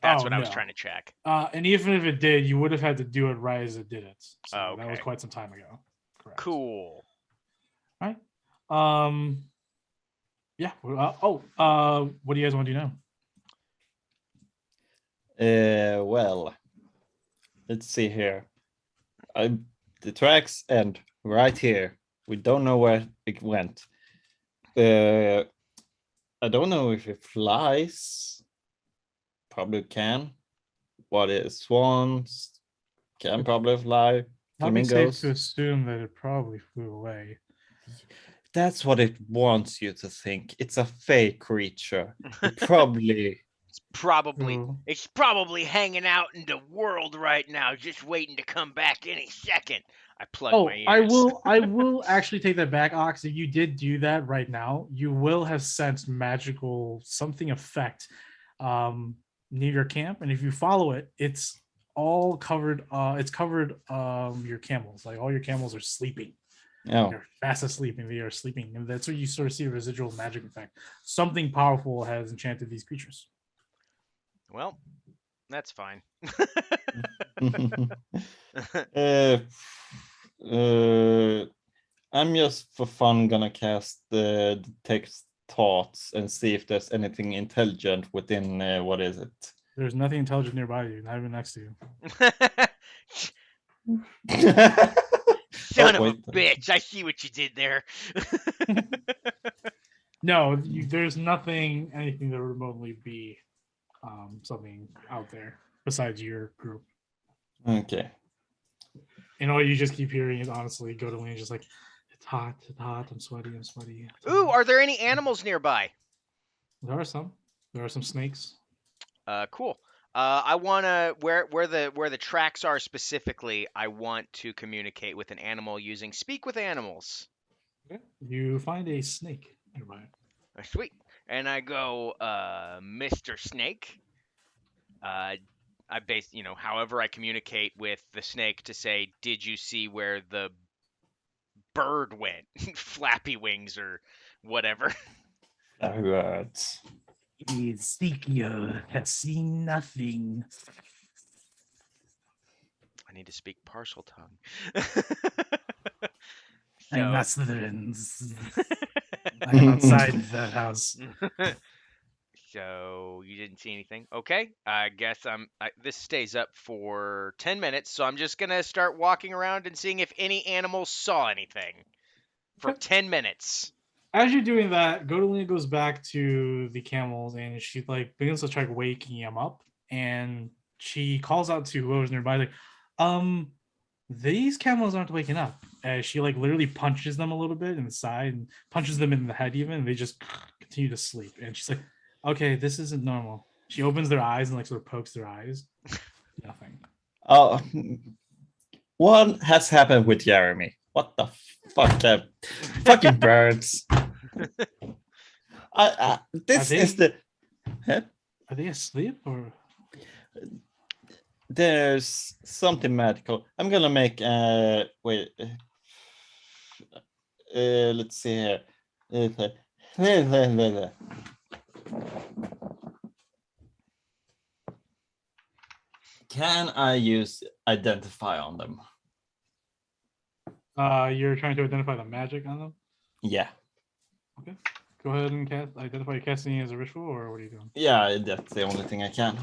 That's what I was
no.
trying to check.
And even if it did, you would have had to do it right as it did it. So that was
Okay.
quite some time ago. Correct.
Cool.
All right. Yeah. What do you guys want to do now?
Well, let's see here. The tracks end right here. We don't know where it went. I don't know if it flies. Probably can. What is swans? Can probably fly.
Probably safe
Flamingos.
to assume that it probably flew away.
That's what it wants you to think. It's a fake creature. It probably.
It's probably hanging out in the world right now, just waiting to come back any second. I plug my ears.
I will actually take that back, Ox. If you did do that right now, you will have sensed magical something effect near your camp, and if you follow it, it's all covered. It's covered your camels. Like all your camels are sleeping.
Oh.
They're fast asleep, and they are sleeping, and that's where you sort of see a residual magic effect. Something powerful has enchanted these creatures.
Well, that's fine.
I'm just for fun gonna cast the text thoughts and see if there's anything intelligent within what is it?
There's nothing intelligent nearby you, not even next to you.
Son of a bitch! I see what you did there.
No, there's anything that would remotely be something out there besides your group.
Okay.
And all you just keep hearing is honestly go to Lane just like, it's hot, I'm sweaty.
Ooh, are there any animals nearby?
There are some. There are some snakes.
Cool. I wanna where the tracks are specifically. I want to communicate with an animal using Speak with Animals.
Okay. You find a snake nearby.
Sweet. And I go, Mr. Snake. however I communicate with the snake to say, did you see where the bird went? Flappy wings or whatever.
Words.
Ezekiel has seen nothing.
I need to speak parcel tongue.
I'm
So-
not Slytherins. I'm outside that house.
So you didn't see anything. Okay, I guess this stays up for 10 minutes, so I'm just gonna start walking around and seeing if any animals saw anything for
Okay.
10 minutes.
As you're doing that, Godolina goes back to the camels and she like begins to try waking him up, and she calls out to whoever's nearby, like, these camels aren't waking up. As she like literally punches them a little bit in the side and punches them in the head even, and they just continue to sleep. And she's like, okay, this isn't normal. She opens their eyes and like sort of pokes their eyes. Nothing.
Oh, what has happened with Jeremy? What the fuck? Fucking birds. This
Are
is the. Huh?
Are they asleep or?
There's something magical. I'm gonna make wait. Let's see here. Can I use identify on them?
You're trying to identify the magic on them.
Yeah.
Go ahead and identify your casting as a ritual, or what are you doing?
Yeah, that's the only thing I can.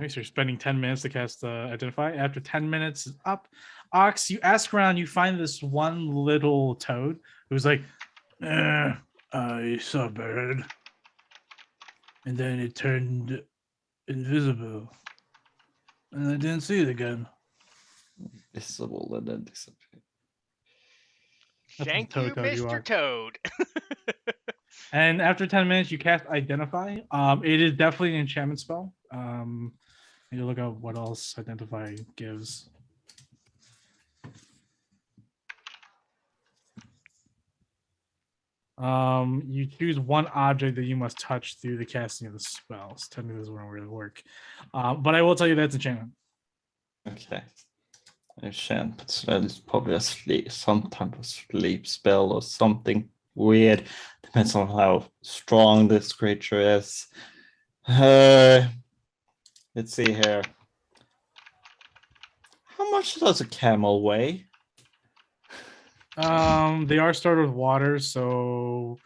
Okay, so you're spending 10 minutes to cast identify. After 10 minutes is up, Ox, you ask around, you find this one little toad who's like, I saw a bird, and then it turned invisible, and I didn't see it again.
Visible and then disappear.
That's
Thank
the
you,
toad you
Mr.
are.
Toad.
And after 10 minutes, you cast Identify. It is definitely an enchantment spell. You look at what else Identify gives. You choose one object that you must touch through the casting of the spells. Technically, this won't really work. But I will tell you that's enchantment.
Okay. Enchantment spell is probably a sleep, some type of sleep spell or something weird. Depends on how strong this creature is. Let's see here. How much does a camel weigh?
They are started with water, so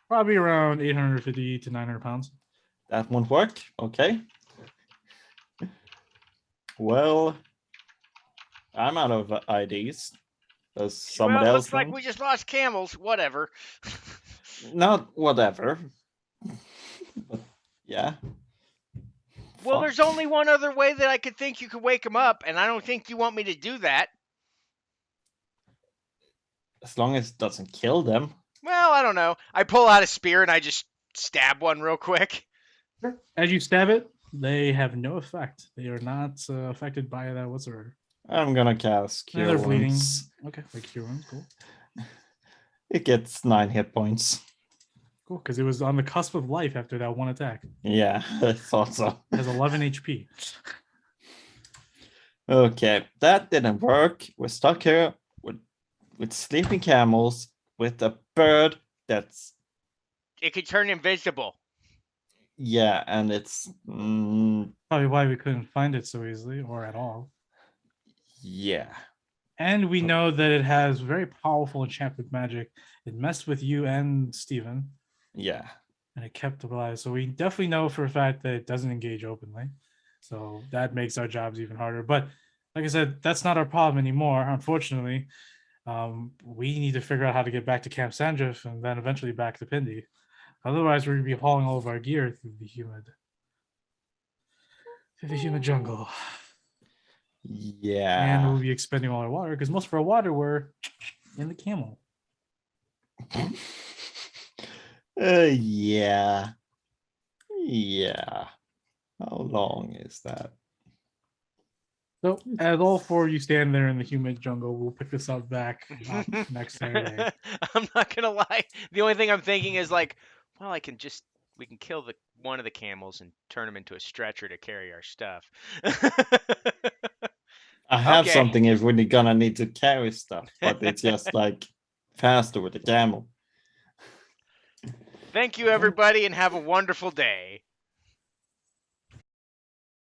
probably around 850 to 900 pounds.
That won't work. Okay. Well, I'm out of IDs. Does someone
Well,
else
looks like
know?
we just lost camels. Whatever.
Not whatever. But yeah.
Well,
Fuck.
there's only one other way that I could think you could wake them up, and I don't think you want me to do that.
As long as it doesn't kill them.
Well, I don't know. I pull out a spear and I just stab one real quick.
As you stab it, they have no effect. They are not affected by that whatsoever.
I'm gonna cast
And
Cure
they're bleeding.
Wounds.
Okay, like cure wounds, cool.
It gets 9 hit points.
Cool, because it was on the cusp of life after that one attack.
Yeah, I thought so.
It has 11 HP.
Okay, that didn't work. We're stuck here with sleeping camels, with a bird that's
It could turn invisible.
yeah, and it's
Probably why we couldn't find it so easily or at all.
yeah.
And we know that it has very powerful enchantment magic. It messed with you and Steven,
Yeah.
and it kept it alive. So we definitely know for a fact that it doesn't engage openly. So that makes our jobs even harder. But like I said, that's not our problem anymore, unfortunately. We need to figure out how to get back to Camp Sandrift and then eventually back to Pindi. Otherwise, we're gonna be hauling all of our gear through the humid jungle. And
Yeah.
we'll be expending all our water because most of our water were in the camel.
Yeah. Yeah. How long is that?
So as all four of you stand there in the humid jungle, we'll pick this up back next Saturday.
I'm not gonna lie. The only thing I'm thinking is like, well, we can kill one of the camels and turn him into a stretcher to carry our stuff.
I have
Okay.
something if we're gonna need to carry stuff, but it's just like faster with the camel.
Thank you, everybody, and have a wonderful day.